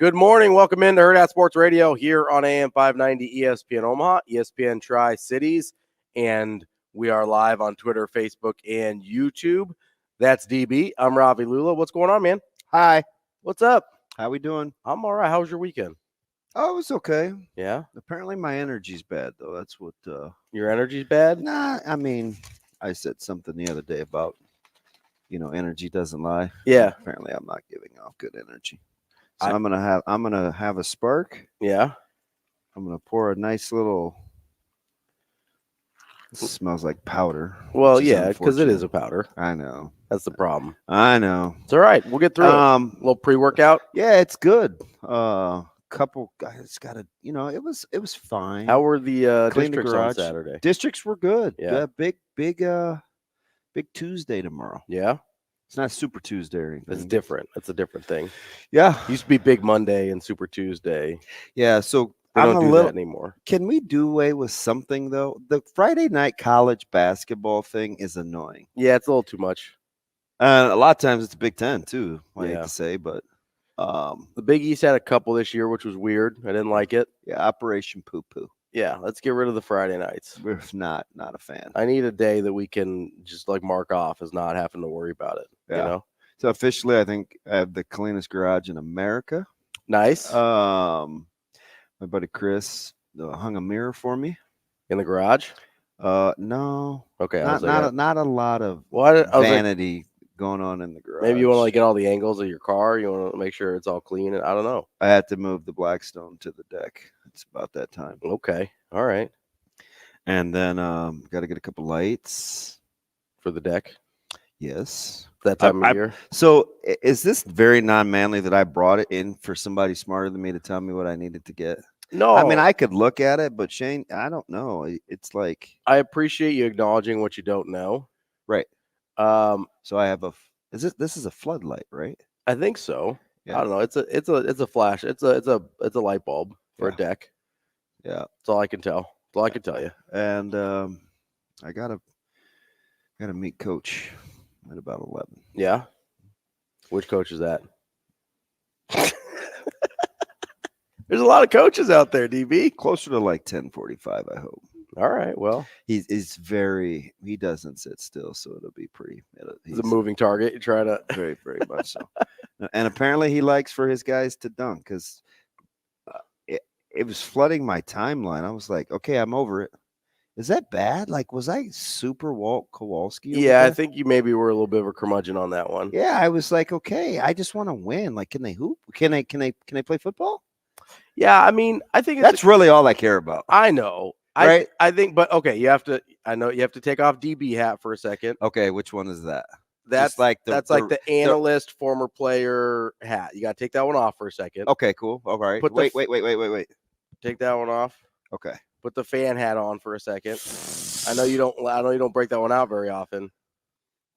Good morning. Welcome into Hurrdat Sports Radio here on AM 590 ESPN Omaha, ESPN Tri-Cities, and we are live on Twitter, Facebook, and YouTube. That's DB. I'm Ravi Lulla. What's going on, man? Hi. What's up? How we doing? I'm all right. How was your weekend? Oh, it was okay. Yeah? Apparently my energy's bad, though. That's what... Your energy's bad? Nah, I mean, I said something the other day about, energy doesn't lie. Yeah. Apparently I'm not giving off good energy. So I'm gonna have a spark. Yeah. I'm gonna pour a nice little. It smells like powder. Well, yeah, because it is a powder. I know. That's the problem. I know. It's all right. We'll get through it. A little pre-workout. Yeah, it's good. Couple guys got to. It was fine. How were the Clean districts the on garage. Saturday? Districts were good. Yeah. Big Tuesday tomorrow. Yeah. It's not Super Tuesday or anything. It's different. It's a different thing. Yeah. It used to be Big Monday and Super Tuesday. Yeah. So they don't do that anymore. Can we do away with something, though? The Friday night college basketball thing is annoying. Yeah, it's a little too much. A lot of times it's Big Ten, too, I hate Yeah. to say. But the Big East had a couple this year, which was weird. I didn't like it. Yeah, Operation Poo Poo. Yeah, let's get rid of the Friday nights. We're not a fan. I need a day that we can just mark off as not having to worry about it. Yeah. You know? So officially, I think I have the cleanest garage in America. Nice. My buddy Chris hung a mirror for me In the garage? No. Okay. Not a lot of vanity going on in the garage. Maybe you want to get all the angles of your car. You want to make sure it's all clean. I don't know. I had to move the Blackstone to the deck. It's about that time. Okay. All right. And then got to get a couple lights for the deck. Yes. That time of year. So is this very non-manly that I brought it in for somebody smarter than me to tell me what I needed to get? No. I mean, I could look at it, but Shane, I don't know. It's like I appreciate you acknowledging what you don't know. Right. So I have this is a floodlight, right? I think so. Yeah. I don't know. It's a flash. It's a light bulb for a deck. Yeah. That's all I can tell. That's all I can tell you. And I gotta meet Coach at about 11. Yeah. Which coach is that? There's a lot of coaches out there, DB. Closer to like 10:45, I hope. All right. Well, he doesn't sit still, so it'll be pretty. He's a moving target. You try to very, very much so. And apparently, he likes for his guys to dunk because it was flooding my timeline. I was like, okay, I'm over it. Is that bad? Like, was I super Walt Kowalski? Yeah, I think you maybe were a little bit of a curmudgeon on that one. Yeah, I was like, okay, I just want to win. Like, can they hoop? Can they play football? Yeah, I mean, I think that's really all I care about. I know. Right? I think, but okay, I know you have to take off DB hat for a second. Okay, which one is that? That's like the analyst, former player hat. You got to take that one off for a second. Okay, cool. All right. Wait. Take that one off. Okay. Put the fan hat on for a second. I know you don't break that one out very often.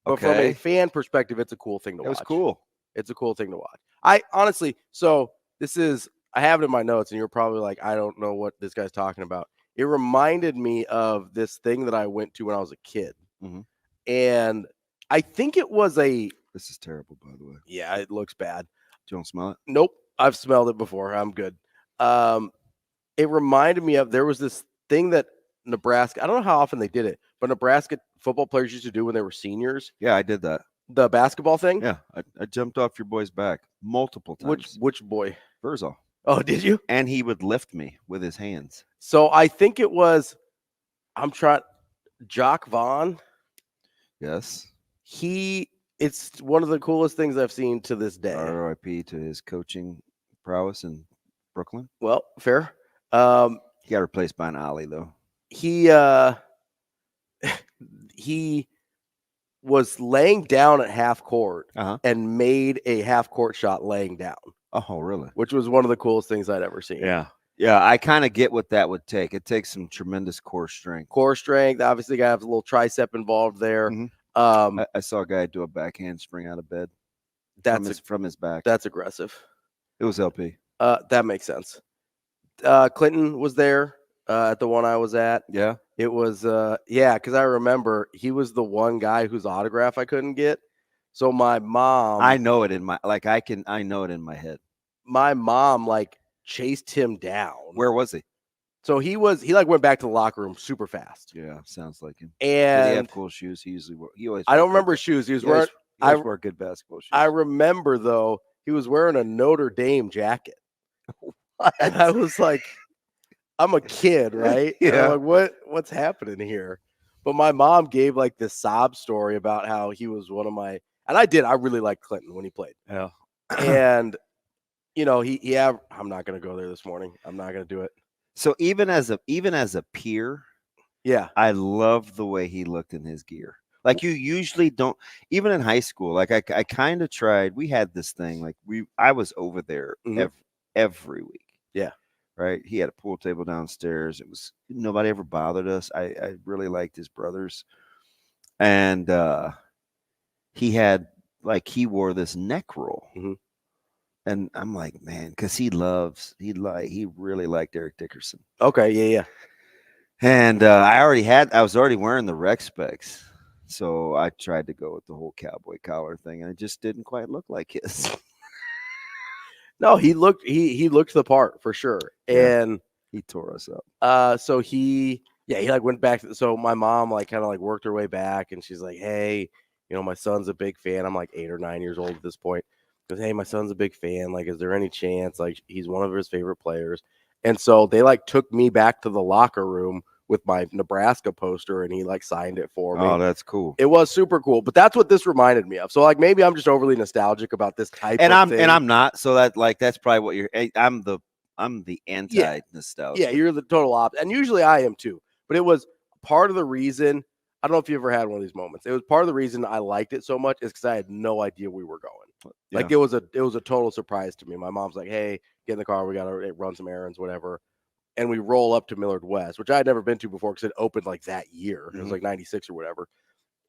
But from a fan perspective, it's a cool thing to watch. It was cool. It's a cool thing to watch. I honestly, I have it in my notes, and you're probably like, I don't know what this guy's talking about. It reminded me of this thing that I went to when I was a kid. Mm-hmm. And I think it was This is terrible, by the way. Yeah, it looks bad. You don't smell it? Nope. I've smelled it before. I'm good. It reminded me of, there was this thing that Nebraska, I don't know how often they did it, but Nebraska football players used to do when they were seniors. Yeah, I did that. The basketball thing? Yeah, I jumped off your boy's back multiple times. Which boy? Verzal. Oh, did you? And he would lift me with his hands. So I think it was, Jock Vaughn. Yes. It's one of the coolest things I've seen to this day. RIP to his coaching prowess in Brooklyn. Well, fair. He got replaced by an Ollie, though. He was laying down at half court and made a half court shot laying down. Oh, really? Which was one of the coolest things I'd ever seen. Yeah. Yeah, I kind of get what that would take. It takes some tremendous core strength. Obviously, got to have a little tricep involved there. Mm-hmm. I saw a guy do a backhand spring out of bed. From his back. That's aggressive. It was LP. That makes sense. Clinton was there at the one I was at. Yeah. It was, because I remember he was the one guy whose autograph I couldn't get. So my mom. I know it in my, I know it in my head. my mom like chased him down. Where was he? So he went back to the locker room super fast. Yeah, sounds like him. And did he have cool shoes? He always. I don't remember shoes. He was wearing. He always wore good basketball shoes. I remember though he was wearing a Notre Dame jacket, and I was like, I'm a kid, right? Yeah. I'm like, what's happening here? But my mom gave like this sob story about how he was one of my, and I really liked Clinton when he played. Yeah. And I'm not going to go there this morning. I'm not going to do it. So even as a peer, yeah, I love the way he looked in his gear. Like you usually don't, even in high school. Like I kind of tried. We had this thing. Like I was over there every week. Yeah. Right. He had a pool table downstairs. It was nobody ever bothered us. I really liked his brothers, and he wore this neck roll. And I'm like, man, because he really liked Eric Dickerson. Okay, yeah. And I was already wearing the rec specs, so I tried to go with the whole cowboy collar thing, and it just didn't quite look like his. No, he looked the part for sure, and he tore us up. So he like went back. So my mom like kind of like worked her way back, and she's like, hey, my son's a big fan. I'm like 8 or 9 years old at this point. Goes, hey, my son's a big fan. Like, is there any chance? Like, he's one of his favorite players. And so they like took me back to the locker room with my Nebraska poster, and he like signed it for me. Oh, that's cool. It was super cool. But that's what this reminded me of. So like maybe I'm just overly nostalgic about this type of thing. And I'm not. So that's probably what you're. I'm the anti-nostalgia. Yeah, you're the total opposite. And usually I am too. But it was part of the reason. I don't know if you ever had one of these moments. It was part of the reason I liked it so much is because I had no idea we were going. Yeah. Like it was a total surprise to me. My mom's like, "Hey, get in the car. We got to run some errands, whatever." And we roll up to Millard West, which I had never been to before because it opened like that year. It was like 96 or whatever.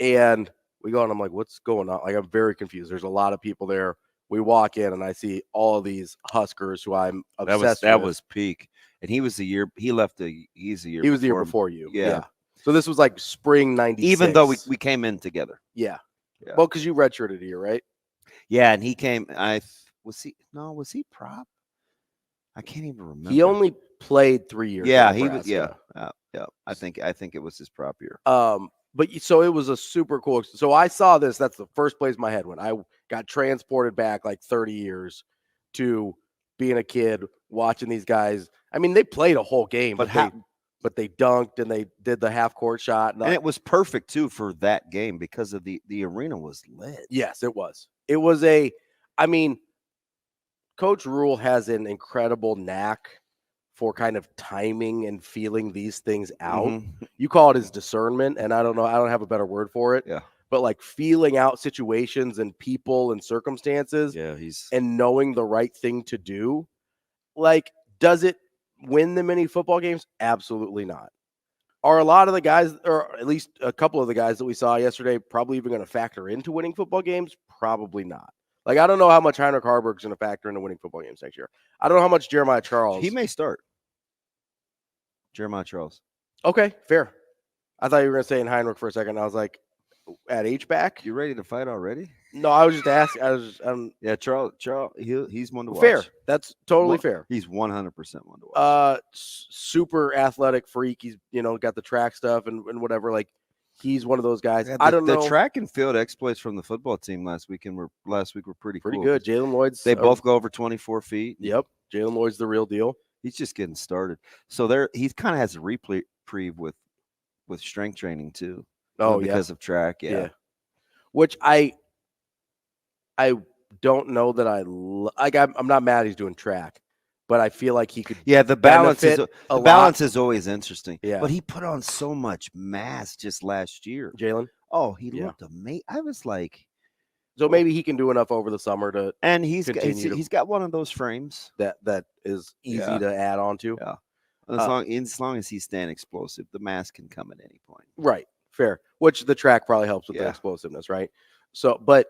And we go and I'm like, "What's going on?" Like I'm very confused. There's a lot of people there. We walk in and I see all of these Huskers who I'm obsessed with. That was peak. And he was the year he left. He's the year. He was the year before you. Yeah. So this was like spring 96. Even though we came in together. Yeah. Well, because you redshirted a year, right? Yeah, and he came. Was he prop? I can't even remember. He only played 3 years. Yeah, he was. Yeah. I think it was his prop year. But so it was a super cool. So I saw this. That's the first place my head went. I got transported back like 30 years to being a kid watching these guys. I mean, they played a whole game, but they dunked and they did the half court shot. And it was perfect too for that game because of the arena was lit. Yes, it was. It was Coach Rule has an incredible knack for kind of timing and feeling these things out. You call it his discernment, and I don't know, I don't have a better word for it. Yeah. But like feeling out situations and people and circumstances. Yeah, and knowing the right thing to do. Like, does it win them any football games? Absolutely not. Are a lot of the guys, or at least a couple of the guys that we saw yesterday, probably even going to factor into winning football games? Probably not. Like, I don't know how much Heinrich Harburg's going to factor into winning football games next year. I don't know how much Jeremiah Charles. He may start. Jeremiah Charles. Okay, fair. I thought you were going to say in Heinrich for a second. I was like, at H-back? You ready to fight already? No, I was just asking. Yeah, Charles, he's one to watch. Fair. That's totally fair. He's 100% one to watch. Super athletic freak. He's, got the track stuff and whatever. Like, he's one of those guys. Yeah, I don't know. The track and field exploits from the football team last week were pretty cool. Good. Jalen Lloyd's. They both go over 24 feet. Yep. Jalen Lloyd's the real deal. He's just getting started. So he kind of has a reprieve with strength training too. Oh, because of track. Yeah. Which I don't know that I'm not mad he's doing track, but I feel like he could. Yeah, the balance is always interesting. Yeah, but he put on so much mass just last year. Jalen. Oh, he looked amazing. I was like, so maybe he can do enough over the summer to. And he's got one of those frames that is easy to add on to. Yeah, as long as he's staying explosive, the mass can come at any point. Right. Fair. Which the track probably helps with the explosiveness, right? So, but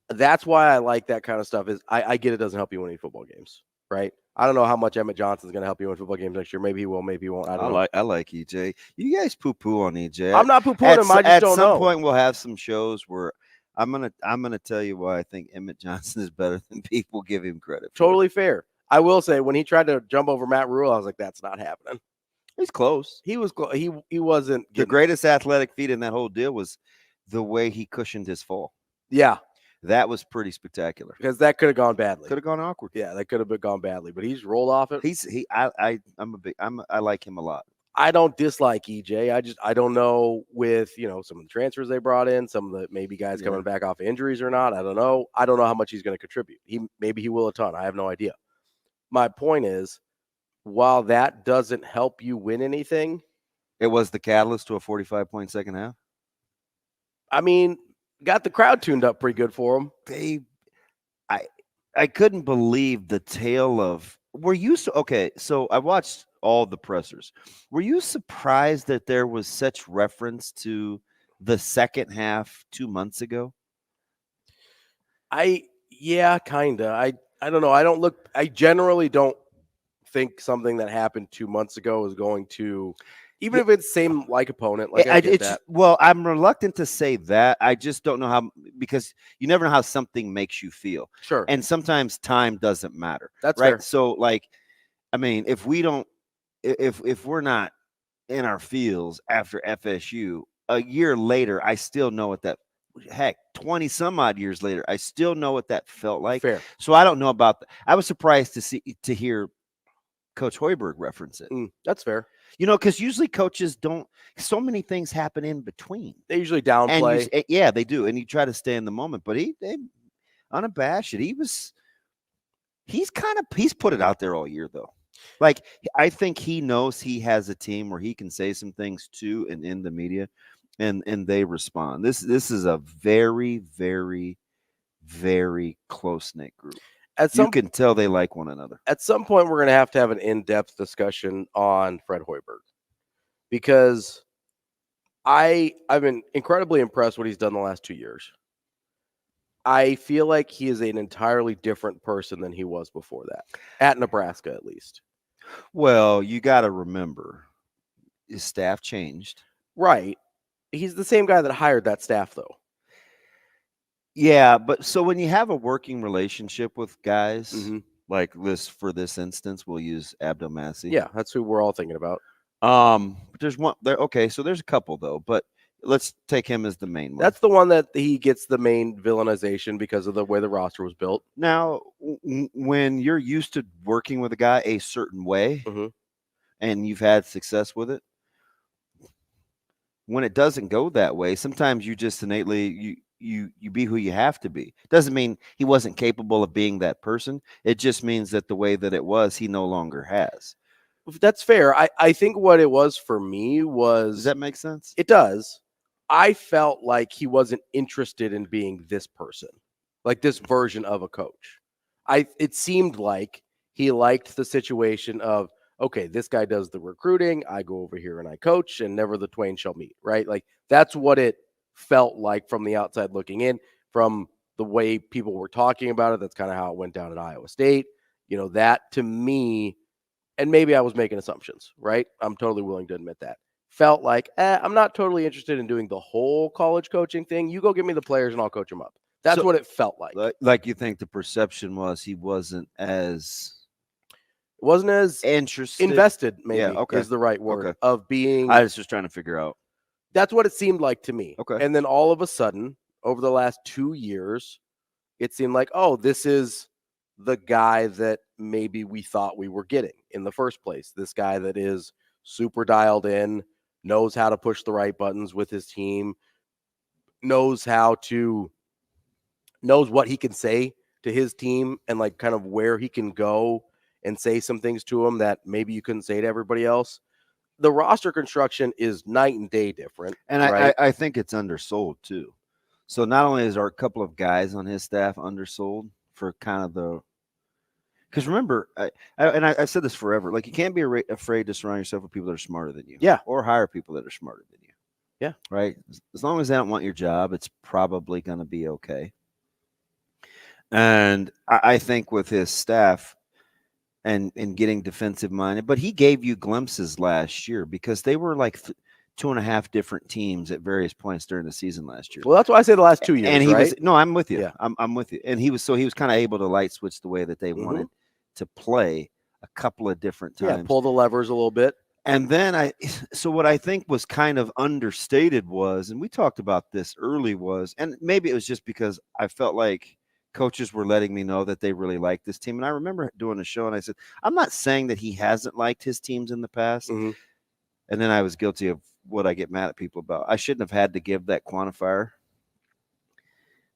that's why I like that kind of stuff. Is I get it doesn't help you win any football games, right? I don't know how much Emmett Johnson's going to help you win football games next year. Maybe he will, maybe he won't. I don't know. I like EJ. You guys poo-poo on EJ. I'm not poo-pooing him. I just don't know. At some point, we'll have some shows where I'm gonna tell you why I think Emmett Johnson is better than people give him credit for. Totally fair. I will say when he tried to jump over Matt Rule, I was like, that's not happening. He's close. He was he wasn't The greatest athletic feat in that whole deal was the way he cushioned his fall. Yeah. That was pretty spectacular. Because that could have gone badly. Could have gone awkward. Yeah, that could have gone badly. But he's rolled off it. I like him a lot. I don't dislike EJ. I don't know with, some of the transfers they brought in, some of the maybe guys coming back off injuries or not. I don't know. I don't know how much he's going to contribute. Maybe he will a ton. I have no idea. My point is, while that doesn't help you win anything, it was the catalyst to a 45-point second half. I mean, got the crowd tuned up pretty good for him. I couldn't believe the tale of. Were you so I watched all the pressers. Were you surprised that there was such reference to the second half 2 months ago? Yeah, kinda. I don't know. I generally don't think something that happened 2 months ago is going to, even if it's same like opponent. Like I get that. Well, I'm reluctant to say that. I just don't know how, because you never know how something makes you feel. Sure. And sometimes time doesn't matter. That's right. Fair. So, I mean, if we're not in our fields after FSU, a year later, I still know what that. Heck, 20 some odd years later, I still know what that felt like. Fair. So I don't know about that. I was surprised to hear Coach Hoiberg reference it. That's fair. Because usually coaches don't. So many things happen in between. They usually downplay. Yeah, they do, and you try to stay in the moment. But they unabashed. He's put it out there all year though. Like, I think he knows he has a team where he can say some things to and in the media, and they respond. This is a very, very, very close-knit group. You can tell they like one another. At some point, we're going to have an in-depth discussion on Fred Hoiberg, because I've been incredibly impressed what he's done the last 2 years. I feel like he is an entirely different person than he was before that, at Nebraska at least. Well, you got to remember, his staff changed. Right. He's the same guy that hired that staff, though. Yeah, but so when you have a working relationship with guys like this, for this instance, we'll use Abdel Massey. Yeah, that's who we're all thinking about. There's one there. Okay, so there's a couple though, but let's take him as the main one. That's the one that he gets the main villainization because of the way the roster was built. Now, when you're used to working with a guy a certain way, and you've had success with it, when it doesn't go that way, sometimes you just innately you be who you have to be. Doesn't mean he wasn't capable of being that person. It just means that the way that it was, he no longer has. That's fair. I think what it was for me was... Does that make sense? It does. I felt like he wasn't interested in being this person, like this version of a coach. It seemed like he liked the situation of, okay, this guy does the recruiting, I go over here and I coach, and never the twain shall meet, right? Like, that's what it felt like from the outside looking in, from the way people were talking about it. That's kind of how it went down at Iowa State. That to me, and maybe I was making assumptions, right? I'm totally willing to admit that. Felt like, I'm not totally interested in doing the whole college coaching thing. You go give me the players and I'll coach them up. That's what it felt like. Like you think the perception was he wasn't as interested. Invested, maybe, is the right word, of being. I was just trying to figure out. That's what it seemed like to me. Okay. And then all of a sudden, over the last 2 years, it seemed like, oh, this is the guy that maybe we thought we were getting in the first place. This guy that is super dialed in, knows how to push the right buttons with his team, knows what he can say to his team, and like kind of where he can go and say some things to him that maybe you couldn't say to everybody else. The roster construction is night and day different. And right? I think it's undersold too. So not only is there a couple of guys on his staff undersold for kind of because remember, I've said this forever, like, you can't be afraid to surround yourself with people that are smarter than you. Yeah. Or hire people that are smarter than you. Yeah. Right? As long as they don't want your job, it's probably going to be okay. And I think with his staff and getting defensive minded, but he gave you glimpses last year because they were like 2.5 different teams at various points during the season last year. Well, that's why I say the last 2 years, and he right? was no, I'm with you. Yeah. I'm with you. And he was kind of able to light switch the way that they wanted to play a couple of different times. Yeah, pull the levers a little bit. And then what I think was kind of understated was, and we talked about this early was, and maybe it was just because I felt like coaches were letting me know that they really liked this team. And I remember doing a show and I said, I'm not saying that he hasn't liked his teams in the past. And then I was guilty of what I get mad at people about. I shouldn't have had to give that quantifier.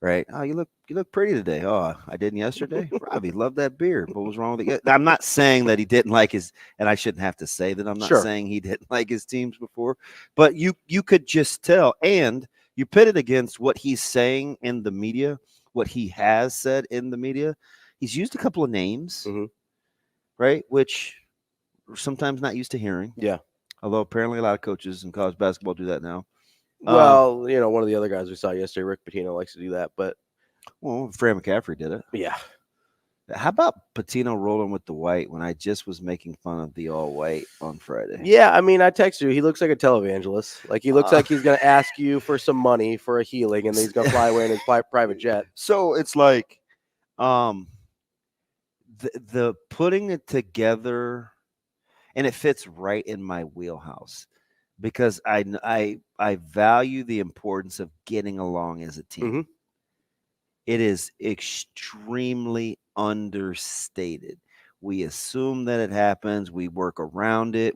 Right. Oh, you look pretty today. Oh, I didn't yesterday. Ravi, love that beard. What was wrong with it? I'm not saying that he didn't like his, and I shouldn't have to say that. I'm not saying he didn't like his teams before, but you could just tell, and you pit it against what he's saying in the media, what he has said in the media. He's used a couple of names, right, which we're sometimes not used to hearing. Yeah. Although apparently a lot of coaches in college basketball do that now. Well, one of the other guys we saw yesterday, Rick Pitino, likes to do that, but Fred McCaffrey did it. Yeah. How about Pitino rolling with the white when I just was making fun of the all white on Friday? Yeah, I mean, I text you. He looks like a televangelist. Like he looks like he's going to ask you for some money for a healing, and then he's going to fly away in his private jet. So it's like, the putting it together, and it fits right in my wheelhouse. Because I value the importance of getting along as a team. It is extremely understated. We assume that it happens. We work around it.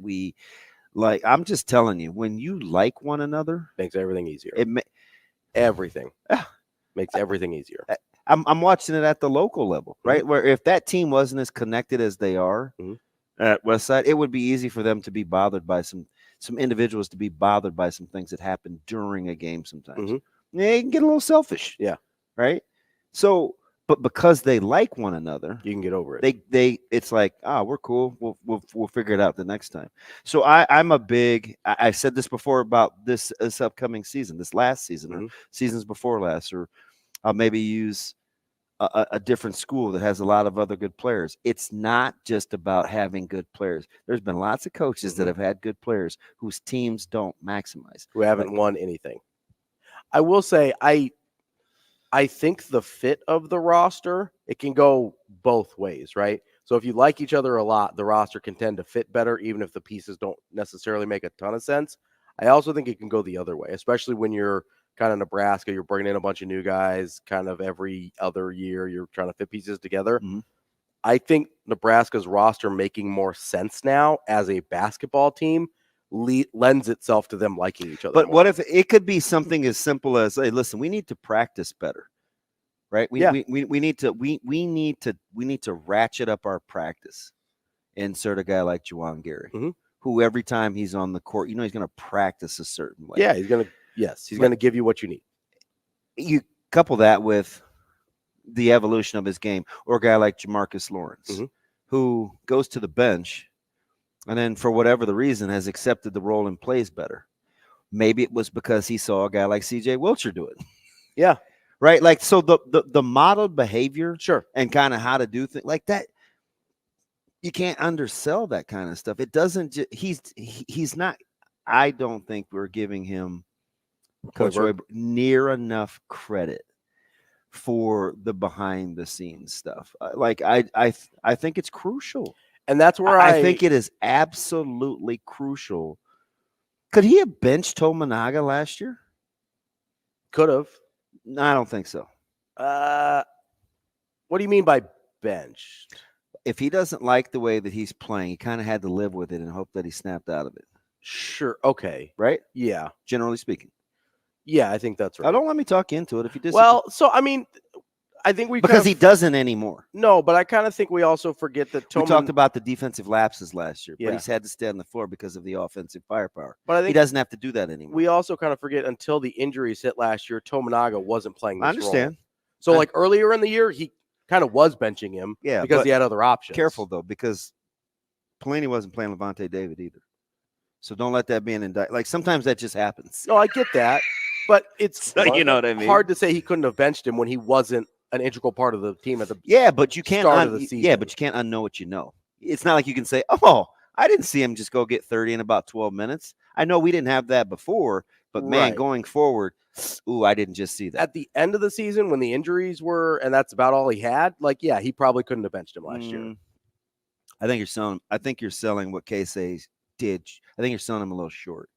I'm just telling you, when you like one another, makes everything easier. Everything makes everything easier. I'm watching it at the local level, right? Where if that team wasn't as connected as they are at Westside, it would be easy for them to be bothered by some individuals to be bothered by some things that happen during a game sometimes. They can get a little selfish. Yeah. Right? So, but because they like one another, you can get over it. It's like, we're cool. We'll figure it out the next time. So I'm a big, I said this before about this upcoming season, this last season, or seasons before last, or I'll maybe use a different school that has a lot of other good players. It's not just about having good players. There's been lots of coaches that have had good players whose teams don't maximize, who haven't won anything. I will say, I think the fit of the roster, it can go both ways, right? So if you like each other a lot, the roster can tend to fit better, even if the pieces don't necessarily make a ton of sense. I also think it can go the other way, especially when you're kind of Nebraska, you're bringing in a bunch of new guys kind of every other year. You're trying to fit pieces together. I think Nebraska's roster making more sense now as a basketball team lends itself to them liking each other. But more. What if it could be something as simple as, hey, listen, we need to practice better, right? We need to ratchet up our practice. Insert a guy like Juwan Gary, who every time he's on the court, he's going to practice a certain way. Yeah, he's going to give you what you need. You couple that with the evolution of his game, or a guy like Jamarcus Lawrence, who goes to the bench and then for whatever the reason has accepted the role and plays better. Maybe it was because he saw a guy like CJ Wilcher do it. Yeah. Right? Like, so the modeled behavior and kind of how to do things like that, you can't undersell that kind of stuff. It doesn't he's not, I don't think we're giving him Coach Roy near enough credit for the behind the scenes stuff. I think it's crucial. And that's where I think it is absolutely crucial. Could he have benched Tominaga last year? Could have. No, I don't think so. What do you mean by benched? If he doesn't like the way that he's playing, he kind of had to live with it and hope that he snapped out of it. Sure. Okay. Right? Yeah. Generally speaking. Yeah, I think that's right. Don't let me talk into it if you disagree. Well, so I mean, I think because he doesn't anymore. No, but I kind of think we also forget that we talked about the defensive lapses last year, but he's had to stay on the floor because of the offensive firepower. But I think he doesn't have to do that anymore. We also kind of forget until the injuries hit last year, Tominaga wasn't playing this I understand. Role. So like earlier in the year, he kind of was benching him because he had other options. Careful though, because Pelini wasn't playing Levante David either. So don't let that be an indictment. Like sometimes that just happens. No, I get that. But it's you know what I mean? Hard to say he couldn't have benched him when he wasn't an integral part of the team at the but you can't start of the season. Yeah, but you can't unknow what you know. It's not like you can say, "Oh, I didn't see him just go get 30 in about 12 minutes." I know we didn't have that before, but man, Right. going forward, I didn't just see that. At the end of the season, when the injuries were, and that's about all he had, like, yeah, he probably couldn't have benched him last year. I think you're selling what Casey did. I think you're selling him a little short.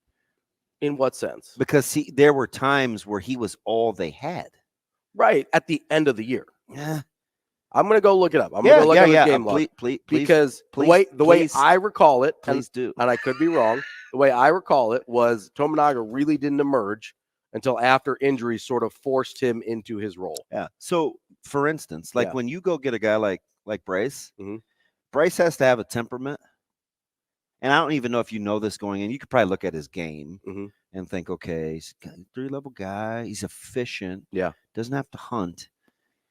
In what sense? Because there were times where he was all they had. Right, at the end of the year. Yeah. I'm going to go look it up. I'm going to go look at his game log. Because the way I recall it, and I could be wrong, the way I recall it was Tominaga really didn't emerge until after injuries sort of forced him into his role. Yeah. So, for instance, like when you go get a guy like Bryce, Bryce has to have a temperament. And I don't even know if you know this going in. You could probably look at his game and think, okay, he's a 3-level guy. He's efficient. Yeah. Doesn't have to hunt.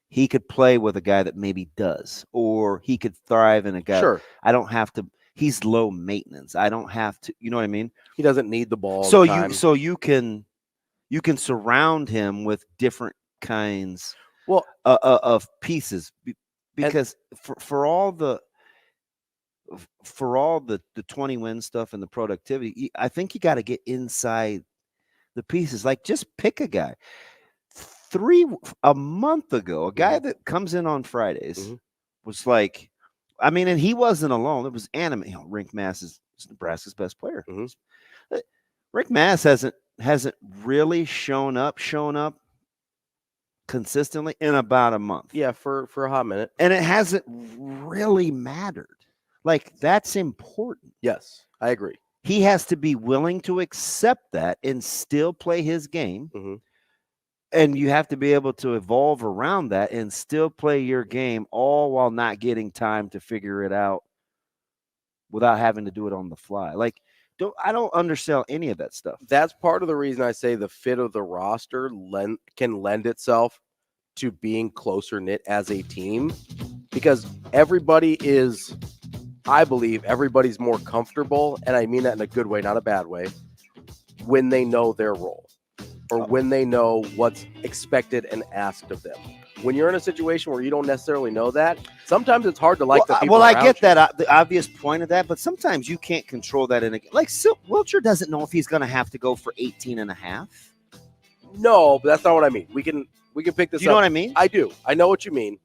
He could play with a guy that maybe does, or he could thrive in a guy. Sure. I don't have to. He's low maintenance. I don't have to. You know what I mean? He doesn't need the ball. So you can surround him with different kinds of pieces because for all the 20-win stuff and the productivity, I think you got to get inside the pieces. Like, just pick a guy. A month ago, a guy that comes in on Fridays was like, I mean, and he wasn't alone. It was anime. Rink Mass is Nebraska's best player. Rink Mass hasn't really shown up consistently in about a month. Yeah, for a hot minute. And it hasn't really mattered. Like, that's important. Yes, I agree. He has to be willing to accept that and still play his game. And you have to be able to evolve around that and still play your game, all while not getting time to figure it out without having to do it on the fly. Like, I don't undersell any of that stuff. That's part of the reason I say the fit of the roster can lend itself to being closer knit as a team, because I believe everybody's more comfortable, and I mean that in a good way, not a bad way, when they know their role. Or when they know what's expected and asked of them. When you're in a situation where you don't necessarily know that, sometimes it's hard to like the people around I get you. that, the obvious point of that, but sometimes you can't control that. Like, Wilcher doesn't know if he's going to have to go for 18 and a half. No, but that's not what I mean. We can pick this up. You know what I mean? I do. I know what you mean.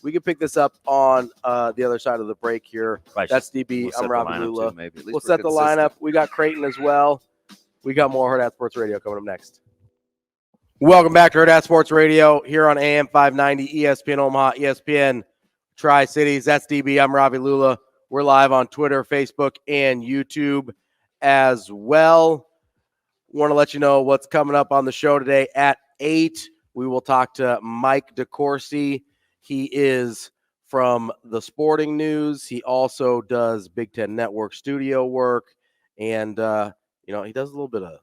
We can pick this up on the other side of the break here. Right. That's DB. I'm Ravi Lulla. We'll set the consistent. lineup. We got Creighton as well. We got more Hurrdat Sports Radio coming up next. Welcome back to Hurrdat Sports Radio here on AM 590, ESPN Omaha, ESPN Tri-Cities. That's DB. I'm Ravi Lulla. We're live on Twitter, Facebook, and YouTube as well. Want to let you know what's coming up on the show today at 8. We will talk to Mike DeCourcy. He is from the Sporting News. He also does Big Ten Network studio work, and he does a little bit of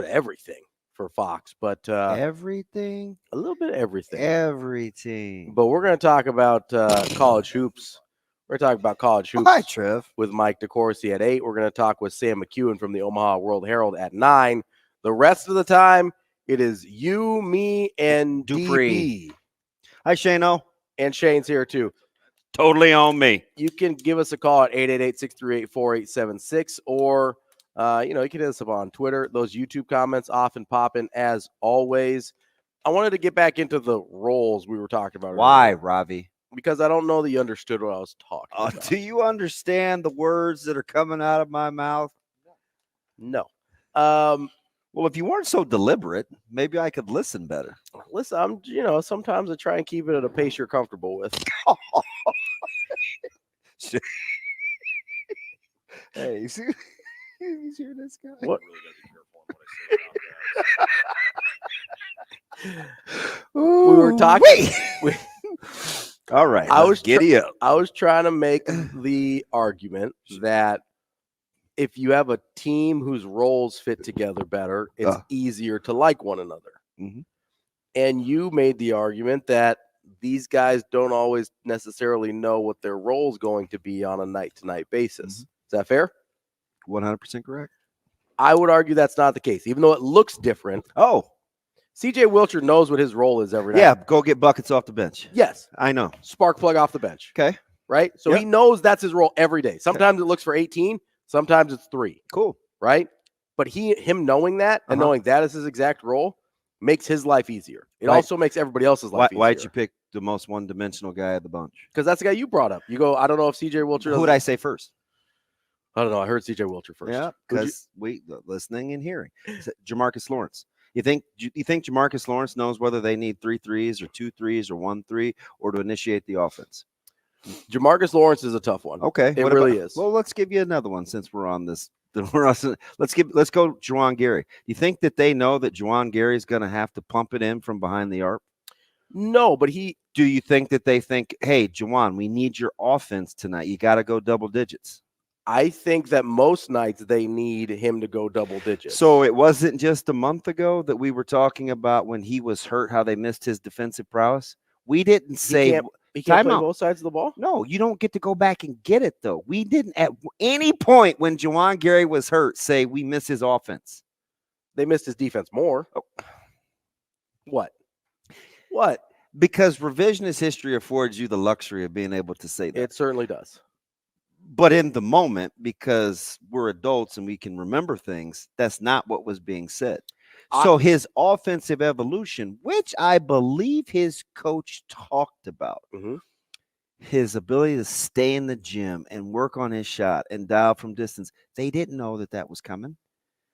everything for Fox, but everything, a little bit of everything. But we're going to talk about college hoops. We're going to talk about college hoops. Hi, Trev. With Mike DeCourcy at 8. We're going to talk with Sam McKewon from the Omaha World-Herald at 9. The rest of the time, it is you, me, and Dupree. DB. Hi, Shano. And Shane's here too. Totally on me. You can give us a call at 888-638-4876, or you can hit us up on Twitter. Those YouTube comments often popping as always. I wanted to get back into the roles we were talking about. Why, earlier, Ravi? because I don't know that you understood what I was talking about. Do you understand the words that are coming out of my mouth? No. Well, if you weren't so deliberate, maybe I could listen better. Listen, I'm, sometimes I try and keep it at a pace you're comfortable with. Hey, you hear this guy? What? We were talking. All right. I was trying to make the argument that if you have a team whose roles fit together better, it's easier to like one another. Mm-hmm. And you made the argument that these guys don't always necessarily know what their role's going to be on a night-to-night basis. Mm-hmm. Is that fair? 100% correct. I would argue that's not the case, even though it looks different. Oh. CJ Wilcher knows what his role is every night. Yeah, go get buckets off the bench. Yes. I know. Spark plug off the bench. Okay. Right? So he knows that's his role every day. Sometimes it looks for 18. Sometimes it's 3. Cool. Right? But him knowing that and knowing that is his exact role makes his life easier. It also makes everybody else's life easier. Why'd you pick the most one-dimensional guy of the bunch? Because that's the guy you brought up. You go, I don't know if C.J. Wilcher. Who would I say first? I don't know. I heard C.J. Wilcher first. Yeah, because listening and hearing. Jamarcus Lawrence. You think Jamarcus Lawrence knows whether they need 3 threes or 2 threes or 1 3 or to initiate the offense? Jamarcus Lawrence is a tough one. Okay, it really is. Well, let's give you another one since we're on this. Let's go Juwan Gary. Do you think that they know that Juwan Gary is going to have to pump it in from behind the arc? No, but do you think that they think, hey, Juwan, we need your offense tonight. You got to go double digits. I think that most nights they need him to go double digits. So it wasn't just a month ago that we were talking about when he was hurt, how they missed his defensive prowess. We didn't say he can't play both sides of the ball. No, you don't get to go back and get it though. We didn't at any point when Juwan Gary was hurt say we miss his offense. They missed his defense more. Oh. What? Because revisionist history affords you the luxury of being able to say that. It certainly does. But in the moment, because we're adults and we can remember things, that's not what was being said. So his offensive evolution, which I believe his coach talked about, his ability to stay in the gym and work on his shot and dial from distance, they didn't know that was coming.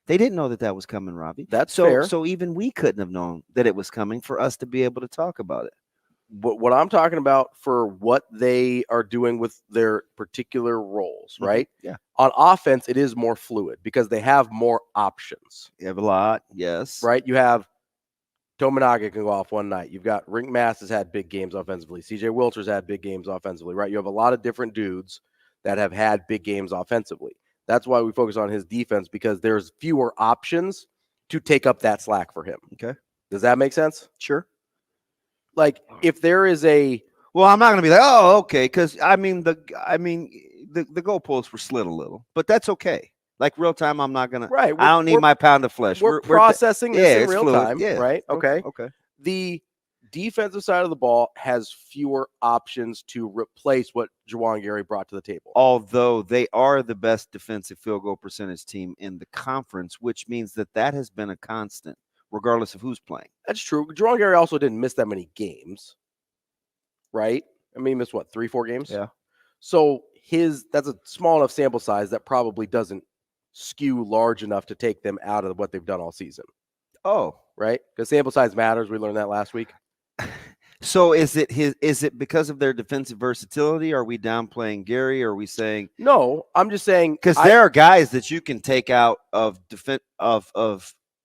They didn't know that was coming, Ravi. That's fair. So even we couldn't have known that it was coming for us to be able to talk about it. But what I'm talking about for what they are doing with their particular roles, right? Yeah. On offense, it is more fluid because they have more options. You have a lot, yes. Right? You have Tominaga can go off one night. You've got Rink Mass has had big games offensively. CJ Wilcher's had big games offensively, right? You have a lot of different dudes that have had big games offensively. That's why we focus on his defense, because there's fewer options to take up that slack for him. Okay. Does that make sense? Sure. Like if there is well, I'm not going to be like, oh, okay, because the goalposts were slid a little, but that's okay. Like real time, I'm not going to. Right. I don't need my pound of flesh. We're processing this in real fluid. time. Yeah. Right. Okay. Okay. The defensive side of the ball has fewer options to replace what Juwan Gary brought to the table. Although they are the best defensive field goal percentage team in the conference, which means that has been a constant, regardless of who's playing. That's true. Juwan Gary also didn't miss that many games, right? I mean, he missed what, 3-4 games? Yeah. So that's a small enough sample size that probably doesn't skew large enough to take them out of what they've done all season. Oh, right? Because sample size matters. We learned that last week. So is it because of their defensive versatility? Are we downplaying Gary? Or are we saying no? I'm just saying because there are guys that you can take out of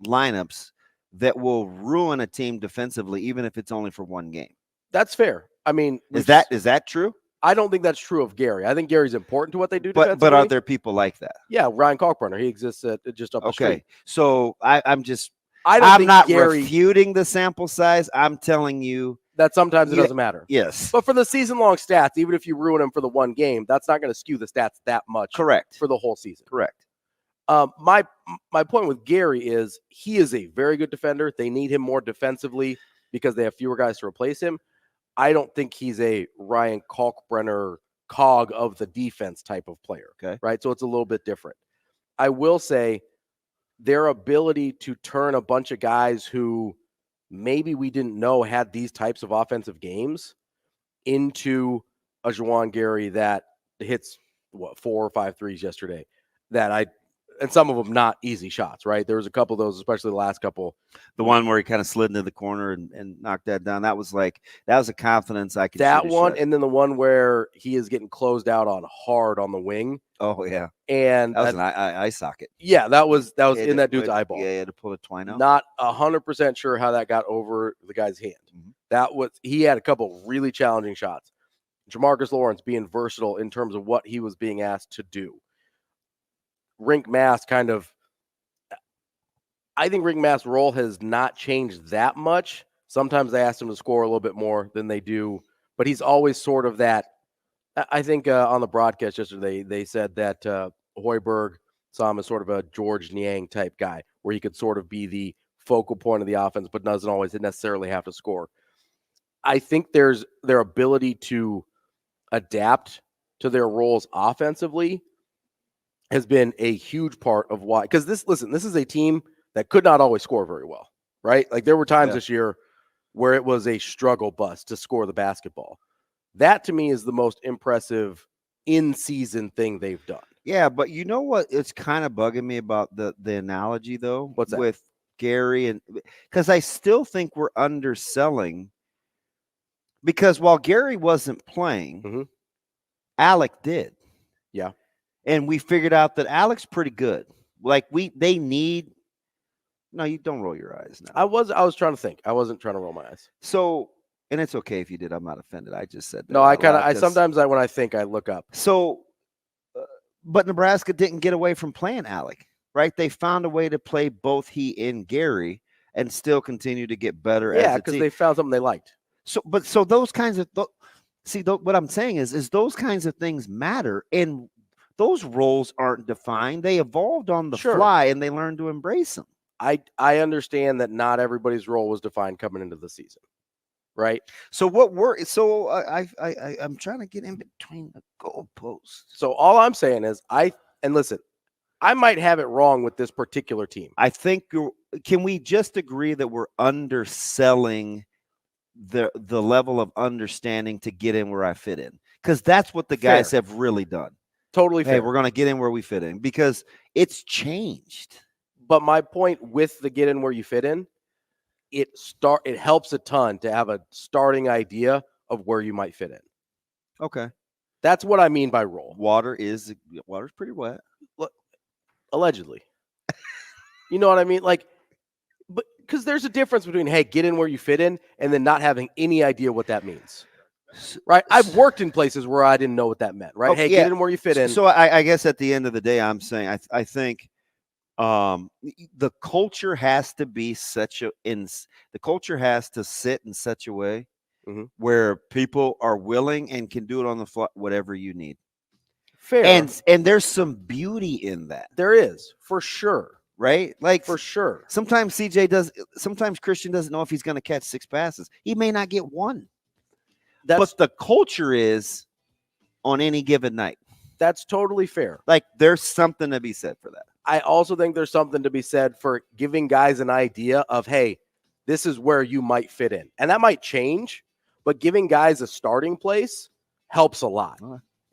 lineups that will ruin a team defensively, even if it's only for one game. That's fair. I mean, is that true? I don't think that's true of Gary. I think Gary's important to what they do defensively. But are there people like that? Yeah, Ryan Kalkbrenner. He exists just up the street. Okay, so I'm not Gary, refuting the sample size. I'm telling you that sometimes it doesn't matter. Yes. But for the season-long stats, even if you ruin them for the one game, that's not going to skew the stats that much. Correct. For the whole season. Correct. My point with Gary is he is a very good defender. They need him more defensively because they have fewer guys to replace him. I don't think he's a Ryan Kalkbrenner cog of the defense type of player. Okay. Right? So it's a little bit different. I will say their ability to turn a bunch of guys who maybe we didn't know had these types of offensive games into a Juwan Gary that hits 4 or 5 threes yesterday and some of them not easy shots, right? There was a couple of those, especially the last couple. The one where he kind of slid into the corner and knocked that down. That was a confidence I could. That one, and then the one where he is getting closed out on hard on the wing. Oh yeah, and that was an eye socket. Yeah, that was in that dude's eyeball. Yeah, he had to pull a twine out. Not 100% sure how that got over the guy's hand. Mm-hmm. He had a couple really challenging shots. Jamarcus Lawrence being versatile in terms of what he was being asked to do. Rink Mass I think Rink Mass' role has not changed that much. Sometimes they ask him to score a little bit more than they do, but he's always sort of that. I think on the broadcast yesterday, they said that Hoiberg saw him as sort of a George Niang type guy, where he could sort of be the focal point of the offense, but doesn't always necessarily have to score. I think their ability to adapt to their roles offensively has been a huge part of why. Because this is a team that could not always score very well, right? Like there were times this year where it was a struggle bus to score the basketball. That to me is the most impressive in-season thing they've done. Yeah, but you know what? It's kind of bugging me about the analogy though. What's that? With Gary, and because I still think we're underselling. Because while Gary wasn't playing, Alec did. Yeah. And we figured out that Alec's pretty good. Like they need. No, you don't roll your eyes now. I was trying to think. I wasn't trying to roll my eyes. So, and it's okay if you did. I'm not offended. I just said that. No, sometimes when I think I look up. So, but Nebraska didn't get away from playing Alec, right? They found a way to play both he and Gary and still continue to get better. Yeah, because they found something they liked. So those kinds of what I'm saying is those kinds of things matter, and those roles aren't defined. They evolved on the fly, and they learned to embrace them. I understand that not everybody's role was defined coming into the season, right? So I'm trying to get in between the goalposts. So all I'm saying is listen, I might have it wrong with this particular team. I think can we just agree that we're underselling the level of understanding to get in where I fit in? Because that's what the guys have really done. Totally fair. Hey, we're going to get in where we fit in because it's changed. But my point with the get in where you fit in, it helps a ton to have a starting idea of where you might fit in. Okay. That's what I mean by role. Water's pretty wet. Allegedly. You know what I mean? Like, but because there's a difference between, hey, get in where you fit in and then not having any idea what that means. Right? I've worked in places where I didn't know what that meant, right? Get in where you fit in. So I guess at the end of the day, I'm saying I think the culture has to be the culture has to sit in such a way where people are willing and can do it on the fly, whatever you need. Fair. And there's some beauty in that. There is, for sure. Right? Like for sure. Sometimes Christian doesn't know if he's going to catch 6 passes. He may not get one. But the culture is on any given night. That's totally fair. Like there's something to be said for that. I also think there's something to be said for giving guys an idea of, hey, this is where you might fit in. And that might change, but giving guys a starting place helps a lot.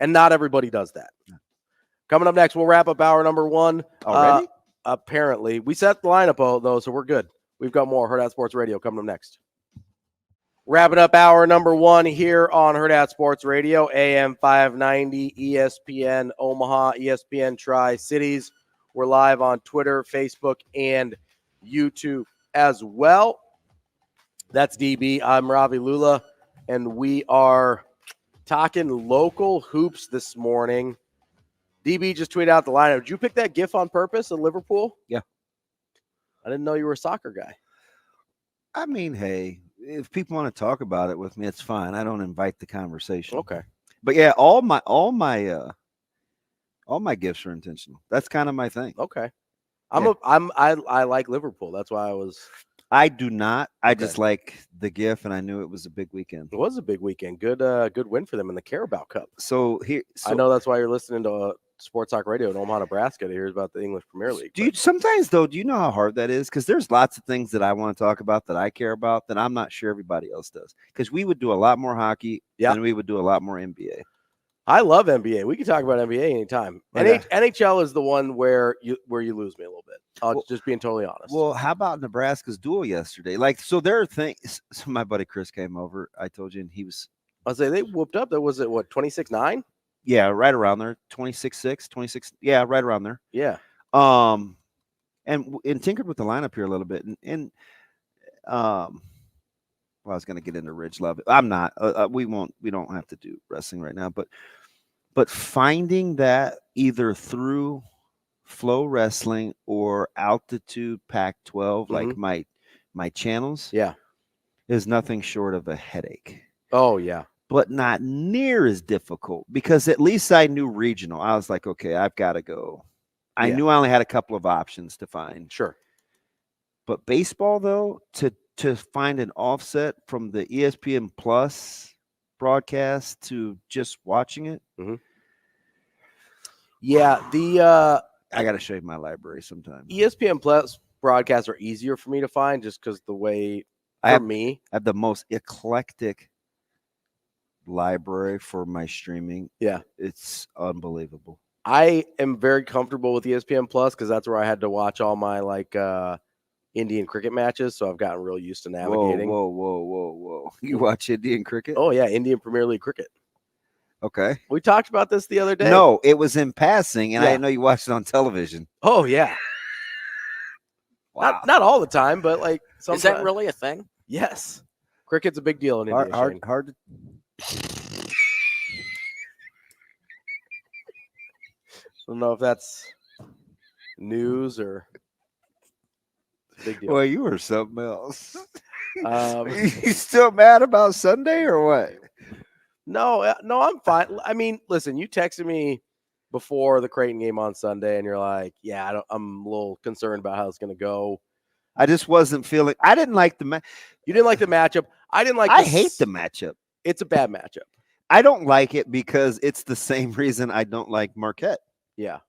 And not everybody does that. Coming up next, we'll wrap up hour number 1. Already? Apparently. We set the lineup, though, so we're good. We've got more Hurrdat Sports Radio coming up next. Wrapping up hour number 1 here on Hurrdat Sports Radio, AM 590, ESPN Omaha, ESPN Tri-Cities. We're live on Twitter, Facebook, and YouTube as well. That's DB. I'm Ravi Lulla, and we are talking local hoops this morning. DB just tweeted out the lineup. Did you pick that GIF on purpose in Liverpool? Yeah. I didn't know you were a soccer guy. I mean, hey, if people want to talk about it with me, it's fine. I don't invite the conversation. Okay. But yeah, all my gifts are intentional. That's kind of my thing. Okay. I like Liverpool. That's why I do not. I just like the GIF, and I knew it was a big weekend. It was a big weekend. Good win for them in the Carabao Cup. I know that's why you're listening to Sports Talk Radio in Omaha, Nebraska to hear about the English Premier League. Do you know how hard that is? Because there's lots of things that I want to talk about that I care about that I'm not sure everybody else does. Because we would do a lot more hockey and we would do a lot more NBA. I love NBA. We can talk about NBA anytime. NHL is the one where you lose me a little bit. Just being totally honest. Well, how about Nebraska's duel yesterday? So there are things. So my buddy Chris came over. I told you, and he was. I was saying they whooped up. That was it. What 26-9? Yeah, right around there. 26-6, 26. Yeah, right around there. Yeah. And tinkered with the lineup here a little bit, and well, I was going to get into Ridge Love. I'm not. We won't. We don't have to do wrestling right now, but finding that either through Flow Wrestling or Altitude Pac-12, like my channels, is nothing short of a headache. Oh yeah. But not near as difficult because at least I knew regional. I was like, okay, I've got to go. I knew I only had a couple of options to find. Sure. But baseball, though, to find an offset from the ESPN Plus broadcast to just watching it. Mm-hmm. Yeah, the I got to show you my library sometime. ESPN Plus broadcasts are easier for me to find just because the way I for have, me. I have the most eclectic library for my streaming. Yeah. It's unbelievable. I am very comfortable with ESPN Plus because that's where I had to watch all my Indian cricket matches. So I've gotten real used to navigating. Whoa. You watch Indian cricket? Oh, yeah, Indian Premier League cricket. Okay. We talked about this the other day. No, it was in passing, and I Yeah. didn't know you watched it on television. Oh, yeah. Wow. Not all the time, but like sometimes. Is that really a thing? Yes. Cricket's a big deal in India. Shane. Hard to. I don't know if that's news or big deal. Well, you were something else. Um, You still mad about Sunday or what? no, I'm fine. I mean, listen, you texted me before the Creighton game on Sunday, and you're like, "Yeah, I'm a little concerned about how it's going to go." I just wasn't feeling. I didn't like the match. You didn't like the matchup. I didn't like. I hate the matchup. It's a bad matchup. I don't like it because it's the same reason I don't like Marquette. Yeah.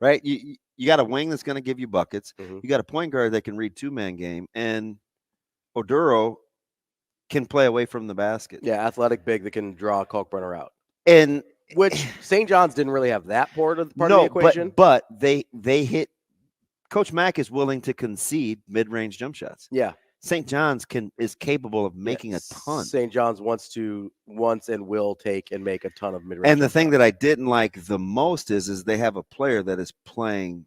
Right. You got a wing that's going to give you buckets. Mhm. You got a point guard that can read two-man game, and Oduro can play away from the basket. Yeah, athletic big that can draw Kalkbrenner out. And Which St. John's didn't really have that part of the equation. But they hit. Coach Mack is willing to concede mid-range jump shots. Yeah. St. John's is capable of making a ton. St. John's wants and will take and make a ton of mid-range. And the thing that I didn't like the most is they have a player that is playing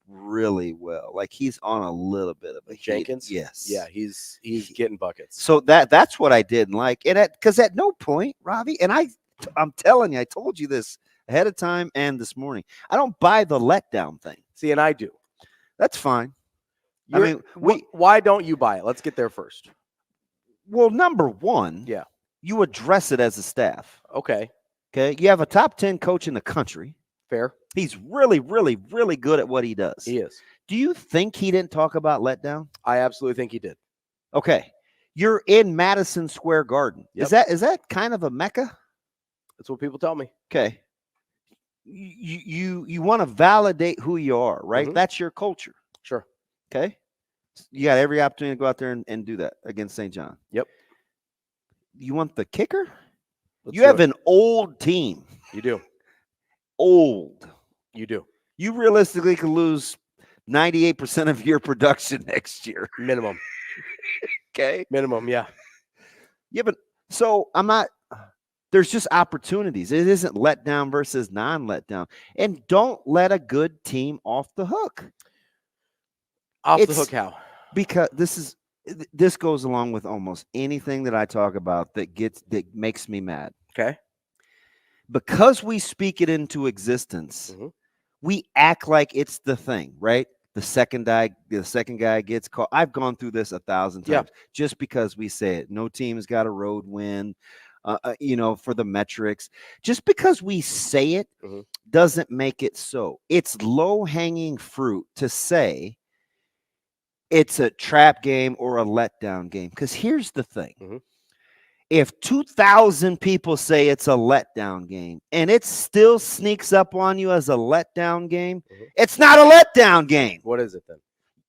really well. Like he's on a little bit of a Jenkins. Yes. Yeah, he's getting buckets. So that's what I didn't like. And because at no point, Ravi, and I'm telling you, I told you this ahead of time and this morning. I don't buy the letdown thing. See, and I do. That's fine. I mean, why don't you buy it? Let's get there first. Well, number one, yeah, you address it as a staff. Okay. You have a top 10 coach in the country. Fair. He's really, really, really good at what he does. He is. Do you think he didn't talk about letdown? I absolutely think he did. Okay. You're in Madison Square Garden. Yep. Is that kind of a mecca? That's what people tell me. Okay. You want to validate who you are, right? Mhm. That's your culture. Sure. Okay. You got every opportunity to go out there and do that against St. John. Yep. You want the kicker? Let's you do have it. an old team. You do. Old. You do. You realistically could lose 98% of your production next year. Minimum. Okay. Minimum, yeah. Yeah, but so I'm not. There's just opportunities. It isn't letdown versus non-letdown. And don't let a good team off the hook. Off the hook how? Because this goes along with almost anything that I talk about that makes me mad. Okay. Because we speak it into existence, Mhm. we act like it's the thing, right? The second guy gets caught. I've gone through this 1,000 times. Yeah. Just because we say it. No team's got a road win. For the metrics, just because we say it Mhm. doesn't make it so. It's low-hanging fruit to say it's a trap game or a letdown game. Because here's the thing. Mhm. If 2,000 people say it's a letdown game and it still sneaks up on you as a letdown game, Mhm. it's not a letdown game. What is it then?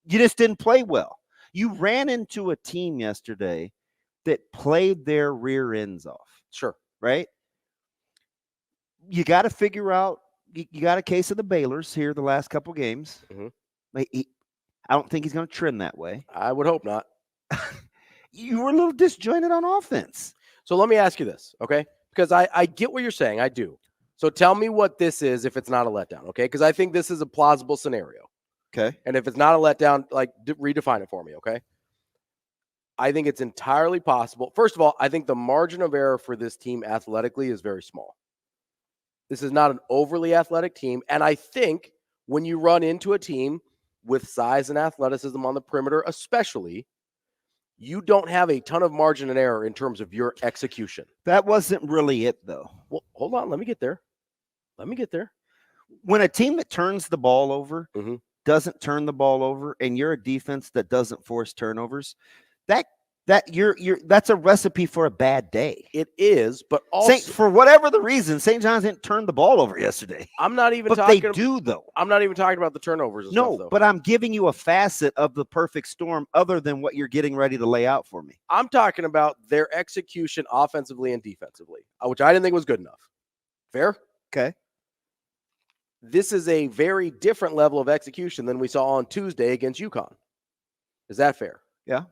You just didn't play well. You ran into a team yesterday that played their rear ends off. Sure. Right? You got to figure out, you got a case of the Baylors here the last couple games. Mhm. I don't think he's going to trend that way. I would hope not. You were a little disjointed on offense. So let me ask you this, okay? Because I get what you're saying. I do. So tell me what this is if it's not a letdown, okay? Because I think this is a plausible scenario. Okay. And if it's not a letdown, like redefine it for me, okay? I think it's entirely possible. First of all, I think the margin of error for this team athletically is very small. This is not an overly athletic team. And I think when you run into a team with size and athleticism on the perimeter, especially, you don't have a ton of margin of error in terms of your execution. That wasn't really it, though. Well, hold on. Let me get there. When a team that turns the ball over Mhm. doesn't turn the ball over, and you're a defense that doesn't force turnovers, that That's a recipe for a bad day. It is, but also for whatever the reason, St. John's didn't turn the ball over yesterday. I'm not even But talking. they do though. I'm not even talking about the turnovers and stuff, though. But I'm giving you a facet of the perfect storm other than what you're getting ready to lay out for me. I'm talking about their execution offensively and defensively, which I didn't think was good enough. Fair? Okay. This is a very different level of execution than we saw on Tuesday against UConn. Is that fair? Yeah.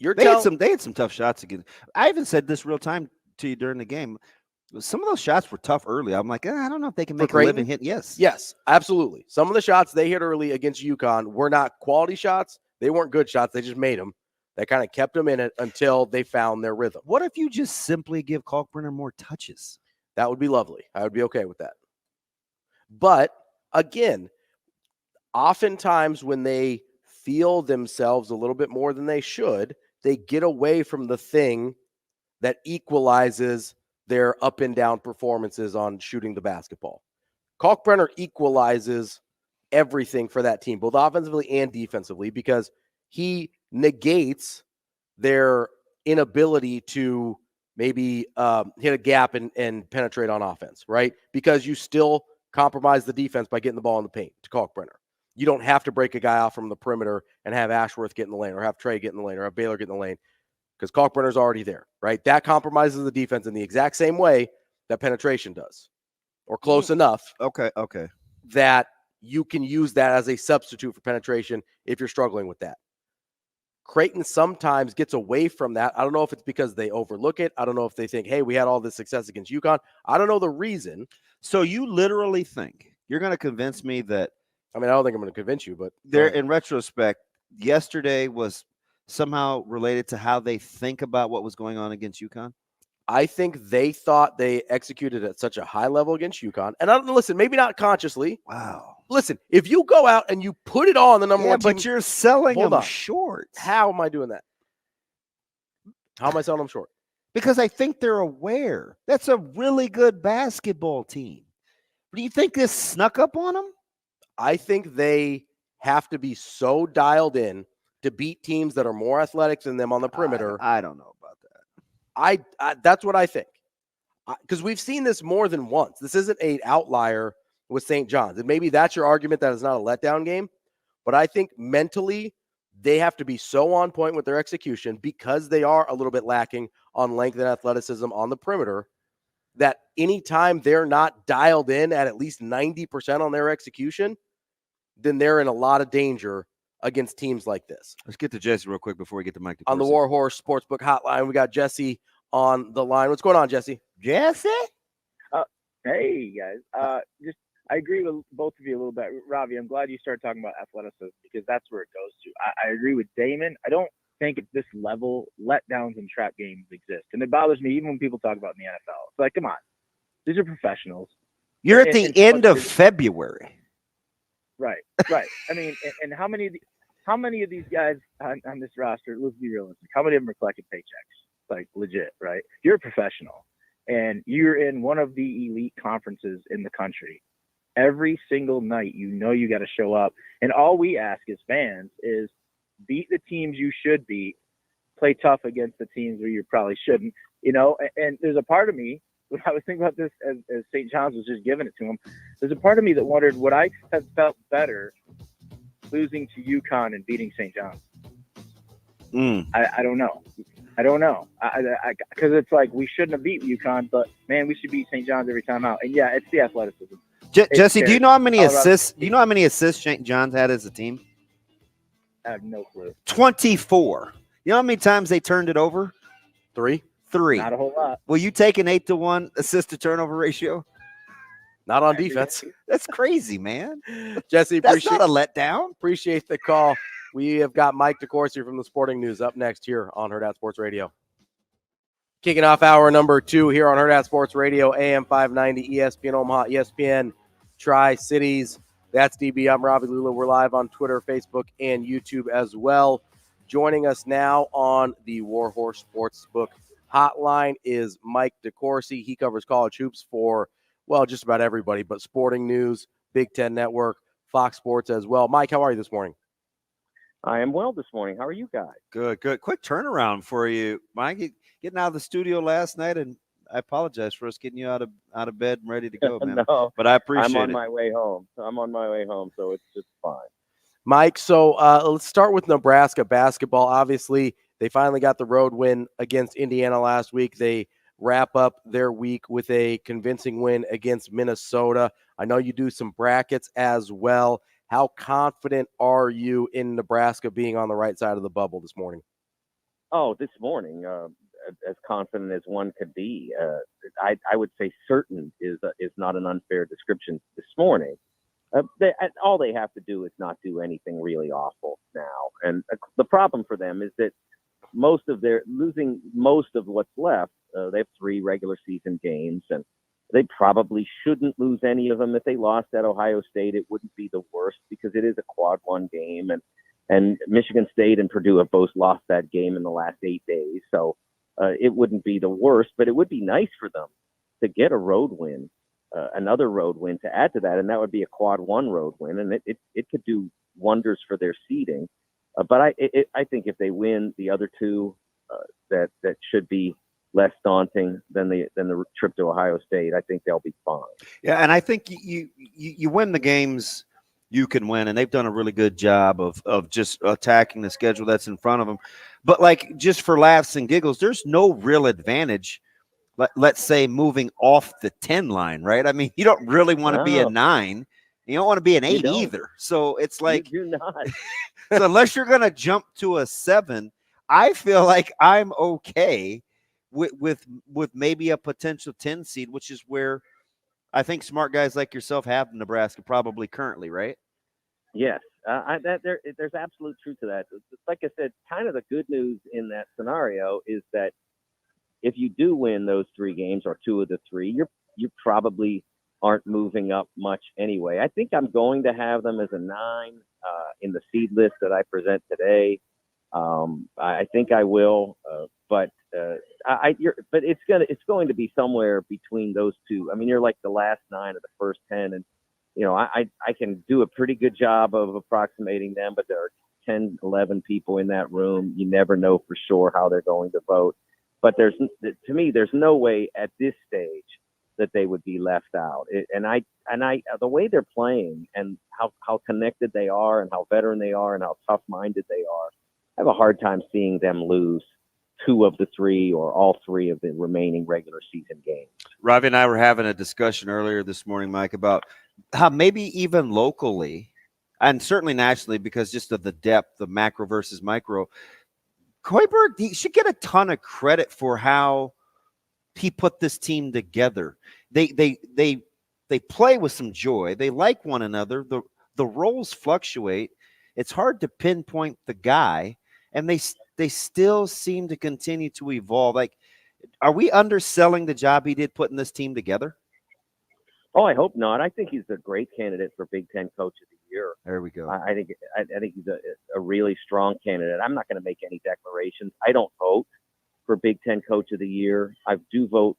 They had some tough shots again. I even said this real time to you during the game. Some of those shots were tough early. I'm like, I don't know if they can make a living hit. Yes, absolutely. Some of the shots they hit early against UConn were not quality shots. They weren't good shots. They just made them. That kind of kept them in it until they found their rhythm. What if you just simply give Kalkbrenner more touches? That would be lovely. I would be okay with that. But again, oftentimes when they feel themselves a little bit more than they should, they get away from the thing that equalizes their up and down performances on shooting the basketball. Kalkbrenner equalizes everything for that team, both offensively and defensively, because he negates their inability to maybe hit a gap and penetrate on offense, right? Because you still compromise the defense by getting the ball in the paint to Kalkbrenner. You don't have to break a guy off from the perimeter and have Ashworth get in the lane or have Trey get in the lane or have Baylor get in the lane because Kalkbrenner's already there, right? That compromises the defense in the exact same way that penetration does, or close enough. Okay. That you can use that as a substitute for penetration if you're struggling with that. Creighton sometimes gets away from that. I don't know if it's because they overlook it. I don't know if they think, hey, we had all this success against UConn. I don't know the reason. So you literally think you're going to convince me that I don't think I'm going to convince you, but in retrospect, yesterday was somehow related to how they think about what was going on against UConn? I think they thought they executed at such a high level against UConn. And listen, maybe not consciously. Wow. Listen, if you go out and you put it on the number one team. But you're selling them short. How am I doing that? How am I selling them short? Because I think they're aware. That's a really good basketball team. Do you think this snuck up on them? I think they have to be so dialed in to beat teams that are more athletic than them on the perimeter. I don't know about that. I that's what I think. Because we've seen this more than once. This isn't an outlier with St. John's. And maybe that's your argument that it's not a letdown game. But I think mentally they have to be so on point with their execution because they are a little bit lacking on length and athleticism on the perimeter that anytime they're not dialed in at least 90% on their execution, then they're in a lot of danger against teams like this. Let's get to Jesse real quick before we get to Mike DeCourcy. On the Warhorse Sportsbook Hotline, we got Jesse on the line. What's going on, Jesse? Jesse? Hey, guys. I agree with both of you a little bit. Ravi, I'm glad you started talking about athleticism because that's where it goes to. I agree with Damon. I don't think at this level letdowns and trap games exist. And it bothers me even when people talk about in the NFL. It's like, come on. These are professionals. You're at the end of February. Right. I mean, and how many of these guys on this roster, let's be realistic, how many of them are collecting paychecks? Like, legit, right? You're a professional, and you're in one of the elite conferences in the country. Every single night, you got to show up. And all we ask as fans is beat the teams you should beat, play tough against the teams where you probably shouldn't, and there's a part of me, when I was thinking about this as St. John's was just giving it to him, there's a part of me that wondered, would I have felt better losing to UConn and beating St. John's? I don't know. Because it's like we shouldn't have beat UConn, but man, we should beat St. John's every time out. And yeah, it's the athleticism. Jesse, do you know how many assists? Do you know how many assists St. John's had as a team? I have no clue. 24. You know how many times they turned it over? 3. Not a whole lot. Will you take an 8-to-1 assist to turnover ratio? Not on defense. That's crazy, man. Jesse, that's not a letdown. Appreciate the call. We have got Mike DeCourcy from the Sporting News up next here on Hurrdat Sports Radio. Kicking off hour number 2 here on Hurrdat Sports Radio, AM 590, ESPN Omaha, ESPN Tri-Cities. That's DB. I'm Ravi Lulla. We're live on Twitter, Facebook, and YouTube as well. Joining us now on the Warhorse Sportsbook Hotline is Mike DeCourcy. He covers college hoops for, just about everybody, but Sporting News, Big Ten Network, Fox Sports as well. Mike, how are you this morning? I am well this morning. How are you guys? Good. Quick turnaround for you, Mike. Getting out of the studio last night, and I apologize for us getting you out of bed and ready to go, man. No, but I appreciate I'm on it. my way home. So it's just fine. Mike, so let's start with Nebraska basketball. Obviously, they finally got the road win against Indiana last week. They wrap up their week with a convincing win against Minnesota. I know you do some brackets as well. How confident are you in Nebraska being on the right side of the bubble this morning? Oh, this morning, as confident as one could be. I would say certain is not an unfair description this morning. All they have to do is not do anything really awful now. And the problem for them is that losing most of what's left. They have 3 regular season games, and they probably shouldn't lose any of them. If they lost at Ohio State, it wouldn't be the worst because it is a quad 1 game, and Michigan State and Purdue have both lost that game in the last 8 days. So it wouldn't be the worst, but it would be nice for them to get a road win, another road win to add to that, and that would be a quad 1 road win, and it could do wonders for their seeding. But I think if they win the other 2, that should be less daunting than the trip to Ohio State. I think they'll be fine. Yeah, and I think you win the games you can win, and they've done a really good job of just attacking the schedule that's in front of them. But like just for laughs and giggles, there's no real advantage. Let's say moving off the 10 line, right? I mean, you don't really want to be a 9. You don't want to be an 8 either. So it's like you do not. so unless you're going to jump to a 7, I feel like I'm okay with maybe a potential 10 seed, which is where I think smart guys like yourself have Nebraska probably currently, right? Yes, there's absolute truth to that. Like I said, kind of the good news in that scenario is that if you do win those 3 games or 2 of the 3, you probably aren't moving up much anyway. I think I'm going to have them as a 9 in the seed list that I present today. I think I will, but it's going to be somewhere between those 2. I mean, you're like the last 9 of the first 10, and I can do a pretty good job of approximating them, but there are 10, 11 people in that room. You never know for sure how they're going to vote. But to me, there's no way at this stage that they would be left out. The way they're playing and how connected they are and how veteran they are and how tough-minded they are, I have a hard time seeing them lose 2 of the 3 or all 3 of the remaining regular season games. Ravi and I were having a discussion earlier this morning, Mike, about how maybe even locally and certainly nationally, because just of the depth, the macro versus micro, Hoiberg, he should get a ton of credit for how he put this team together. They play with some joy. They like one another. The roles fluctuate. It's hard to pinpoint the guy, and they still seem to continue to evolve. Like, are we underselling the job he did putting this team together? Oh, I hope not. I think he's a great candidate for Big Ten Coach of the Year. There we go. I think he's a really strong candidate. I'm not going to make any declarations. I don't vote for Big Ten Coach of the Year. I do vote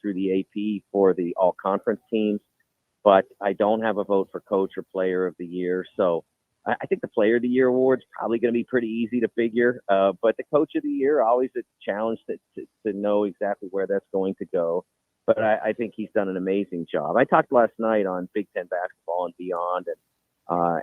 through the AP for the all-conference teams, but I don't have a vote for Coach or Player of the Year. So I think the Player of the Year award's probably going to be pretty easy to figure. But the Coach of the Year, always a challenge to know exactly where that's going to go. But I think he's done an amazing job. I talked last night on Big Ten Basketball and Beyond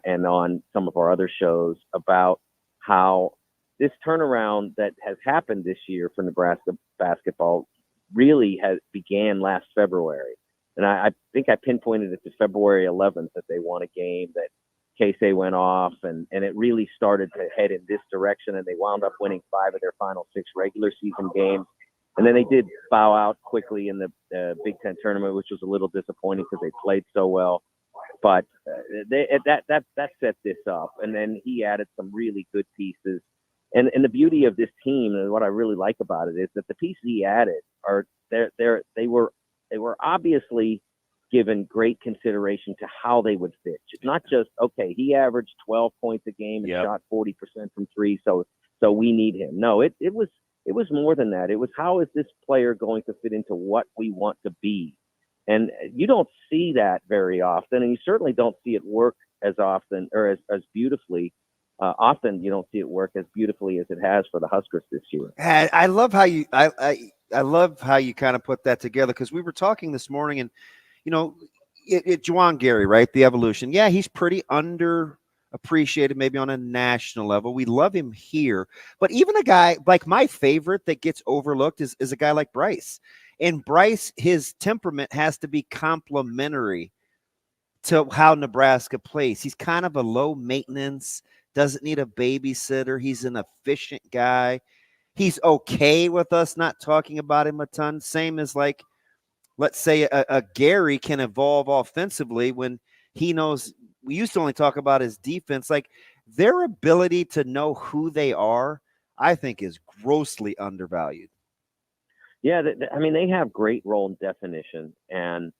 and on some of our other shows about how this turnaround that has happened this year for Nebraska basketball really began last February. And I think I pinpointed it to February 11th that they won a game, that Casey went off, and it really started to head in this direction, and they wound up winning 5 of their final 6 regular season games. And then they did bow out quickly in the Big Ten tournament, which was a little disappointing because they played so well. But that set this up. And then he added some really good pieces. And the beauty of this team, and what I really like about it, is that the pieces he added they were obviously given great consideration to how they would fit. It's not just, okay, he averaged 12 points a game and shot 40% from 3, so we need him. No, it was more than that. It was, how is this player going to fit into what we want to be? And you don't see that very often, and you certainly don't see it work as often or as beautifully often you don't see it work as beautifully as it has for the Huskers this year. I love how you I love how you kind of put that together, because we were talking this morning, and Juwan Gary, right? The evolution. Yeah, he's pretty underappreciated maybe on a national level. We love him here, but even a guy like my favorite that gets overlooked is a guy like Bryce. And Bryce, his temperament has to be complementary to how Nebraska plays. He's kind of a low maintenance, doesn't need a babysitter. He's an efficient guy. He's okay with us not talking about him a ton. Same as, like, let's say a Gary can evolve offensively when he knows. We used to only talk about his defense. Like, their ability to know who they are, I think, is grossly undervalued. Yeah, I mean, they have great role definition, and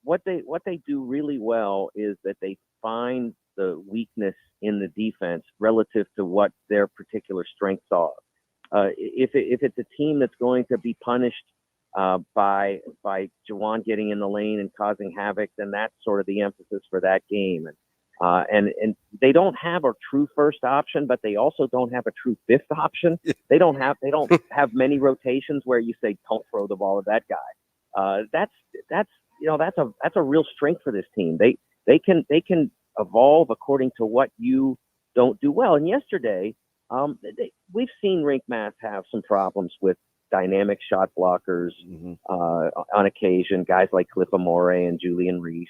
what they do really well is that they find the weakness in the defense relative to what their particular strengths are. If it's a team that's going to be punished by Juwan getting in the lane and causing havoc, then that's sort of the emphasis for that game. And they don't have a true first option, but they also don't have a true fifth option. They don't have many rotations where you say, don't throw the ball at that guy. That's a real strength for this team. They can evolve according to what you don't do well. And yesterday, we've seen Rink Math have some problems with dynamic shot blockers on occasion, guys like Cliff Amore and Julian Reese.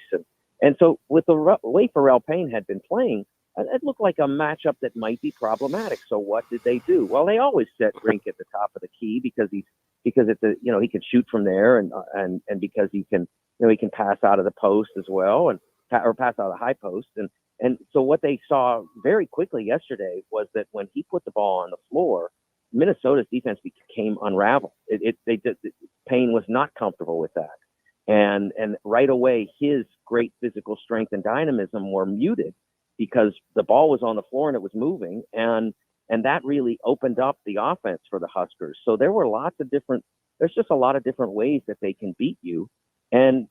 And so with the way Pharrell Payne had been playing, it looked like a matchup that might be problematic. So what did they do? Well, they always set Rink at the top of the key because he can shoot from there, and because he can pass out of the post as well, or pass out of the high post. And so what they saw very quickly yesterday was that when he put the ball on the floor, Minnesota's defense became unraveled. Payne was not comfortable with that. And right away, his great physical strength and dynamism were muted because the ball was on the floor and it was moving. And that really opened up the offense for the Huskers. So there were there's just a lot of different ways that they can beat you. And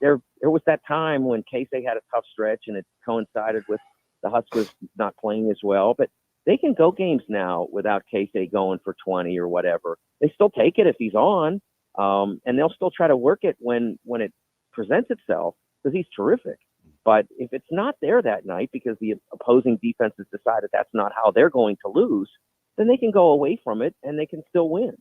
there was that time when Casey had a tough stretch, and it coincided with the Huskers not playing as well. But they can go games now without Casey going for 20 or whatever. They still take it if he's on, and they'll still try to work it when it presents itself, because he's terrific. But if it's not there that night because the opposing defense has decided that's not how they're going to lose, then they can go away from it and they can still win.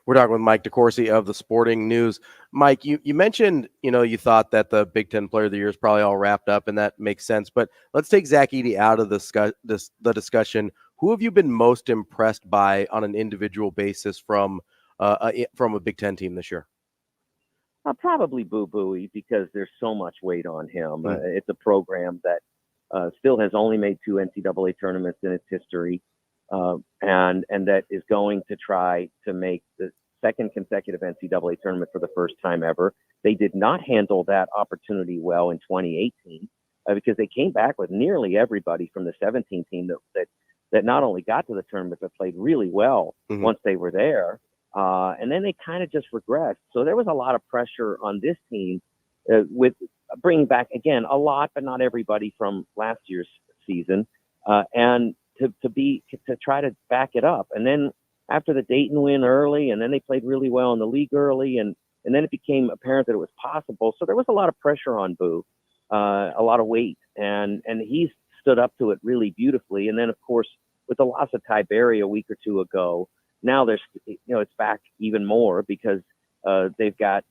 We're talking with Mike DeCourcy of the Sporting News. Mike, you mentioned, you thought that the Big Ten Player of the Year is probably all wrapped up, and that makes sense. But let's take Zach Edey out of the discussion. Who have you been most impressed by on an individual basis from a Big Ten team this year? Probably Boo Buie, because there's so much weight on him. It's a program that still has only made 2 NCAA tournaments in its history. And that is going to try to make the second consecutive NCAA tournament for the first time ever. They did not handle that opportunity well in 2018 because they came back with nearly everybody from the 17 team that not only got to the tournament but played really well once they were there. And then they kind of just regressed. So there was a lot of pressure on this team with bringing back, again, a lot, but not everybody from last year's season. And to try to back it up. And then after the Dayton win early, and then they played really well in the league early, and then it became apparent that it was possible. So there was a lot of pressure on Boo, a lot of weight, and he's stood up to it really beautifully. And then, of course, with the loss of Ty Berry a week or two ago, now it's back even more because they've got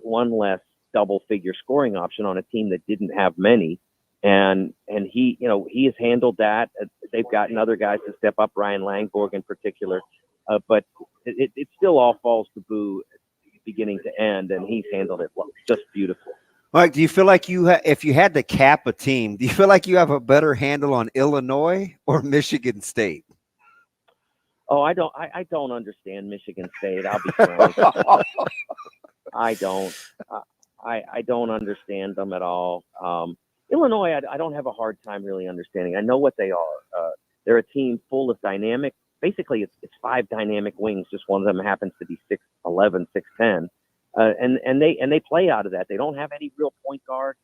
one less double-figure scoring option on a team that didn't have many. And he has handled that. They've gotten other guys to step up, Ryan Langborg in particular. But it still all falls to Boo beginning to end, and he's handled it just beautiful. Mike, do you feel like if you had to cap a team, do you feel like you have a better handle on Illinois or Michigan State? Oh, I don't understand Michigan State. I'll be frank. I don't. I don't understand them at all. Illinois, I don't have a hard time really understanding. I know what they are. They're a team full of dynamic. Basically, it's 5 dynamic wings. Just one of them happens to be 6'11", 6'10", and they play out of that. They don't have any real point guard,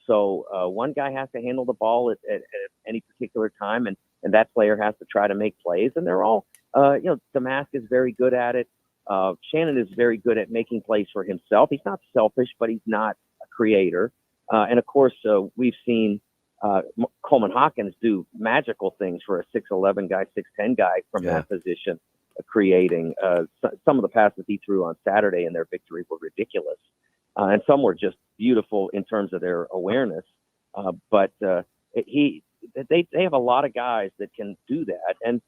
So one guy has to handle the ball at any particular time, and that player has to try to make plays. And they're all, Damask is very good at it. Shannon is very good at making plays for himself. He's not selfish, but he's not a creator. And of course, we've seen Coleman Hawkins do magical things for a 6'11 guy, 6'10 guy from that position, creating. Some of the passes he threw on Saturday in their victory were ridiculous. And some were just beautiful in terms of their awareness. But they have a lot of guys that can do that. And,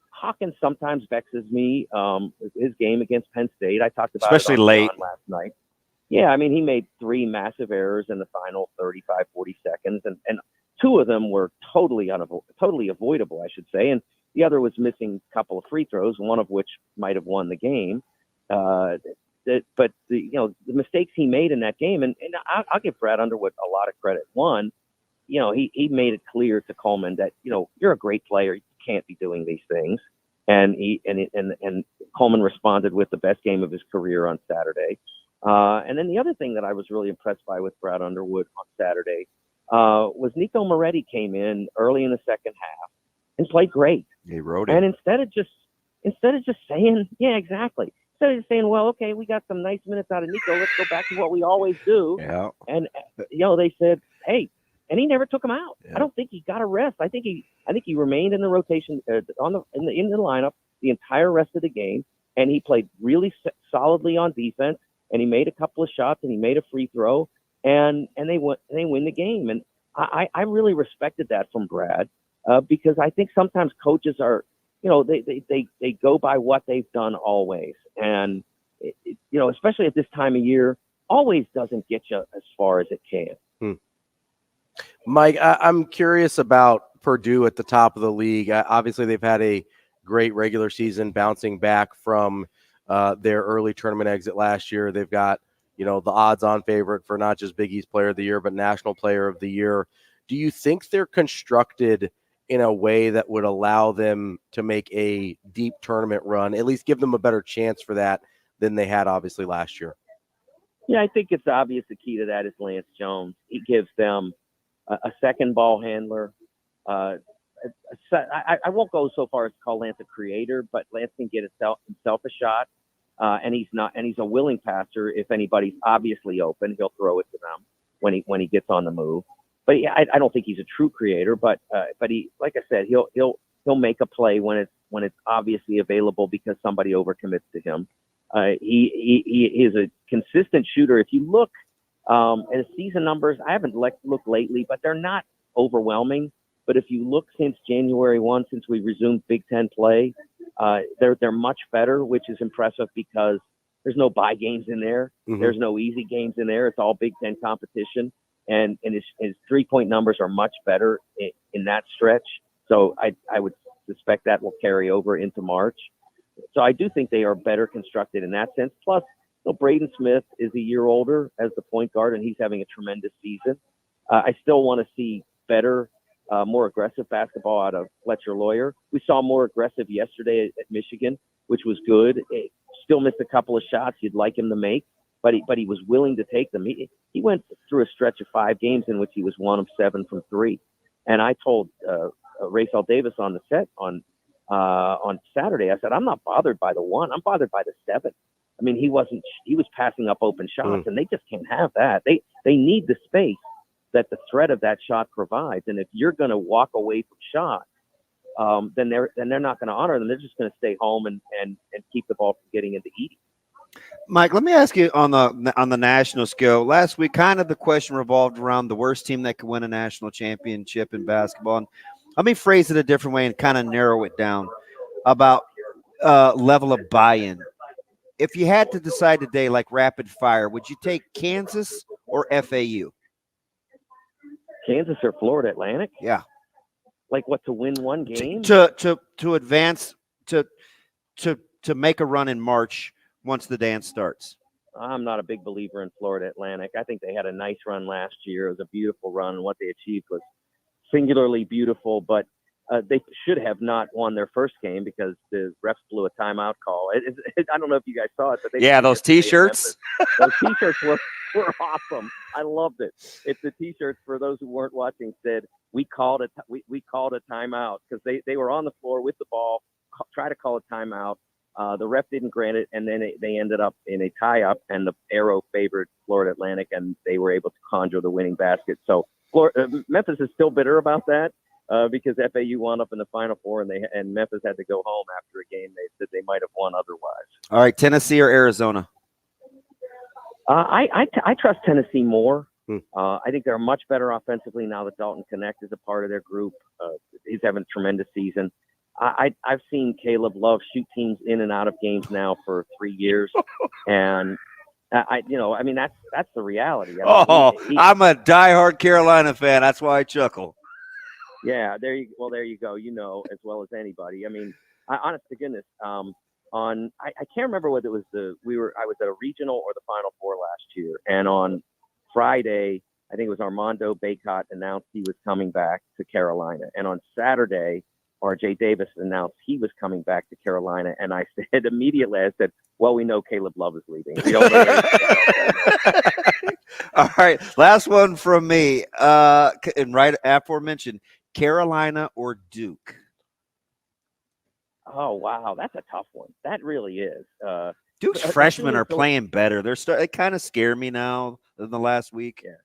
Hawkins sometimes vexes me. His game against Penn State, I talked about especially it on late last night. Yeah, I mean, he made 3 massive errors in the final 35, 40 seconds, and 2 of them were totally avoidable, I should say. And the other was missing a couple of free throws, one of which might have won the game. But the mistakes he made in that game, and I'll give Brad Underwood a lot of credit. One, he made it clear to Coleman that, you're a great player. You can't be doing these things. And Coleman responded with the best game of his career on Saturday. And then the other thing that I was really impressed by with Brad Underwood on Saturday was Nico Moretti came in early in the second half and played great. He wrote it. And instead of just saying, yeah, exactly. Instead of saying, well, okay, we got some nice minutes out of Nico. Let's go back to what we always do. Yeah. And they said, hey, and he never took him out. Yeah. I don't think he got a rest. I think he remained in the rotation in the lineup the entire rest of the game, and he played really solidly on defense. And he made a couple of shots, and he made a free throw, and they win the game. And I really respected that from Brad because I think sometimes coaches are, they go by what they've done always, and especially at this time of year, always doesn't get you as far as it can. Mike, I'm curious about Purdue at the top of the league. Obviously, they've had a great regular season, bouncing back from their early tournament exit last year. They've got, the odds-on favorite for not just Big East Player of the Year, but National Player of the Year. Do you think they're constructed in a way that would allow them to make a deep tournament run, at least give them a better chance for that than they had obviously last year? Yeah, I think it's obvious the key to that is Lance Jones. He gives them a second ball handler. I won't go so far as to call Lance a creator, but Lance can get himself a shot. And he's a willing passer. If anybody's obviously open, he'll throw it to them when he gets on the move. But yeah, I don't think he's a true creator, but he, like I said, he'll make a play when it's obviously available because somebody overcommits to him. He is a consistent shooter. If you look at his season numbers, I haven't looked lately, but they're not overwhelming. But if you look since January 1, since we resumed Big Ten play, they're much better, which is impressive because there's no bye games in there. Mm-hmm. There's no easy games in there. It's all Big Ten competition. And his 3-point numbers are much better in that stretch. So I would suspect that will carry over into March. So I do think they are better constructed in that sense. Plus, Braden Smith is a year older as the point guard, and he's having a tremendous season. I still want to see better, more aggressive basketball out of Fletcher Lawyer. We saw more aggressive yesterday at Michigan, which was good. Still missed a couple of shots you'd like him to make, but he was willing to take them. He went through a stretch of 5 games in which he was 1 of 7 from 3. And I told Raycel Davis on the set on Saturday, I said, I'm not bothered by the 1. I'm bothered by the 7. I mean, he was passing up open shots, and they just can't have that. They need the space that the threat of that shot provides. And if you're going to walk away from shots, then they're not going to honor them. They're just going to stay home and keep the ball from getting into Edie. Mike, let me ask you on the national scale. Last week, kind of the question revolved around the worst team that could win a national championship in basketball. And let me phrase it a different way and kind of narrow it down about level of buy-in. If you had to decide today, like rapid fire, would you take Kansas or FAU? Kansas or Florida Atlantic? Yeah. Like what, to win one game? To advance, to make a run in March once the dance starts. I'm not a big believer in Florida Atlantic. I think they had a nice run last year. It was a beautiful run. What they achieved was singularly beautiful, but They should have not won their first game because the refs blew a timeout call. I don't know if you guys saw it, but those T-shirts. Those T-shirts were awesome. I loved it. It's the T-shirts, for those who weren't watching, said we called a timeout, because they were on the floor with the ball, try to call a timeout. The ref didn't grant it, and then they ended up in a tie-up, and the arrow favored Florida Atlantic, and they were able to conjure the winning basket. So Memphis is still bitter about that. Because FAU wound up in the Final Four, and Memphis had to go home after a game they said they might have won otherwise. All right, Tennessee or Arizona? I trust Tennessee more. I think they're much better offensively now that Dalton Connect is a part of their group. He's having a tremendous season. I've seen Caleb Love shoot teams in and out of games now for 3 years, and that's the reality. I'm a diehard Carolina fan. That's why I chuckle. Yeah, there you go. You know as well as anybody. I mean, honest to goodness, I can't remember whether it was I was at a regional or the Final Four last year, and on Friday, I think it was Armando Bacot announced he was coming back to Carolina, and on Saturday, R.J. Davis announced he was coming back to Carolina, and I said immediately, well, we know Caleb Love is leaving. We don't know. All right, last one from me, and right aforementioned, Carolina or Duke? Oh, wow. That's a tough one. That really is. Duke's freshmen are playing better. They kind of scare me now than the last week. Yeah.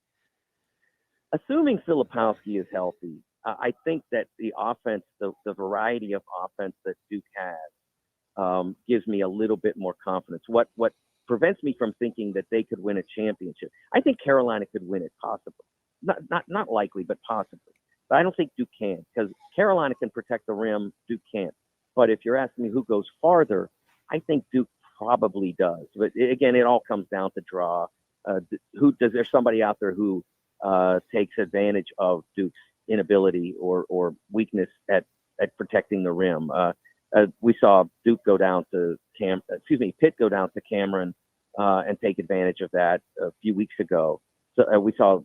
Assuming Filipowski is healthy, I think that the offense, the variety of offense that Duke has, gives me a little bit more confidence. What prevents me from thinking that they could win a championship? I think Carolina could win it, possibly. Not likely, but possibly. But I don't think Duke can, because Carolina can protect the rim. Duke can't. But if you're asking me who goes farther, I think Duke probably does. But again, it all comes down to draw. There's somebody out there who takes advantage of Duke's inability or weakness at protecting the rim. We saw Duke go down to Pitt go down to Cameron and take advantage of that a few weeks ago. So we saw,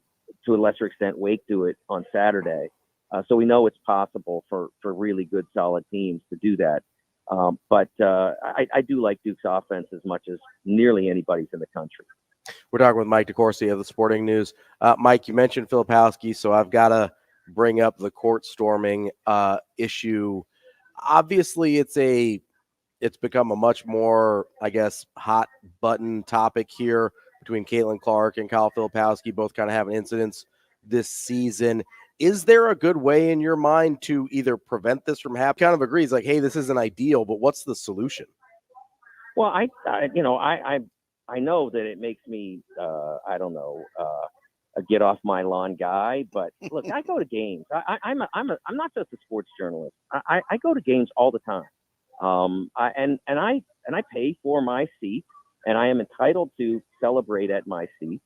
to a lesser extent, Wake do it on Saturday. So we know it's possible for really good, solid teams to do that. But I do like Duke's offense as much as nearly anybody's in the country. We're talking with Mike DeCourcy of the Sporting News. Mike, you mentioned Filipowski, so I've got to bring up the court storming issue. Obviously, it's become a much more, I guess, hot button topic here between Caitlin Clark and Kyle Filipowski, both kind of having incidents this season. Is there a good way in your mind to either prevent this from happening? Kind of agrees, like, hey, this isn't ideal, but what's the solution? Well, I know that it makes me, a get off my lawn guy, but look, I go to games. I'm not just a sports journalist. I go to games all the time. I pay for my seat, and I am entitled to celebrate at my seat,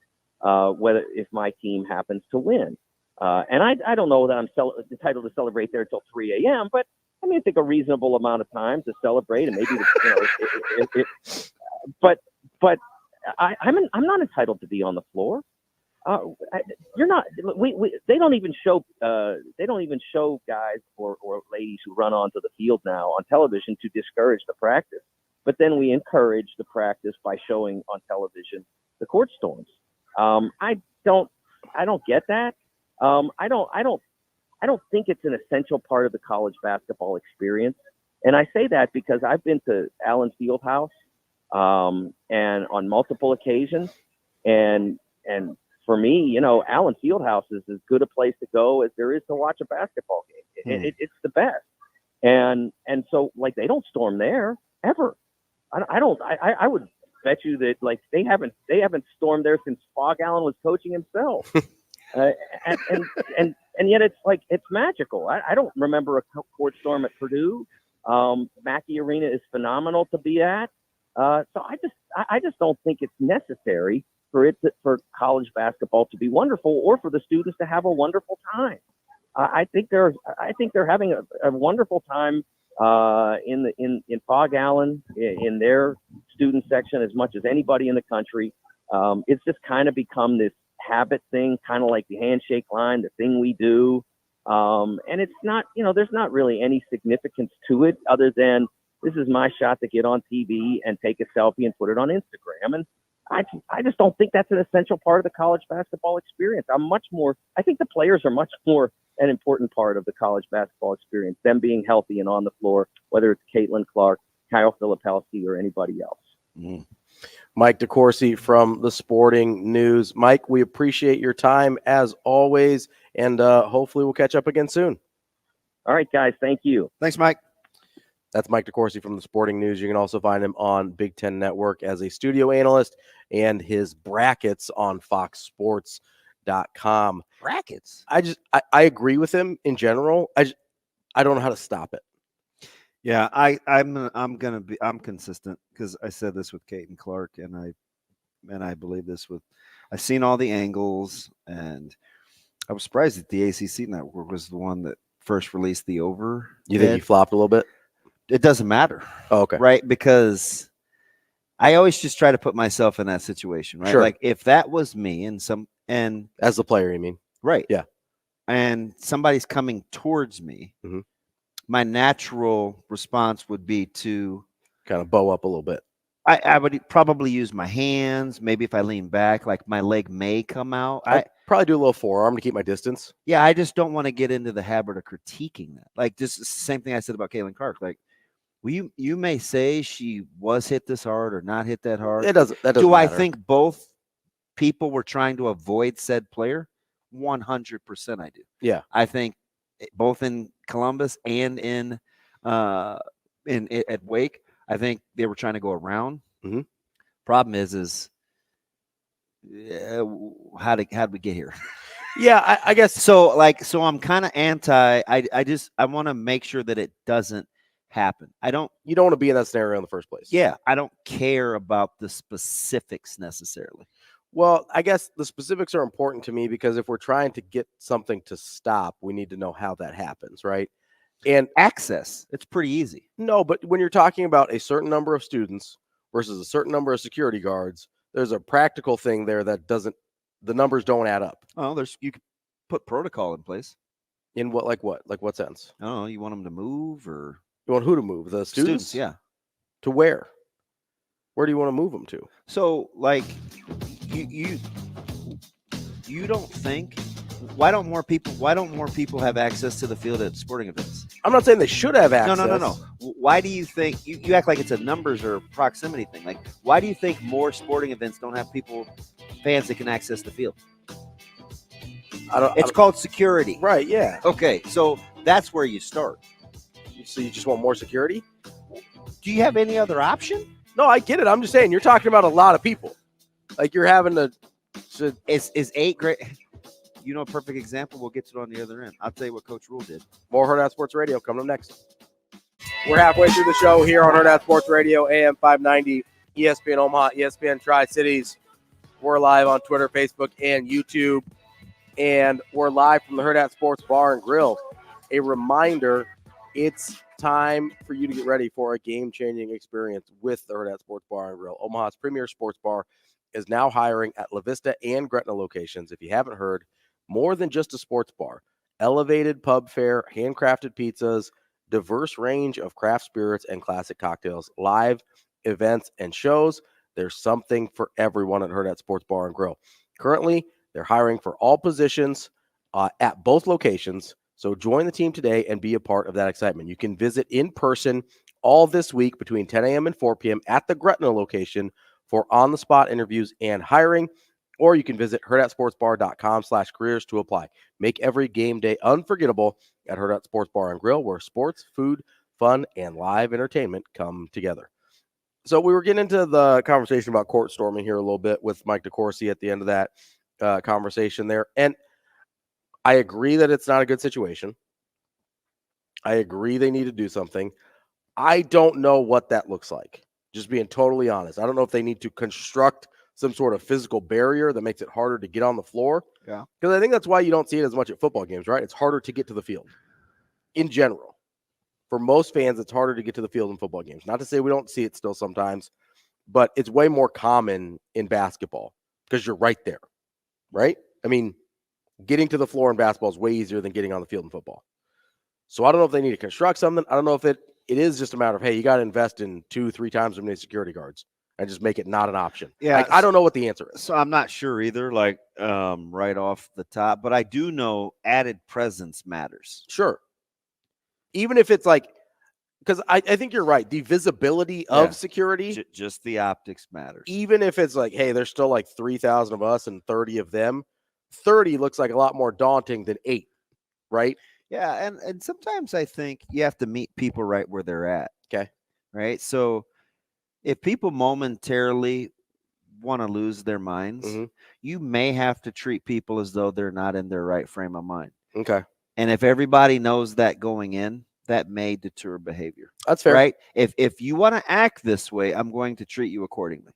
if my team happens to win. And I don't know that I'm entitled to celebrate there until 3 a.m., but I mean, I think a reasonable amount of time to celebrate, and maybe, but I'm not entitled to be on the floor. You're not. They don't even show guys or ladies who run onto the field now on television to discourage the practice. But then we encourage the practice by showing on television the court storms. I don't get that. I don't think it's an essential part of the college basketball experience. And I say that because I've been to Allen Fieldhouse and on multiple occasions, and for me, Allen Fieldhouse is as good a place to go as there is to watch a basketball game. It's the best. And so, like, they don't storm there ever. I would bet you that, like, they haven't stormed there since Fog Allen was coaching himself. And yet it's magical. I don't remember a court storm at Purdue. Mackey Arena is phenomenal to be at. So I just don't think it's necessary for college basketball to be wonderful, or for the students to have a wonderful time. I think they're having a wonderful time in Fog Allen in their student section as much as anybody in the country. It's just kind of become this habit thing, kind of like the handshake line, the thing we do. And it's not, there's not really any significance to it other than this is my shot to get on TV and take a selfie and put it on Instagram. And I just don't think that's an essential part of the college basketball experience. I think the players are much more an important part of the college basketball experience, them being healthy and on the floor, whether it's Caitlin Clark, Kyle Filipowski, or anybody else. Mm. Mike DeCourcy from the Sporting News. Mike, we appreciate your time as always, and hopefully we'll catch up again soon. All right, guys. Thank you. Thanks, Mike. That's Mike DeCourcy from the Sporting News. You can also find him on Big Ten Network as a studio analyst and his brackets on foxsports.com. Brackets. I agree with him in general. I don't know how to stop it. Yeah, I'm consistent because I said this with Kate and Clark, and I believe this with I've seen all the angles, and I was surprised that the ACC network was the one that first released the over. You think you flopped a little bit? It doesn't matter. Oh, okay. Right? Because I always just try to put myself in that situation, right? Sure. Like if that was me and as the player, you mean? Right. Yeah. And somebody's coming towards me, my natural response would be to kind of bow up a little bit. I would probably use my hands. Maybe if I lean back, like my leg may come out. I'd probably do a little forearm to keep my distance. Yeah, I just don't want to get into the habit of critiquing that. Like just the same thing I said about Caitlin Clark. Like, you may say she was hit this hard or not hit that hard. That doesn't Do matter. I think both people were trying to avoid said player? 100% I do. Yeah. I think both in Columbus and at Wake, I think they were trying to go around. Mm-hmm. Problem is how did we get here? Yeah, I guess so. I'm kind of anti. I want to make sure that it doesn't happen. You don't want to be in that scenario in the first place. Yeah, I don't care about the specifics necessarily. Well, I guess the specifics are important to me because if we're trying to get something to stop, we need to know how that happens, right? And access, it's pretty easy. No, but when you're talking about a certain number of students versus a certain number of security guards, there's a practical thing there that the numbers don't add up. Oh, you could put protocol in place. In what? Like what sense? I don't know. You want them to move or? You want who to move? The students? Yeah. To where? Where do you want to move them to? So, like, you don't think? Why don't more people have access to the field at sporting events? I'm not saying they should have access. No. Why do you think you act like it's a numbers or proximity thing? Like, why do you think more sporting events don't have fans that can access the field? It's called security. Right, yeah. Okay, so that's where you start. So you just want more security? Do you have any other option? No, I get it. I'm just saying you're talking about a lot of people. Like you're having to is 8 great. You know, a perfect example. We'll get to it on the other end. I'll tell you what Coach Rule did. More Hurrdat Sports Radio coming up next. We're halfway through the show here on Hurrdat Sports Radio, AM 590, ESPN Omaha, ESPN Tri-Cities. We're live on Twitter, Facebook, and YouTube. And we're live from the Hurrdat Sports Bar and Grill. A reminder, it's time for you to get ready for a game-changing experience with the Hurrdat Sports Bar and Grill. Omaha's premier sports bar is now hiring at La Vista and Gretna locations. If you haven't heard, more than just a sports bar. Elevated pub fare, handcrafted pizzas, diverse range of craft spirits and classic cocktails, live events and shows. There's something for everyone at Hurrdat Sports Bar and Grill. Currently, they're hiring for all positions at both locations. So join the team today and be a part of that excitement. You can visit in person all this week between 10 a.m. and 4 p.m. at the Gretna location for on-the-spot interviews and hiring, or you can visit hurrdatsportsbar.com/careers to apply. Make every game day unforgettable at Hurrdat Sports Bar and Grill, where sports, food, fun, and live entertainment come together. So we were getting into the conversation about court storming here a little bit with Mike DeCourcy at the end of that conversation there. And I agree that it's not a good situation. I agree they need to do something. I don't know what that looks like, just being totally honest. I don't know if they need to construct some sort of physical barrier that makes it harder to get on the floor. Yeah. Because I think that's why you don't see it as much at football games, right? It's harder to get to the field in general. For most fans, it's harder to get to the field in football games. Not to say we don't see it still sometimes, but it's way more common in basketball because you're right there, right? I mean, getting to the floor in basketball is way easier than getting on the field in football. So I don't know if they need to construct something. I don't know if it is just a matter of, hey, you got to invest in 2-3 times as many security guards and just make it not an option. Yeah, like, I don't know what the answer is. So I'm not sure either, like right off the top, but I do know added presence matters. Sure. Even if it's like, because I think you're right. The visibility of security. Just the optics matters. Even if it's like, hey, there's still like 3,000 of us and 30 of them, 30 looks like a lot more daunting than 8, right? Yeah, and sometimes I think you have to meet people right where they're at. Okay. Right? So if people momentarily want to lose their minds, you may have to treat people as though they're not in their right frame of mind. Okay. And if everybody knows that going in, that may deter behavior. That's fair. Right? If you want to act this way, I'm going to treat you accordingly.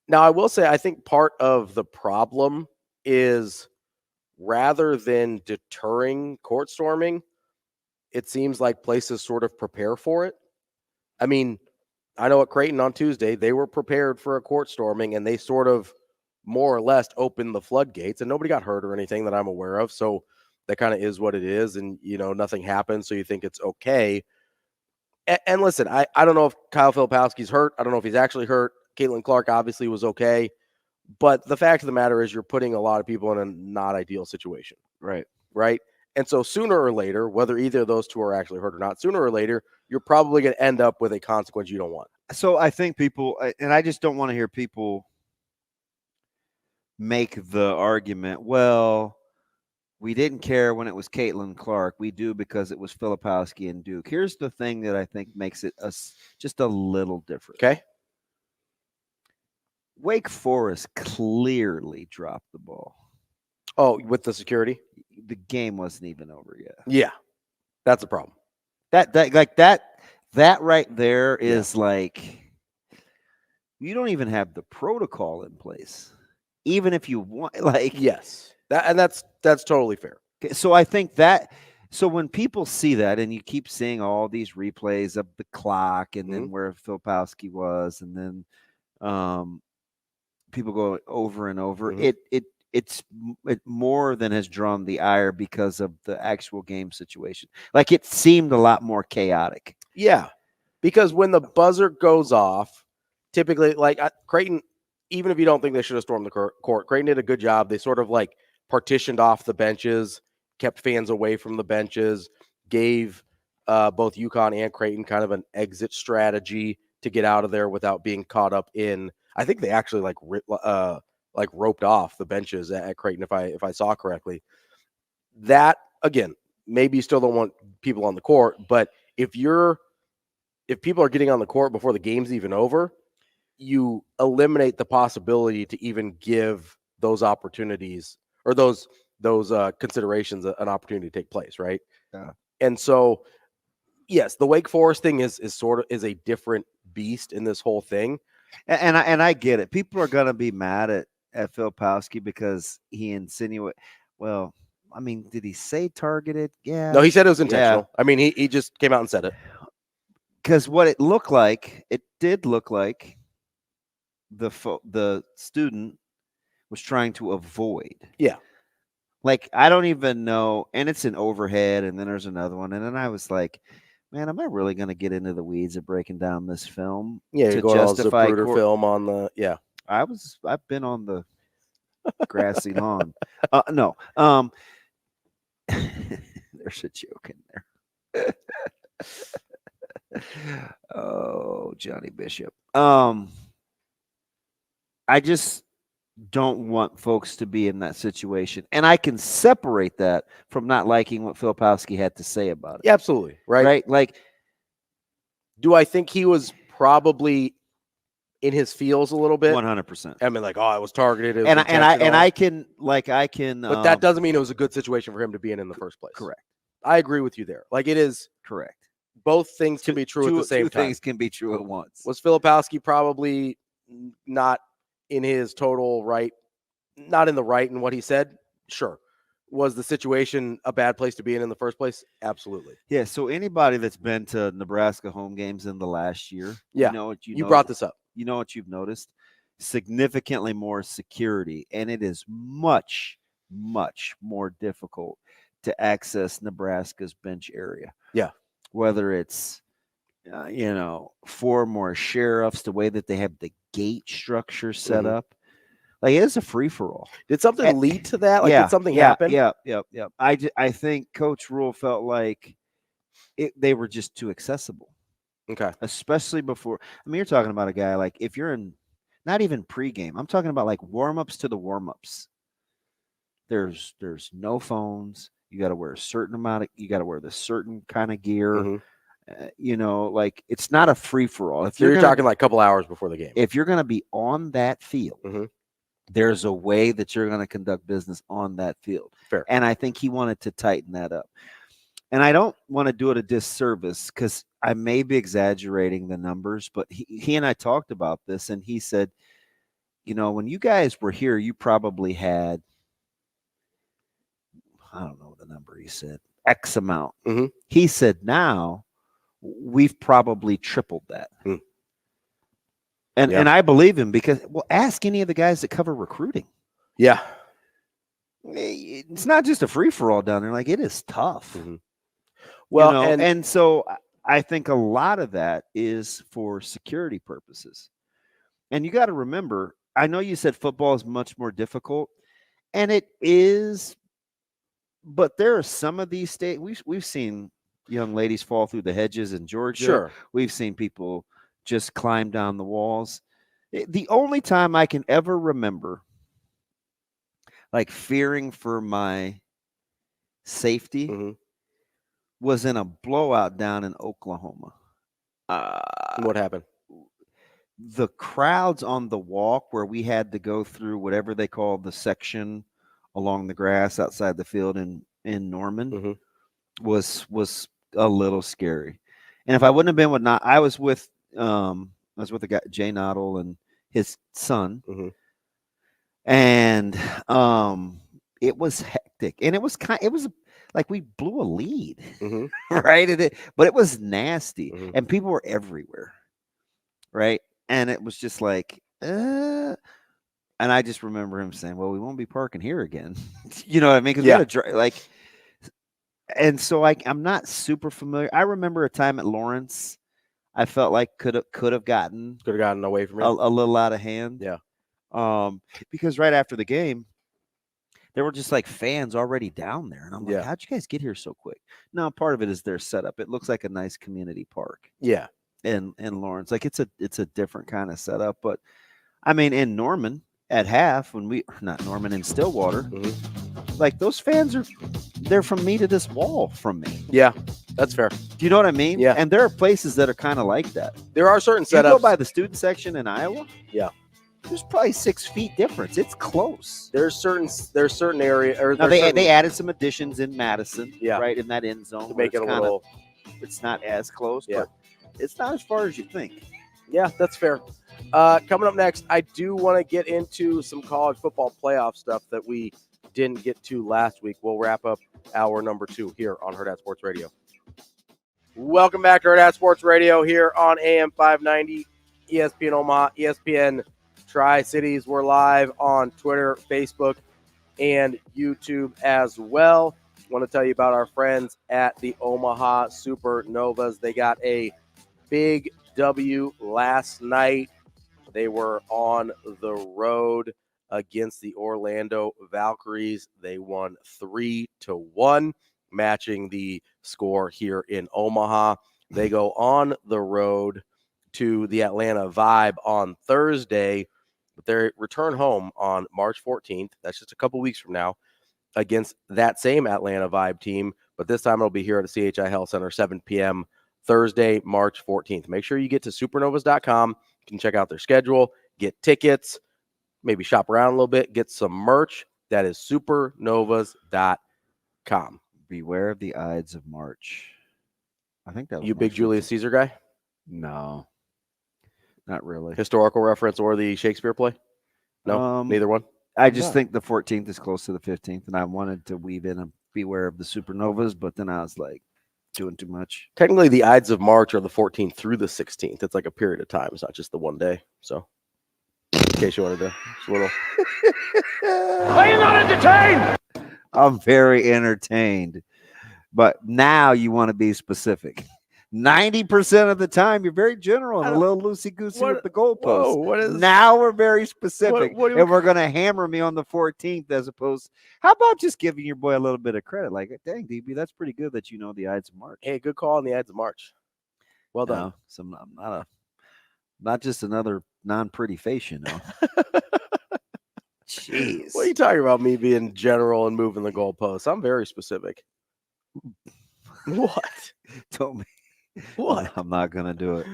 Now, I will say, I think part of the problem is rather than deterring court storming, it seems like places sort of prepare for it. I mean, I know at Creighton on Tuesday, they were prepared for a court storming, and they sort of more or less opened the floodgates, and nobody got hurt or anything that I'm aware of. So that kind of is what it is. And, nothing happened. So you think it's okay. And listen, I don't know if Kyle Filipowski's hurt. I don't know if he's actually hurt. Caitlin Clark obviously was okay. But the fact of the matter is you're putting a lot of people in a not ideal situation. Right. Right. And so sooner or later, whether either of those two are actually hurt or not, sooner or later, you're probably going to end up with a consequence you don't want. So I think people, and I just don't want to hear people make the argument, well, we didn't care when it was Caitlin Clark. We do because it was Filipowski and Duke. Here's the thing that I think makes it just a little different. Okay. Wake Forest clearly dropped the ball. Oh, with the security? The game wasn't even over yet. Yeah. That's a problem. That right there is like, you don't even have the protocol in place. Even if you want, like, yes. That's totally fair. So I think that, so when people see that and you keep seeing all these replays of the clock and then where Filipowski was, and then people go over and over, it more than has drawn the ire because of the actual game situation. Like, it seemed a lot more chaotic. Yeah, because when the buzzer goes off, typically, like Creighton, even if you don't think they should have stormed the court, Creighton did a good job. They sort of like partitioned off the benches, kept fans away from the benches, gave both UConn and Creighton kind of an exit strategy to get out of there without being caught up in. I think they actually roped off the benches at Creighton, if I saw correctly. That, again, maybe you still don't want people on the court, but if people are getting on the court before the game's even over, you eliminate the possibility to even give those opportunities or those considerations an opportunity to take place, right? Yeah. And so, yes, the Wake Forest thing is a different beast in this whole thing. And I get it. People are gonna be mad at Filipowski because he insinuated. Well, I mean, did he say targeted? Yeah. No, he said it was intentional. Yeah. I mean, he just came out and said it. Because what it did look like the student was trying to avoid. Yeah. Like, I don't even know. And it's an overhead, and then there's another one. And then I was like, man, am I really going to get into the weeds of breaking down this film? Yeah, to going justify all Zapruder film on the, yeah. I've been on the grassy lawn. No. There's a joke in there. Oh, Johnny Bishop. I just don't want folks to be in that situation. And I can separate that from not liking what Filipowski had to say about it. Yeah, absolutely. Right. Like, do I think he was probably in his feels a little bit? 100%. I mean, like, I was targeted. I can. But that doesn't mean it was a good situation for him to be in the first place. Correct. I agree with you there. Like, it is correct. Both things can be true at the same time. Two things can be true at once. Was Filipowski probably not in his total right, not in the right in what he said? Sure. Was the situation a bad place to be in the first place? Absolutely. Yeah. So anybody that's been to Nebraska home games in the last year, yeah, you brought this up. You know what you've noticed? Significantly more security, and it is much much more difficult to access Nebraska's bench area. Yeah. Whether it's, 4 more sheriffs, the way that they have the gate structure set up. Like, it's a free-for-all. Did something lead to that? Like, did something happen? Yeah. I think Coach Rule felt like they were just too accessible. Okay. Especially before. I mean, you're talking about a guy, like, if you're in, not even pregame, I'm talking about, like, warm-ups to the warm-ups. There's no phones. You got to wear a certain amount you got to wear the certain kind of gear. Like, it's not a free-for-all. If you're talking like a couple hours before the game. If you're going to be on that field, there's a way that you're going to conduct business on that field. Fair. And I think he wanted to tighten that up. And I don't want to do it a disservice because I may be exaggerating the numbers, but he and I talked about this, and he said, when you guys were here, you probably had, I don't know the number he said, X amount. He said now we've probably tripled that. And I believe him because, ask any of the guys that cover recruiting. Yeah. It's not just a free-for-all down there. Like, it is tough. Well, and so I think a lot of that is for security purposes. And you got to remember, I know you said football is much more difficult, and it is, but there are some of these states, we've seen young ladies fall through the hedges in Georgia. Sure. We've seen people just climb down the walls. The only time I can ever remember, like, fearing for my safety was in a blowout down in Oklahoma. What happened? The crowds on the walk where we had to go through whatever they call the section along the grass outside the field in Norman was a little scary. And if I wouldn't have been with I was with the guy Jay Noddle and his son, and it was hectic, and it was like we blew a lead, right? But it was nasty, and people were everywhere, right? And it was just like, and I just remember him saying, "Well, we won't be parking here again." You know what I mean? Because we had to like, and so I'm not super familiar. I remember a time at Lawrence, I felt like could have gotten away from it a little out of hand. Yeah. Because right after the game, there were just like fans already down there, and I'm like, "How'd you guys get here so quick?" Now, part of it is their setup. It looks like a nice community park. Yeah. In Lawrence, like it's a different kind of setup, but I mean, in Norman at half, in Stillwater, like those fans they're from me to this wall from me. Yeah, that's fair. Do you know what I mean? Yeah. And there are places that are kind of like that. There are certain setups. You go by the student section in Iowa. Yeah. There's probably 6 feet difference. It's close. There's certain area, or now they added some additions in Madison, right in that end zone to make it a little. It's not as close, but it's not as far as you think. Yeah, that's fair. Coming up next, I do want to get into some college football playoff stuff that we didn't get to last week. We'll wrap up hour number 2 here on Hurrdat Sports Radio. Welcome back to Hurrdat Sports Radio here on AM 590, ESPN Omaha, ESPN Tri-Cities. We're live on Twitter, Facebook, and YouTube as well. I want to tell you about our friends at the Omaha Supernovas. They got a big W last night. They were on the road against the Orlando Valkyries. They won 3-1, matching the score here in Omaha. They go on the road to the Atlanta Vibe on Thursday, but they return home on March 14th. That's just a couple weeks from now, against that same Atlanta Vibe team, but this time it'll be here at the CHI Health Center, 7 p.m. Thursday, March 14th. Make sure you get to supernovas.com. You can check out their schedule, get tickets, maybe shop around a little bit, get some merch. That is supernovas.com. Beware of the Ides of March. I think that was you big Julius Caesar guy? No, not really. Historical reference or the Shakespeare play? No, neither one. I just think the 14th is close to the 15th, and I wanted to weave in a beware of the Supernovas, but then I was like, doing too much. Technically, the Ides of March are the 14th through the 16th. It's like a period of time. It's not just the one day. So In case you wanted to, just a little. Are you not entertained? I'm very entertained. But now you want to be specific. 90% of the time, you're very general and a little loosey-goosey with the goalposts. What is Now we're very specific, what and we're going to hammer me on the 14th as opposed. How about just giving your boy a little bit of credit? Like, dang, DB, that's pretty good that you know the Ides of March. Hey, good call on the Ides of March. Well done. No, so I'm not just another non-pretty face, you know. Jeez. What are you talking about? Me being general and moving the goalposts? I'm very specific. What? Told me. What? I'm not gonna do it.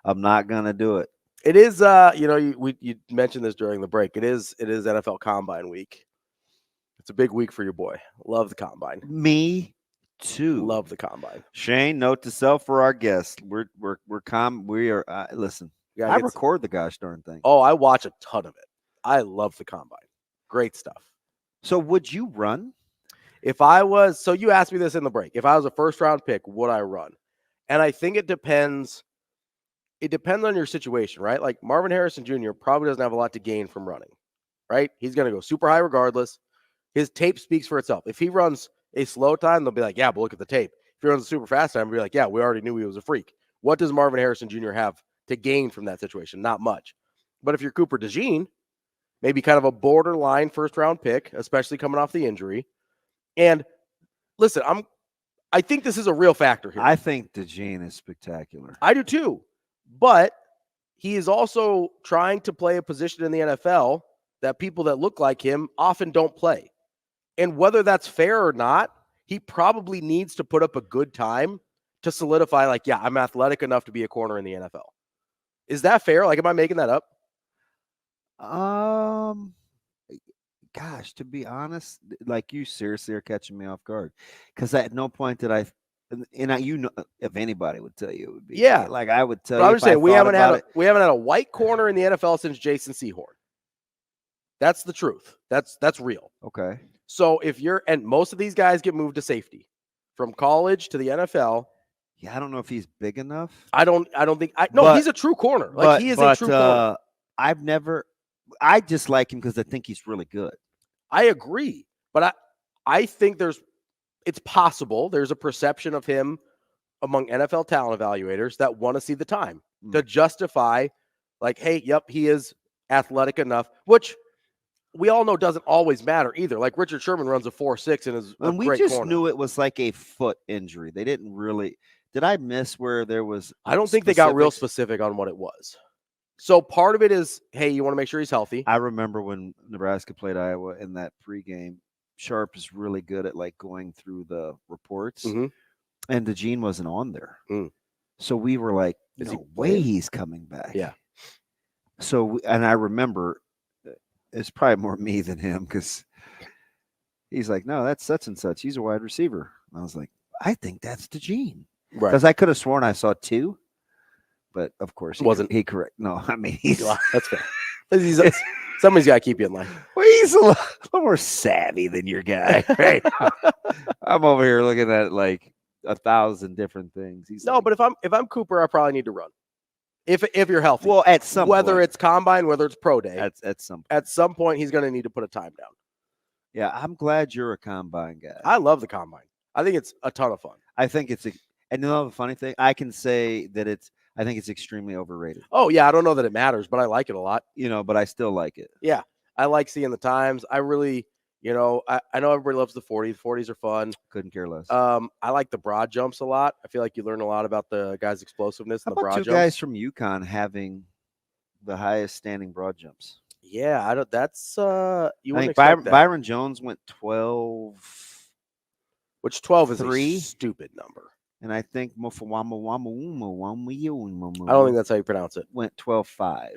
I'm not gonna do it. It is. You mentioned this during the break. It is NFL Combine week. It's a big week for your boy. Love the Combine. Me too. Love the Combine. Shane, note to self for our guests. We are. Listen, I record the gosh darn thing. Oh, I watch a ton of it. I love the Combine. Great stuff. So would you run? If I was, so you asked me this in the break. If I was a first round pick, would I run? And I think it depends. It depends on your situation, right? Like Marvin Harrison Jr. probably doesn't have a lot to gain from running, right? He's going to go super high regardless. His tape speaks for itself. If he runs a slow time, they'll be like, yeah, but look at the tape. If he runs a super fast time, they'll be like, yeah, we already knew he was a freak. What does Marvin Harrison Jr. have to gain from that situation? Not much. But if you're Cooper DeJean, maybe kind of a borderline first round pick, especially coming off the injury. And listen, I think this is a real factor here. I think DeJean is spectacular. I do too. But he is also trying to play a position in the NFL that people that look like him often don't play. And whether that's fair or not, he probably needs to put up a good time to solidify, like, yeah, I'm athletic enough to be a corner in the NFL. Is that fair? Like, am I making that up? Gosh, to be honest, like you seriously are catching me off guard. Because at no point did I, if anybody would tell you, it would be. Yeah. Like I would tell But you. I'm just saying, we haven't had a white corner in the NFL since Jason Sehorn. That's the truth. That's real. Okay. So and most of these guys get moved to safety from college to the NFL. Yeah, I don't know if he's big enough. He's a true corner. He is a true corner. I just like him because I think he's really good. I agree. But I think it's possible there's a perception of him among NFL talent evaluators that want to see the time to justify, like, hey, yep, he is athletic enough, which we all know doesn't always matter either. Like Richard Sherman runs a 4.6 and is a great corner. We just knew it was like a foot injury. They didn't really. Did I miss where there was? I don't think they got real specific on what it was. So part of it is, hey, you want to make sure he's healthy. I remember when Nebraska played Iowa in that pregame, Sharp is really good at like going through the reports, and DeJean wasn't on there. So we were like, no way he's coming back. Yeah. So, and I remember it's probably more me than him because he's like, no, that's such and such. He's a wide receiver. And I was like, I think that's DeJean. Right. Because I could have sworn I saw two. But of course, he correct? No, I mean that's fair. Somebody's got to keep you in line. Well, he's a little more savvy than your guy, right? I'm over here looking at like 1,000 different things. But if I'm Cooper, I probably need to run. If you're healthy, well, at some whether point. It's combine, whether it's pro day, at some point he's going to need to put a time down. Yeah, I'm glad you're a combine guy. I love the combine. I think it's a ton of fun. I think and you know the funny thing, I can say that I think it's extremely overrated. Oh, yeah. I don't know that it matters, but I like it a lot. But I still like it. Yeah. I like seeing the times. I really, I know everybody loves the 40s. 40s are fun. Couldn't care less. I like the broad jumps a lot. I feel like you learn a lot about the guy's explosiveness in the broad jumps. Two guys from UConn having the highest standing broad jumps. Yeah. I don't, that's, you I think Byron Jones went 12. Which 12 is a stupid number. And I think I don't think that's how you pronounce it. Went 12.5.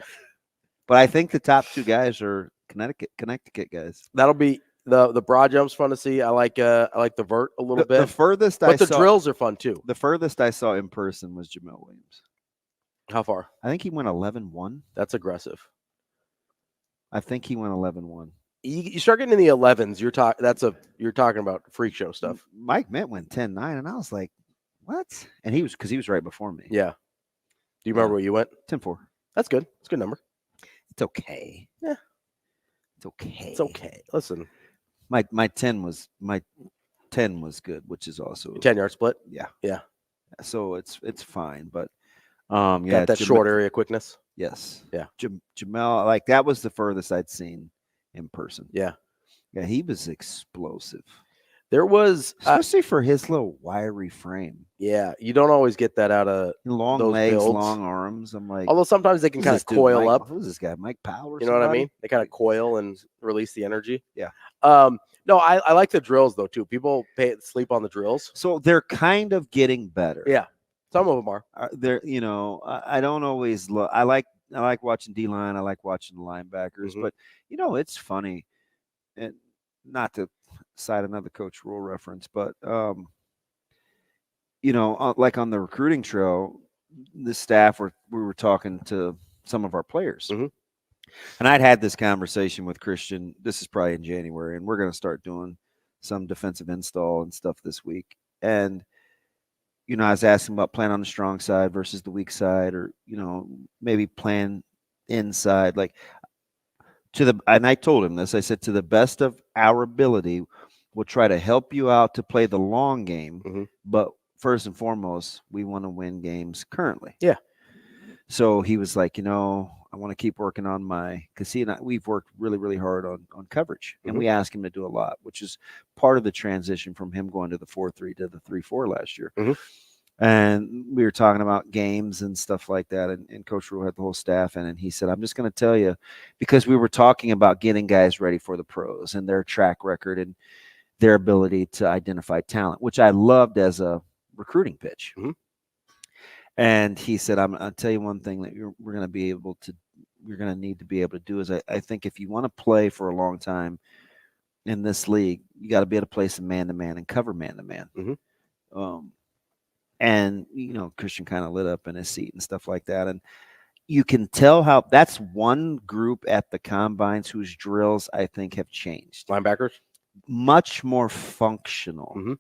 But I think the top two guys are Connecticut guys. That'll be the broad jumps fun to see. I like the vert a little bit. The furthest but the drills are fun too. The furthest I saw in person was Jamel Williams. How far? I think he went 11-1. That's aggressive. I think he went 11-1. You start getting in the 11s, you're talking about freak show stuff. Mike Mint went 10-9, and I was like, what? And he was right before me. Yeah. Do you remember where you went? 10-4. That's good. It's a good number. It's okay. Yeah. It's okay. It's okay. Listen, My 10 was good, which is also 10-yard split. Yeah. Yeah. So it's fine, but Got yeah, that short area quickness. Yes. Yeah. Jamel, like that was the furthest I'd seen in person. Yeah. Yeah, he was explosive. There was Especially for his little wiry frame. yeah, you don't always get that out of Long those legs, builds. long arms. I'm like, Although sometimes they can who's kind this of dude, coil Mike- up. Who's this guy? Mike Powell or You know what I somebody? mean? They kind of coil and release the energy. Yeah. No, I like the drills though too. People sleep on the drills. So they're kind of getting better. Yeah, some of them are. They're, I don't always look. I like watching D-line. I like watching the linebackers. Mhm. But it's funny, and not to cite another Coach Rule reference, but like on the recruiting trail, the staff we were talking to some of our players. Mhm. And I'd had this conversation with Christian. This is probably in January, and we're going to start doing some defensive install and stuff this week. And, I was asking about playing on the strong side versus the weak side, or, maybe playing inside. Like and I told him this. I said, to the best of our ability, we'll try to help you out to play the long game. Mhm. But first and foremost, we want to win games currently. Yeah. So he was like, I want to keep working on because he and I, we've worked really, really hard on coverage. And we asked him to do a lot, which is part of the transition from him going to the 4-3 to the 3-4 last year. Mhm. And we were talking about games and stuff like that. And Coach Rule had the whole staff in, and he said, I'm just going to tell you, because we were talking about getting guys ready for the pros and their track record and their ability to identify talent, which I loved as a recruiting pitch. Mhm. And he said, I'll tell you one thing that we're going to need to be able to do is I think if you want to play for a long time in this league, you got to be able to play some man-to-man and cover man-to-man. Mhm. And, Christian kind of lit up in his seat and stuff like that. And you can tell how that's one group at the combines whose drills I think have changed. Linebackers? Much more functional Mhm.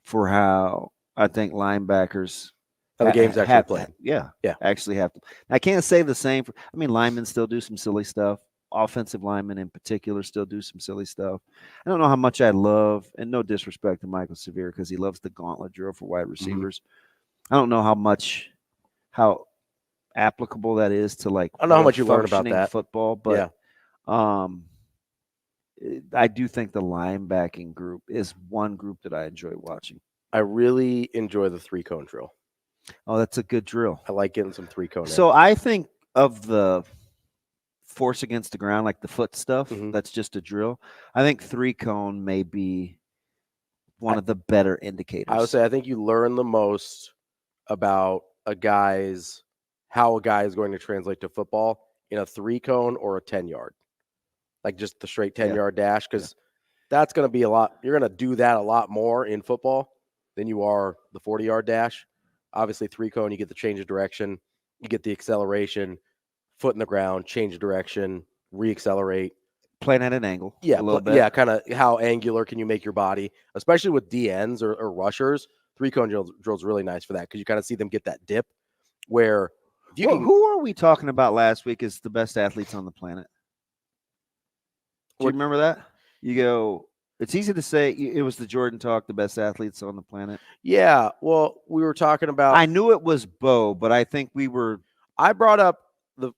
for how I think linebackers How the game's actually played. Yeah. Yeah. Actually have to. I can't say the same linemen still do some silly stuff. Offensive linemen in particular still do some silly stuff. I don't know how much I love, and no disrespect to Michael Severe because he loves the gauntlet drill for wide receivers. I don't know how applicable that is to like I don't know how much you learn about functioning that. football, but Yeah. I do think the linebacking group is one group that I enjoy watching. I really enjoy the 3-cone drill. Oh, that's a good drill. I like getting some 3-cone. So I think of the force against the ground, like the foot stuff, Mhm. that's just a drill. I think 3-cone may be one of the better indicators. I would say I think you learn the most about how a guy is going to translate to football in a 3-cone or a 10-yard. Like just the straight 10-yard dash, because that's going to be a lot. You're going to do that a lot more in football than you are the 40-yard dash. Obviously, 3-cone, you get the change of direction, you get the acceleration, foot in the ground, change of direction, reaccelerate. Playing at an angle. Yeah, a little bit. Yeah, kind of how angular can you make your body, especially with DNs or rushers. 3-cone drill's really nice for that because you kind of see them get that dip where if you can, who are we talking about last week as the best athletes on the planet? Do you remember that? You go, it's easy to say it was the Jordan talk, the best athletes on the planet. Yeah, well, we were talking about. I knew it was Bo, but I think we were. I brought up the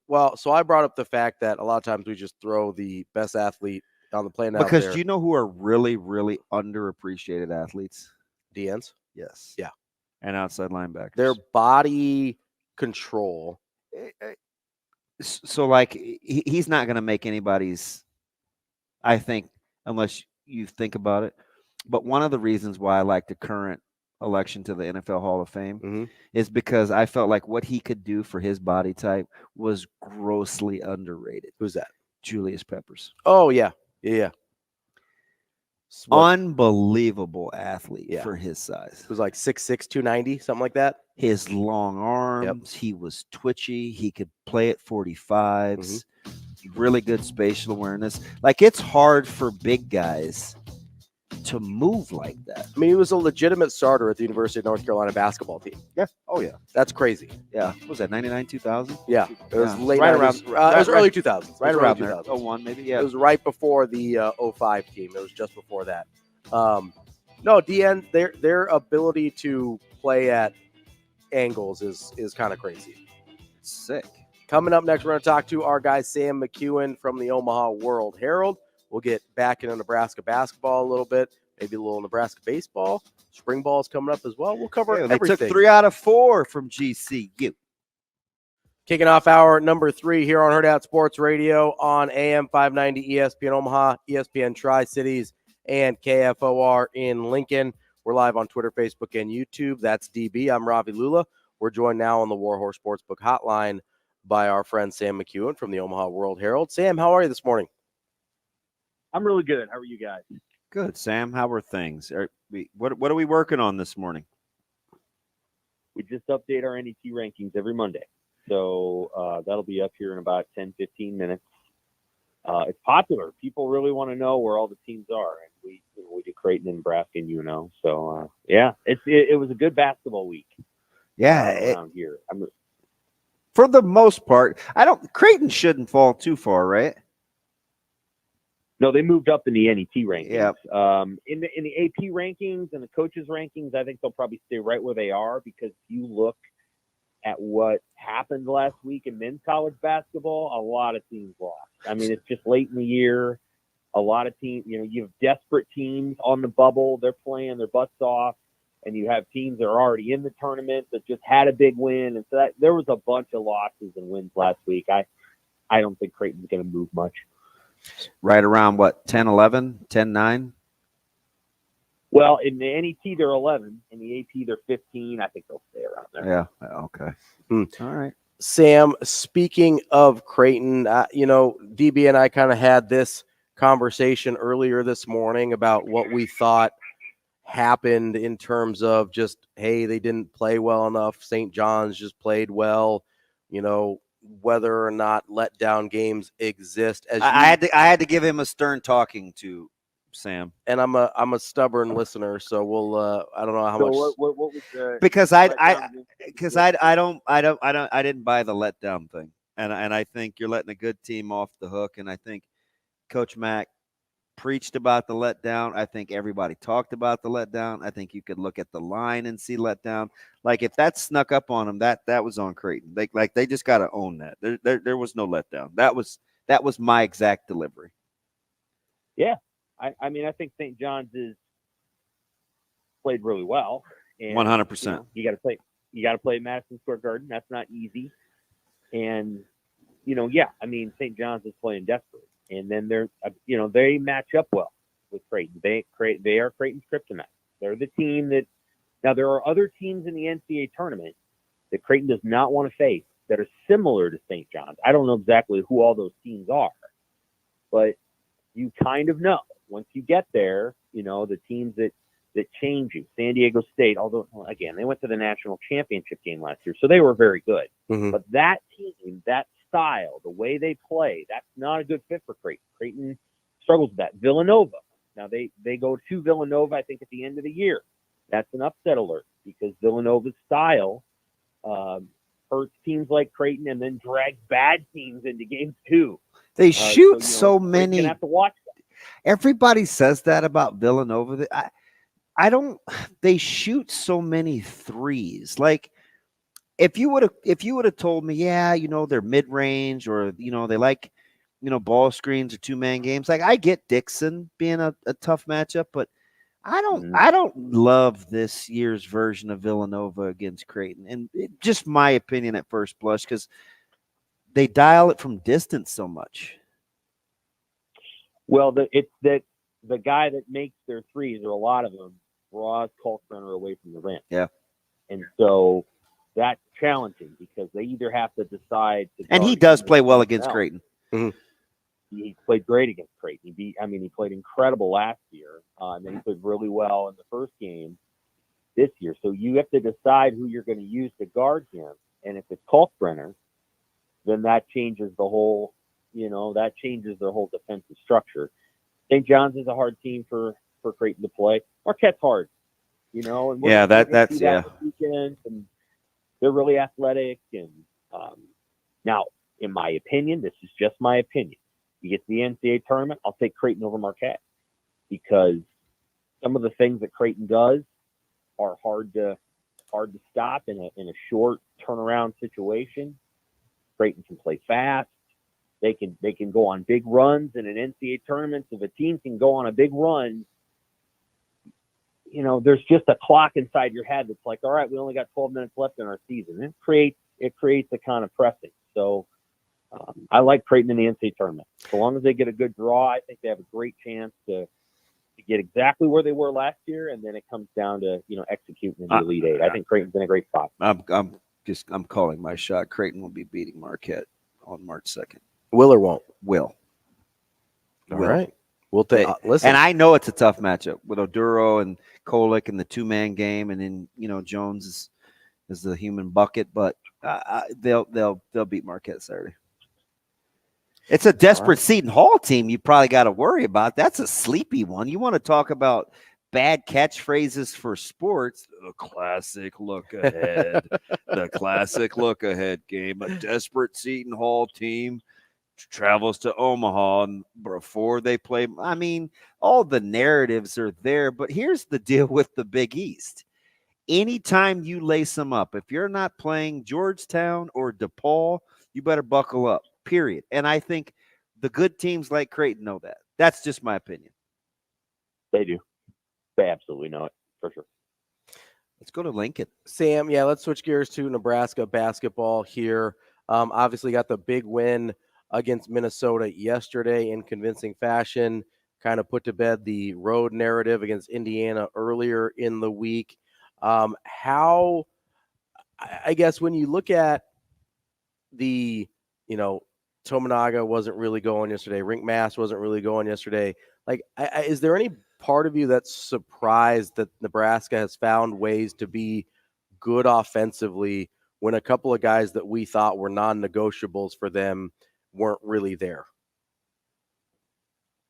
fact that a lot of times we just throw the best athlete on the planet out Because there. do you know who are really, really underappreciated athletes? DNs? Yes. Yeah. And outside linebackers. Their body control. So, like, he's not going to make anybody's, I think, unless you think about it. But one of the reasons why I like the current election to the NFL Hall of Fame is because I felt like what he could do for his body type was grossly underrated. Who's that? Julius Peppers. Oh, yeah. Yeah. Unbelievable athlete for his size. It was like 6'6", 290, something like that. His long arms, he was twitchy. He could play at 45s. Really good spatial awareness. Like, it's hard for big guys to move like that. I mean, he was a legitimate starter at the University of North Carolina basketball team. Yeah. Oh yeah. That's crazy. Yeah. What was that 99, 2000? Yeah, it was Yeah. late Right 90s. around- It was early 2000s. Right It was around early there. 2000s. 01 maybe. Yeah. It was right before the 05 team. It was just before that. No, DN, their ability to play at angles is kind of crazy. Sick. Coming up next, we're going to talk to our guy Sam McKewon from the Omaha World-Herald. We'll get back into Nebraska basketball a little bit, maybe a little Nebraska baseball. Spring ball is coming up as well. We'll cover They everything. took 3 out of 4 from GCU. Kicking off hour number 3 here on Hurrdat Sports Radio on AM 590 ESPN Omaha, ESPN Tri-Cities, and KFOR in Lincoln. We're live on Twitter, Facebook, and YouTube. That's DB. I'm Ravi Lulla. We're joined now on the Warhorse Sportsbook Hotline by our friend Sam McKewon from the Omaha World-Herald. Sam, how are you this morning? I'm really good. How are you guys? Good, Sam. How are things? What are we working on this morning? We just update our NET rankings every Monday. So that'll be up here in about 10, 15 minutes. It's popular. People really want to know where all the teams are. And we do Creighton and Nebraska and UNO. So, it was a good basketball week. Yeah. Around here. For the most part, Creighton shouldn't fall too far, right? No, they moved up in the NET rankings. Yep. In the AP rankings and the coaches rankings, I think they'll probably stay right where they are, because if you look at what happened last week in men's college basketball, a lot of teams lost. I mean, it's just late in the year. A lot of teams, you have desperate teams on the bubble. They're playing their butts off. And you have teams that are already in the tournament that just had a big win. And so there was a bunch of losses and wins last week. I don't think Creighton's going to move much. Right around, what, 10-11, 10-9? Well, in the NET, they're 11. In the AP, they're 15. I think they'll stay around there. Yeah, okay. All right. Sam, speaking of Creighton, DB and I kind of had this conversation earlier this morning about what we thought happened in terms of just, hey, they didn't play well enough. St. John's just played well, whether or not letdown games exist. I had to give him a stern talking to, Sam. And I'm a stubborn listener, so we'll I don't know how much. What was the Because I didn't buy the letdown thing. And I think you're letting a good team off the hook, and I think Coach Mack preached about the letdown. I think everybody talked about the letdown. I think you could look at the line and see letdown. Like, if that snuck up on them, that was on Creighton. They just got to own that. There was no letdown. That was my exact delivery. Yeah, I mean, I think St. John's is played really well. 100%. You got to play Madison Square Garden. That's not easy. And I mean, St. John's is playing desperate. And then they match up well with Creighton. They are Creighton's kryptonite. They're the team that now there are other teams in the NCAA tournament that Creighton does not want to face that are similar to St. John's. I don't know exactly who all those teams are, but you kind of know once you get there. The teams that change you. San Diego State, although again they went to the national championship game last year, so they were very good. Mm-hmm. But that team, that style, the way they play, that's not a good fit for Creighton. Creighton struggles with that. Villanova. Now they go to Villanova, I think, at the end of the year. That's an upset alert, because Villanova's style hurts teams like Creighton and then drags bad teams into games too. They shoot so Creighton's many. gonna have to watch that. Everybody says that about Villanova. I don't. They shoot so many threes. Like, if you would have told me, they're mid range, or they like, ball screens or 2-man games. Like, I get Dixon being a tough matchup, but I don't love this year's version of Villanova against Creighton. And just my opinion at first blush, because they dial it from distance so much. Well, it's that the guy that makes their threes, or a lot of them, draws Kalkbrenner away from the rim. Yeah. And so that's challenging, because they either have to decide to. And he does play well against Creighton. Mm-hmm. He played great against Creighton. He played incredible last year. And then he played really well in the first game this year. So you have to decide who you're going to use to guard him. And if it's Kalkbrenner, then that changes the whole, that changes their whole defensive structure. St. John's is a hard team for for Creighton to play. Marquette's hard, and Yeah, we're gonna that's see that this weekend, and they're really athletic. And now, in my opinion, this is just my opinion. You get to the NCAA tournament, I'll take Creighton over Marquette because some of the things that Creighton does are hard to stop in a short turnaround situation. Creighton can play fast. They can go on big runs in an NCAA tournament. If a team can go on a big run, there's just a clock inside your head that's like, all right, we only got 12 minutes left in our season. It creates a kind of pressing. So I like Creighton in the NCAA tournament. So long as they get a good draw, I think they have a great chance to get exactly where they were last year, and then it comes down to executing in the Elite Eight. I think Creighton's in a great spot. I'm calling my shot. Creighton will be beating Marquette on March 2nd. Will or won't? Will. All right. We'll take. Listen, and I know it's a tough matchup with Oduro and Kolick in the 2-man game, and then Jones is the human bucket, but they'll beat Marquette Saturday. It's a desperate Seton Hall team you probably got to worry about. That's a sleepy one. You want to talk about bad catchphrases for sports? The classic look ahead. The classic look ahead game. A desperate Seton Hall team travels to Omaha before they play. I mean, all the narratives are there, but here's the deal with the Big East. Anytime you lace them up, if you're not playing Georgetown or DePaul, you better buckle up, period. And I think the good teams like Creighton know that. That's just my opinion. They do. They absolutely know it, for sure. Let's go to Lincoln. Sam, let's switch gears to Nebraska basketball here. Obviously got the big win against Minnesota yesterday in convincing fashion, kind of put to bed the road narrative against Indiana earlier in the week. How, I guess, when you look at the, Tominaga wasn't really going yesterday, Rink Mass wasn't really going yesterday. Like, is there any part of you that's surprised that Nebraska has found ways to be good offensively when a couple of guys that we thought were non-negotiables for them weren't really there?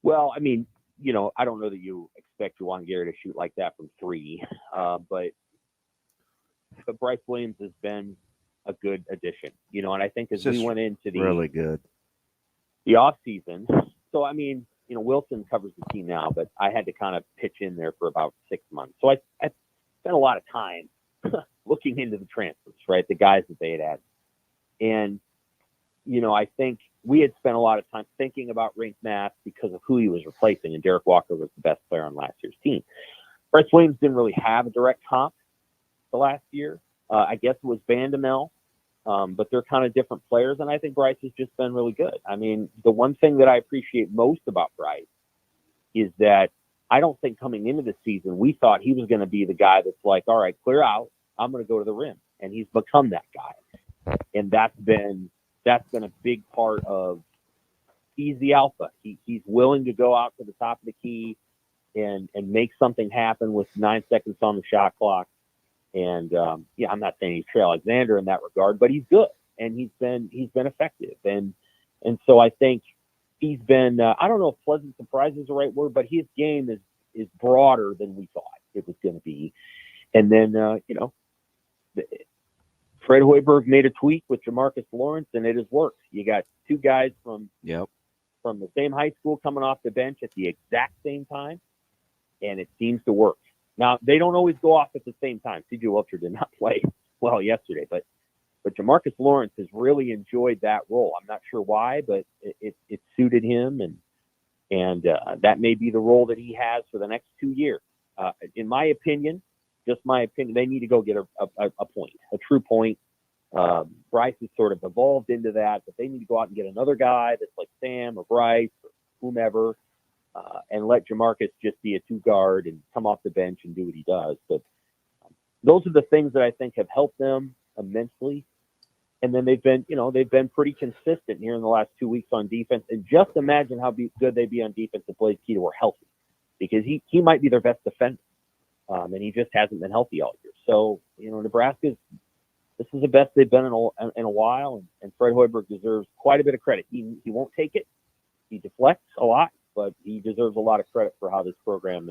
Well, I mean, I don't know that you expect Juwan Gary to shoot like that from three, but Bryce Williams has been a good addition, and I think as we went into the really good the off season. So I mean, Wilson covers the team now, but I had to kind of pitch in there for about 6 months. So I spent a lot of time looking into the transfers, right? The guys that they had added. And, I think we had spent a lot of time thinking about Rink Mass because of who he was replacing, and Derek Walker was the best player on last year's team. Bryce Williams didn't really have a direct comp the last year. I guess it was Vandemel, but they're kind of different players, and I think Bryce has just been really good. I mean, the one thing that I appreciate most about Bryce is that I don't think coming into the season we thought he was going to be the guy that's like, all right, clear out, I'm going to go to the rim, and he's become that guy. And that's been a big part of he's the alpha. He's willing to go out to the top of the key and make something happen with 9 seconds on the shot clock. And I'm not saying he's Trey Alexander in that regard, but he's good and he's been effective. And so I think he's been I don't know if pleasant surprise is the right word, but his game is broader than we thought it was going to be. And then Fred Hoiberg made a tweak with Jamarcus Lawrence, and it has worked. You got two guys from the same high school coming off the bench at the exact same time, and it seems to work. Now, they don't always go off at the same time. C.J. Wilcher did not play well yesterday, but Jamarcus Lawrence has really enjoyed that role. I'm not sure why, but it suited him, and that may be the role that he has for the next 2 years. In my opinion, just my opinion, they need to go get a point, a true point. Bryce has sort of evolved into that, but they need to go out and get another guy that's like Sam or Bryce or whomever, and let Jamarcus just be a two guard and come off the bench and do what he does. But those are the things that I think have helped them immensely. And then they've been pretty consistent here in the last 2 weeks on defense. And just imagine how good they'd be on defense if Blaise Keita were healthy, because he might be their best defender. And he just hasn't been healthy all year. So, Nebraska's, this is the best they've been in a while, and Fred Hoiberg deserves quite a bit of credit. He won't take it. He deflects a lot, but he deserves a lot of credit for how this program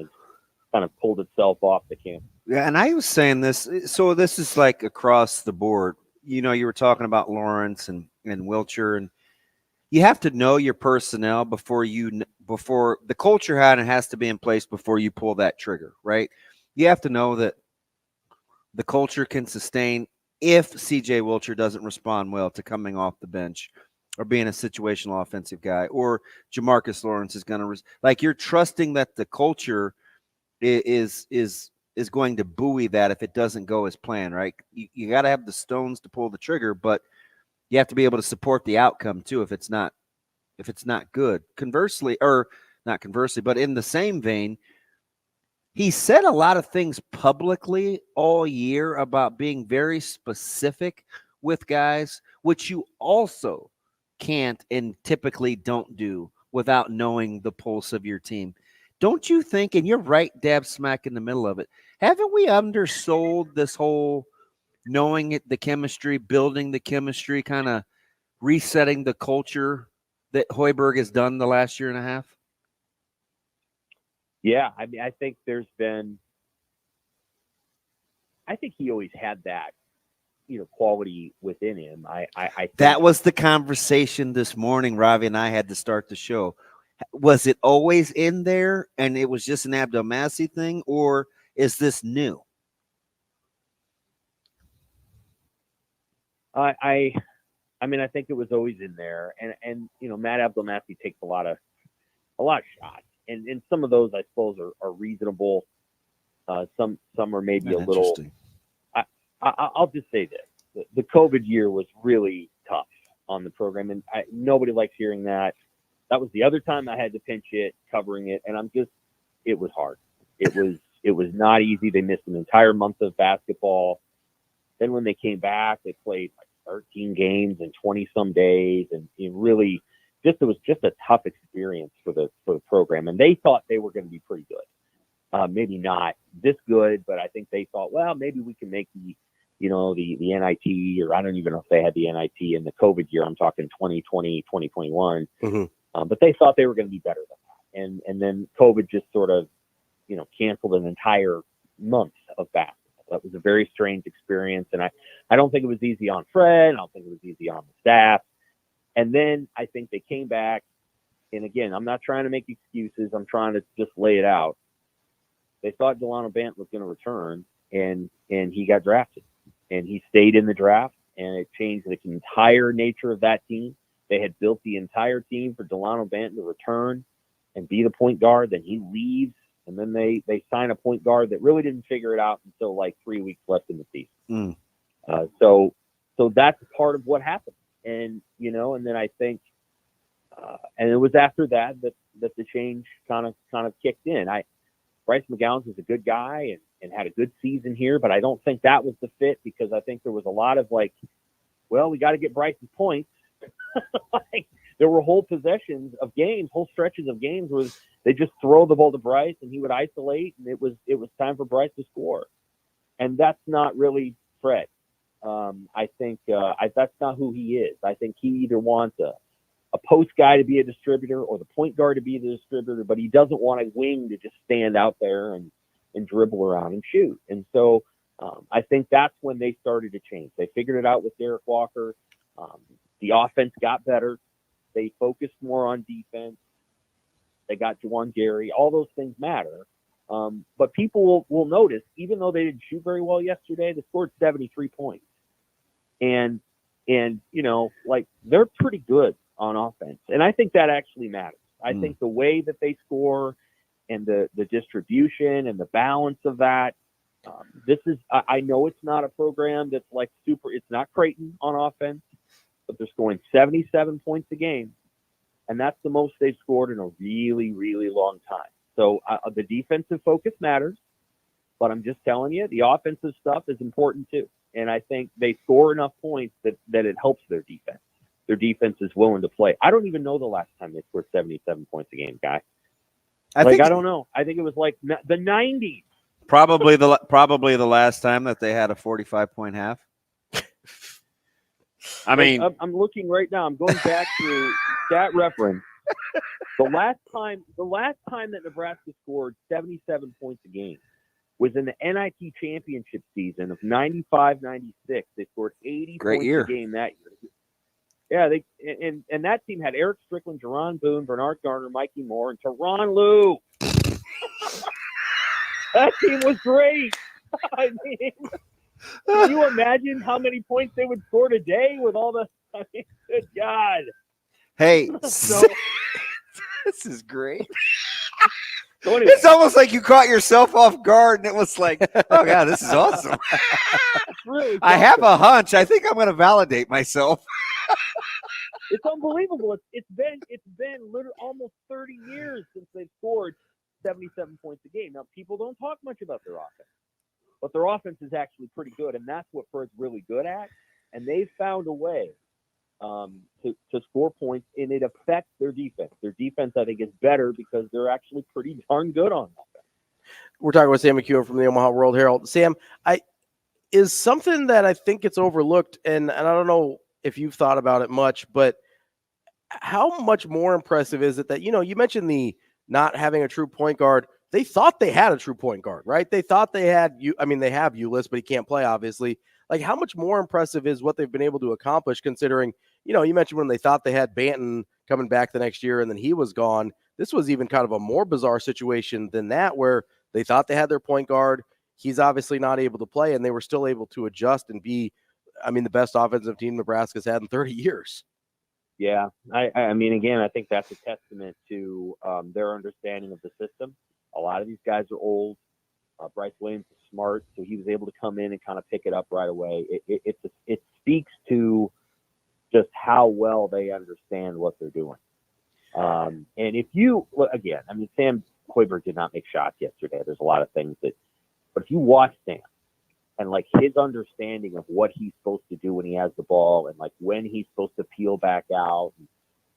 kind of pulled itself off the campus. Yeah, and I was saying this. So this is like across the board. You know, you were talking about Lawrence and Wilcher, and you have to know your personnel before the culture has to be in place before you pull that trigger, right? You have to know that the culture can sustain if CJ Wilcher doesn't respond well to coming off the bench or being a situational offensive guy, or Jamarcus Lawrence is going to like you're trusting that the culture is going to buoy that if it doesn't go as planned, right? You got to have the stones to pull the trigger, but you have to be able to support the outcome too if it's not good. Conversely, or not conversely, but in the same vein, he said a lot of things publicly all year about being very specific with guys, which you also can't and typically don't do without knowing the pulse of your team. Don't you think, and you're right dab smack in the middle of it, haven't we undersold this whole knowing it, the chemistry, building the chemistry, kind of resetting the culture that Hoiberg has done the last year and a half? Yeah, I mean, I think he always had that, quality within him. I think that was the conversation this morning. Ravi and I had to start the show. Was it always in there and it was just an Abdelmassih thing, or is this new? I mean, I think it was always in there, and Matt Abdelmassih takes a lot of shots, and some of those I suppose are reasonable. Some are maybe a little. I'll just say this: the COVID year was really tough on the program, and nobody likes hearing that. That was the other time I had to pinch it, covering it, and it was hard. It was not easy. They missed an entire month of basketball. Then when they came back, they played 13 games in 20 some days, and it was just a tough experience for the program. And they thought they were going to be pretty good. Maybe not this good, but I think they thought, well, maybe we can make the NIT, or I don't even know if they had the NIT in the COVID year. I'm talking 2020, 2021. Mm-hmm. But they thought they were going to be better than that. And then COVID just sort of, canceled an entire month of basketball. That was a very strange experience. And I don't think it was easy on Fred. I don't think it was easy on the staff. And then I think they came back. And again, I'm not trying to make excuses. I'm trying to just lay it out. They thought Delano Banton was going to return, and he got drafted. And he stayed in the draft, and it changed the entire nature of that team. They had built the entire team for Delano Banton to return and be the point guard. Then he leaves, and then they sign a point guard that really didn't figure it out until like 3 weeks left in the season. So that's part of what happened. And, and then I think, and it was after that the change kind of kicked in. Bryce McGowan was a good guy and had a good season here, but I don't think that was the fit, because I think there was a lot of we got to get Bryce's points. There were whole possessions of games, whole stretches of games where they just throw the ball to Bryce and he would isolate, and it was time for Bryce to score. And that's not really Fred. I think that's not who he is. I think he either wants a post guy to be a distributor or the point guard to be the distributor, but he doesn't want a wing to just stand out there and dribble around and shoot. And so I think that's when they started to change. They figured it out with Derek Walker. The offense got better. They focused more on defense. They got Juwan Gary. All those things matter. But people will notice, even though they didn't shoot very well yesterday, they scored 73 points. And they're pretty good on offense. And I think that actually matters. I think the way that they score and the distribution and the balance of that, I know it's not a program that's it's not Creighton on offense, but they're scoring 77 points a game. And that's the most they've scored in a really, really long time. So the defensive focus matters, but I'm just telling you, the offensive stuff is important too. And I think they score enough points that it helps their defense. Their defense is willing to play. I don't even know the last time they scored 77 points a game, Guy. I don't know. I think it was the 90s. Probably the last time that they had a 45-point half. I mean, I'm looking right now. I'm going back to Stat Reference. The last time that Nebraska scored 77 points a game was in the NIT championship season of 95-96. They scored 80 points a game that year. Yeah, and that team had Eric Strickland, Jerron Boone, Bernard Garner, Mikey Moore, and Teron Lou. That team was great. I mean, can you imagine how many points they would score today with all the? I mean, good God. Hey, So, this is great. So anyway, It's almost like you caught yourself off guard, and it was like, oh god, this is awesome. really, I have a hunch. I think I'm going to validate myself. it's unbelievable. It's been literally almost 30 years since they've scored 77 points a game. Now, people don't talk much about their offense, but their offense is actually pretty good, and that's what Ferd's really good at. And they've found a way to score points, and it affects their defense. Their defense, I think, is better because they're actually pretty darn good on offense. We're talking with Sam McKewon from the Omaha World-Herald. Sam, is something that I think gets overlooked, and I don't know if you've thought about it much, but how much more impressive is it that, you mentioned the not having a true point guard. They thought they had a true point guard, right? They thought they had they have Ulis, but he can't play, obviously. Like, how much more impressive is what they've been able to accomplish, considering, you mentioned when they thought they had Banton coming back the next year and then he was gone. This was even kind of a more bizarre situation than that, where they thought they had their point guard. He's obviously not able to play, and they were still able to adjust and be, the best offensive team Nebraska's had in 30 years. Yeah, I mean, again, I think that's a testament to their understanding of the system. A lot of these guys are old. Bryce Williams is smart, so he was able to come in and kind of pick it up right away. It speaks to just how well they understand what they're doing. And if you look again, Sam Hoiberg did not make shots yesterday. There's a lot of things but if you watch Sam and like his understanding of what he's supposed to do when he has the ball, and like when he's supposed to peel back out, and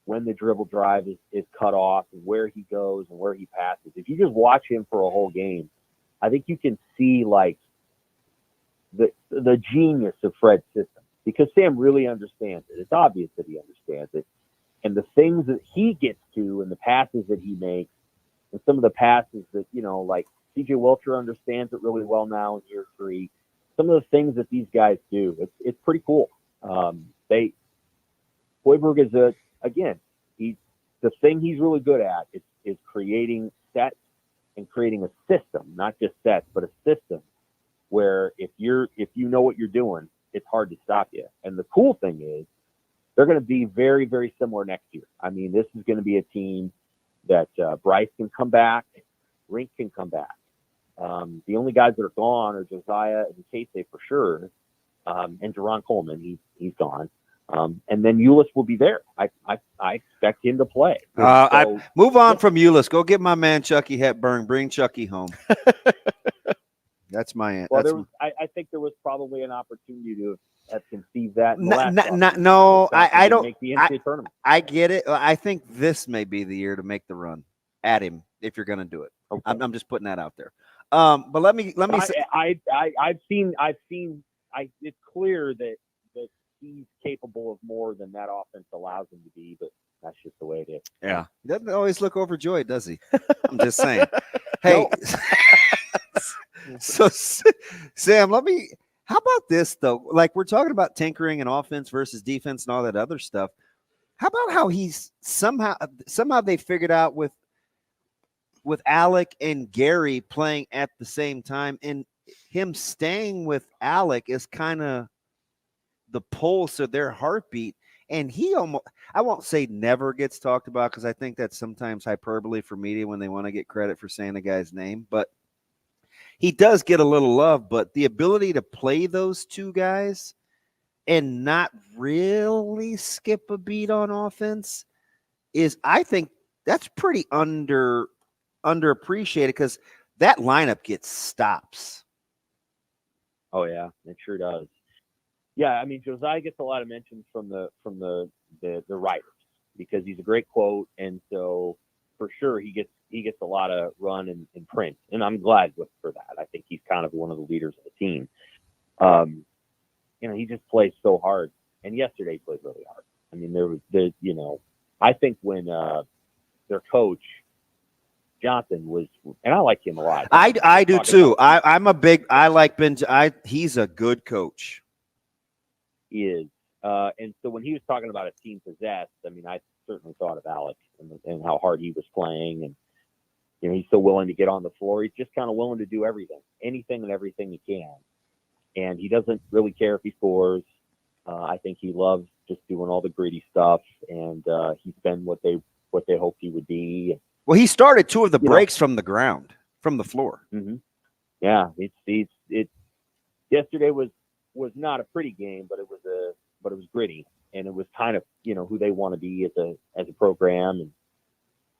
when the dribble drive is cut off, and where he goes and where he passes. If you just watch him for a whole game, I think you can see like the genius of Fred's system, because Sam really understands it. It's obvious that he understands it. And the things that he gets to and the passes that he makes, and some of the passes that, like CJ Welcher understands it really well now in year 3. Some of the things that these guys do, it's pretty cool. Hoiberg is the thing he's really good at is creating sets and creating a system, not just sets, but a system where if you know what you're doing, it's hard to stop you. And the cool thing is they're going to be very, very similar next year. This is going to be a team that Bryce can come back, Rink can come back. The only guys that are gone are Josiah and Casey for sure, and Jerron Coleman. He's gone. And then Ulis will be there. I expect him to play. I move on from Ulis. Go get my man Chucky Hepburn. Bring Chucky home. That's my answer. Well, I think there was probably an opportunity to have conceived that. I don't. Make the NCAA tournament. I get it. I think this may be the year to make the run at him if you're going to do it. Okay. I'm just putting that out there. But let me say, I've seen. It's clear that he's capable of more than that offense allows him to be, but that's just the way it is. Yeah. He doesn't always look overjoyed, does he? I'm just saying. Hey, so Sam, how about this though? Like, we're talking about tinkering and offense versus defense and all that other stuff. How about how he's somehow they figured out with Alec and Gary playing at the same time, and him staying with Alec is kind of the pulse of their heartbeat. And he I won't say never gets talked about, because I think that's sometimes hyperbole for media when they want to get credit for saying the guy's name, but he does get a little love. But the ability to play those two guys and not really skip a beat on offense is, I think that's pretty underappreciated, because that lineup gets stops. Oh yeah, it sure does. Yeah, Josiah gets a lot of mentions from the writers, because he's a great quote, and so for sure he gets a lot of run in print, and I'm glad for that. I think he's kind of one of the leaders of the team. He just plays so hard, and yesterday he played really hard. I think when their coach Johnson was, and I like him a lot. I do too. I like Ben. He's a good coach. He is. And so when he was talking about a team possessed, I mean, I certainly thought of Alex and how hard he was playing. And, you know, he's so willing to get on the floor. He's just kind of willing to do everything, anything and everything he can. And he doesn't really care if he scores. I think he loves just doing all the gritty stuff. And he's been what they hoped he would be. Well, he started 2 of the breaks from the ground, from the floor. Mm-hmm. Yeah. It's yesterday was not a pretty game, but it was gritty, and it was kind of, you know, who they want to be as a program.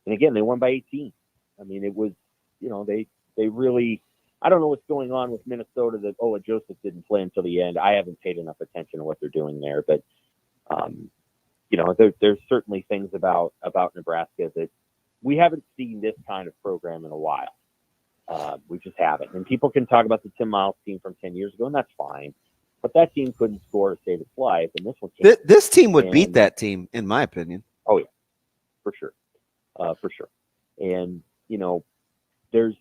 And again, they won by 18. I mean, it was, you know, they really, I don't know what's going on with Minnesota that Ola Joseph didn't play until the end. I haven't paid enough attention to what they're doing there, but you know, there's certainly things about Nebraska that we haven't seen this kind of program in a while. We just haven't. And people can talk about the Tim Miles team from 10 years ago, and that's fine. But that team couldn't score to save its life, and this one can't. This team would beat that team, in my opinion. Oh, yeah, for sure. For sure. And, you know, there's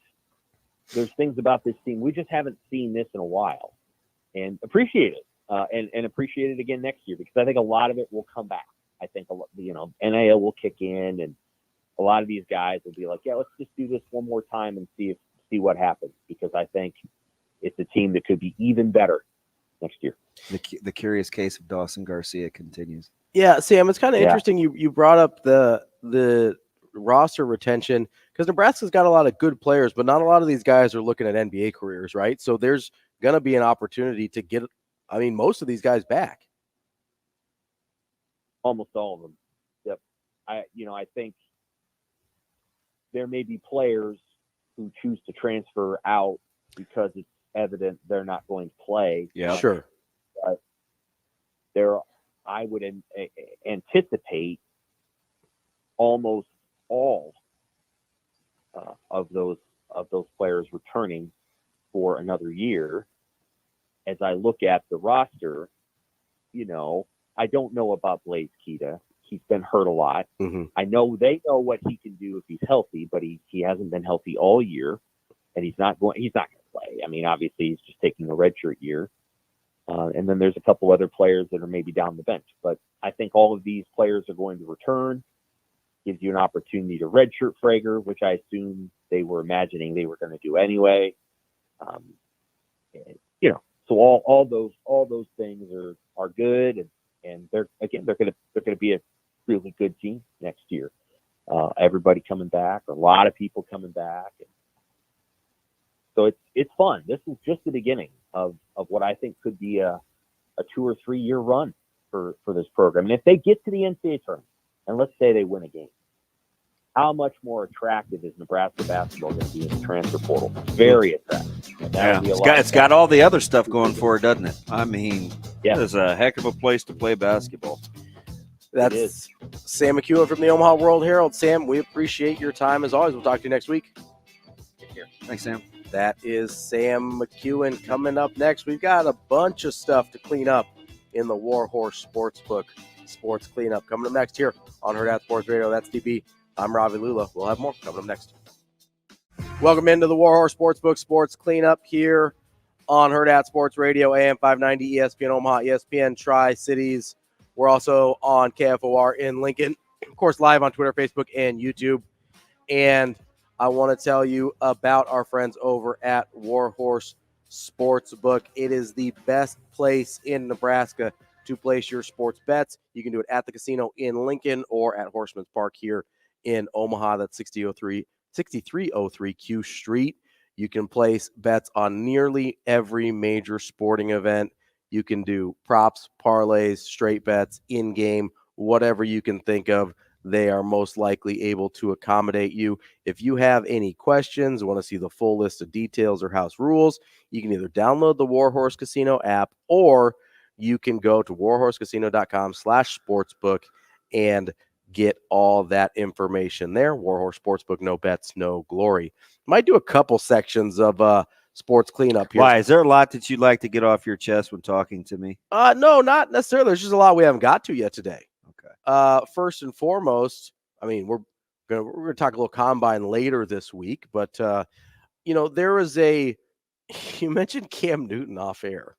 things about this team. We just haven't seen this in a while. And appreciate it. And appreciate it again next year, because I think a lot of it will come back. I think, you know, NIL will kick in, and a lot of these guys will be like, yeah, let's just do this one more time and see what happens, because I think it's a team that could be even better next year. The curious case of Dawson Garcia continues. Yeah, Sam, it's kind of interesting you brought up the roster retention, because Nebraska's got a lot of good players, but not a lot of these guys are looking at NBA careers, right? So there's going to be an opportunity to get, I mean, most of these guys back. Almost all of them. Yep. I think there may be players who choose to transfer out because it's evident they're not going to play. Yeah, sure. But I would anticipate almost all of those players returning for another year. As I look at the roster, you know, I don't know about Blaze Keita. He's been hurt a lot. Mm-hmm. I know they know what he can do if he's healthy, but he hasn't been healthy all year, and he's not going to play. I mean, obviously he's just taking a redshirt year. And then there's a couple other players that are maybe down the bench, but I think all of these players are going to return. Gives you an opportunity to redshirt Frager, which I assume they were imagining they were going to do anyway. You know, so all those things are good, and they're going to be a really good team next year. Everybody coming back, a lot of people coming back. So it's fun. This is just the beginning of what I think could be a 2 or 3 year run for this program. And if they get to the NCAA tournament, and let's say they win a game, how much more attractive is Nebraska basketball going to be in the transfer portal? Very attractive. Yeah, it's got all the other stuff going for it, doesn't it? I mean, yeah. It is a heck of a place to play basketball. That's Sam McKewon from the Omaha World-Herald. Sam, we appreciate your time as always. We'll talk to you next week. Take care. Thanks, Sam. That is Sam McKewon. Coming up next, we've got a bunch of stuff to clean up in the Warhorse Sportsbook Sports Cleanup. Coming up next here on Hurrdat Sports Radio. That's DB. I'm Ravi Lulla. We'll have more coming up next. Welcome into the Warhorse Sportsbook Sports Cleanup here on Hurrdat Sports Radio, AM 590, ESPN Omaha, ESPN Tri-Cities. We're also on KFOR in Lincoln, of course, live on Twitter, Facebook, and YouTube. And I want to tell you about our friends over at Warhorse Sportsbook. It is the best place in Nebraska to place your sports bets. You can do it at the casino in Lincoln or at Horseman's Park here in Omaha. That's 6303 Q Street. You can place bets on nearly every major sporting event. You can do props, parlays, straight bets, in-game, whatever you can think of. They are most likely able to accommodate you. If you have any questions, want to see the full list of details or house rules, you can either download the Warhorse Casino app, or you can go to warhorsecasino.com/sportsbook and get all that information there. Warhorse Sportsbook, no bets, no glory. Might do a couple sections of sports cleanup here. Why? Is there a lot that you'd like to get off your chest when talking to me? No, not necessarily. There's just a lot we haven't got to yet today. Okay. First and foremost, I mean, We're going to talk a little combine later this week, but there was you mentioned Cam Newton off air.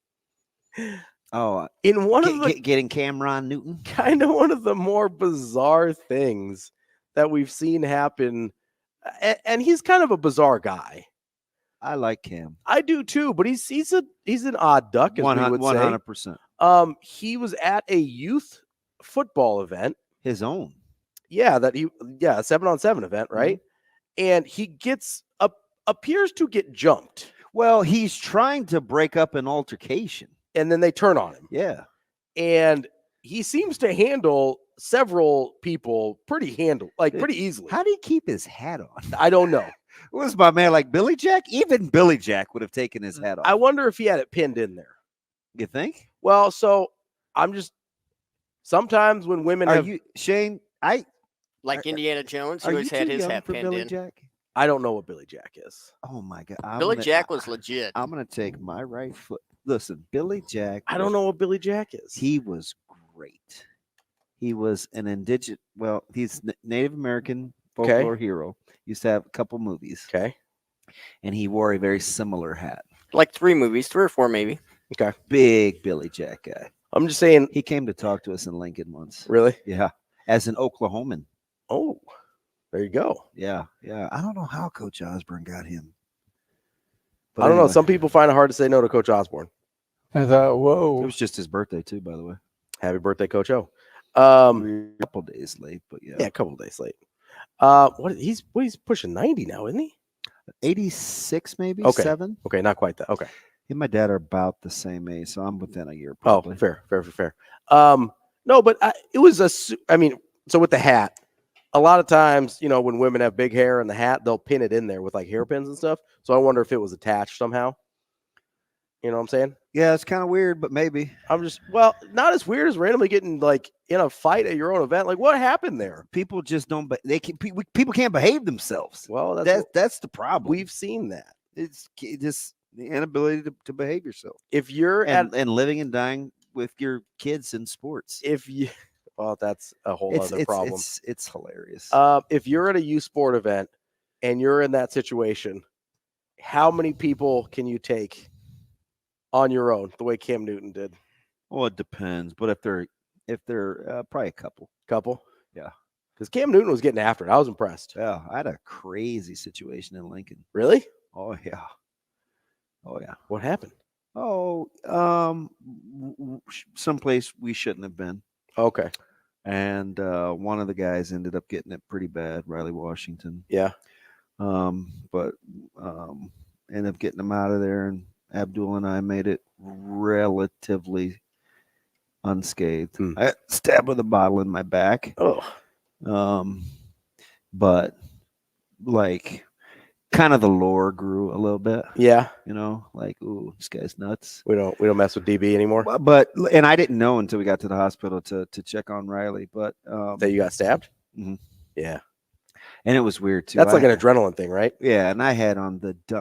Oh, in one of the getting Cameron Newton, kind of one of the more bizarre things that we've seen happen, and he's kind of a bizarre guy. I like Cam. I do too, but he's an odd duck, as we would say. 100%. He was at a youth football event, his own. Yeah, a 7-on-7 event, right? Mm-hmm. And he appears to get jumped. Well, he's trying to break up an altercation. And then they turn on him. Yeah. And he seems to handle several people pretty easily. How do he keep his hat on? I don't know. Was my man like Billy Jack? Even Billy Jack would have taken his hat off. I wonder if he had it pinned in there. You think? Well, so sometimes when women Shane, Indiana Jones, he always had his hat pinned Billy in. Jack? I don't know what Billy Jack is. Oh my God. Billy Jack was legit. I'm going to take my right foot. Listen, Billy Jack. I don't know what Billy Jack is. He was great. He was an indigenous, he's Native American folklore hero. Used to have a couple movies. Okay. And he wore a very similar hat. Like 3 movies, 3 or 4 maybe. Okay. Big Billy Jack guy. I'm just saying. He came to talk to us in Lincoln once. Really? Yeah. As an Oklahoman. Oh, there you go. Yeah. Yeah. I don't know how Coach Osborne got him. But I don't know. Some people find it hard to say no to Coach Osborne. I thought, whoa. It was just his birthday, too, by the way. Happy birthday, Coach O. A couple days late, but yeah. Yeah, a couple days late. He's pushing 90 now, isn't he? 86, maybe? Okay. 7? Okay, not quite that. Okay. He and my dad are about the same age, so I'm within a year, probably. Oh, fair. No, but it was so with the hat, a lot of times, when women have big hair and the hat, they'll pin it in there with like hairpins and stuff. So I wonder if it was attached somehow. You know what I'm saying? Yeah, it's kind of weird, but maybe. Not as weird as randomly getting like in a fight at your own event. Like, what happened there? People just don't. People can't behave themselves. Well, that's the problem. We've seen that. It's just the inability to behave yourself. If you're and living and dying with your kids in sports. That's a whole other problem. It's hilarious. If you're at a youth sport event and you're in that situation, how many people can you take on your own, the way Cam Newton did? Well, it depends, but if they're probably a couple, yeah, because Cam Newton was getting after it. I was impressed. Yeah, I had a crazy situation in Lincoln. Really? Oh yeah. What happened? Oh, someplace we shouldn't have been. Okay. And one of the guys ended up getting it pretty bad, Riley Washington. Yeah. But ended up getting him out of there, and Abdul and I made it relatively unscathed. I got stabbed with a bottle in my back. Oh. But like kind of the lore grew a little bit. Yeah. Like, ooh, this guy's nuts. We don't mess with DB anymore. But I didn't know until we got to the hospital to check on Riley. But that you got stabbed? Mm-hmm. Yeah. And it was weird too. That's like an adrenaline thing, right? Yeah, and I had on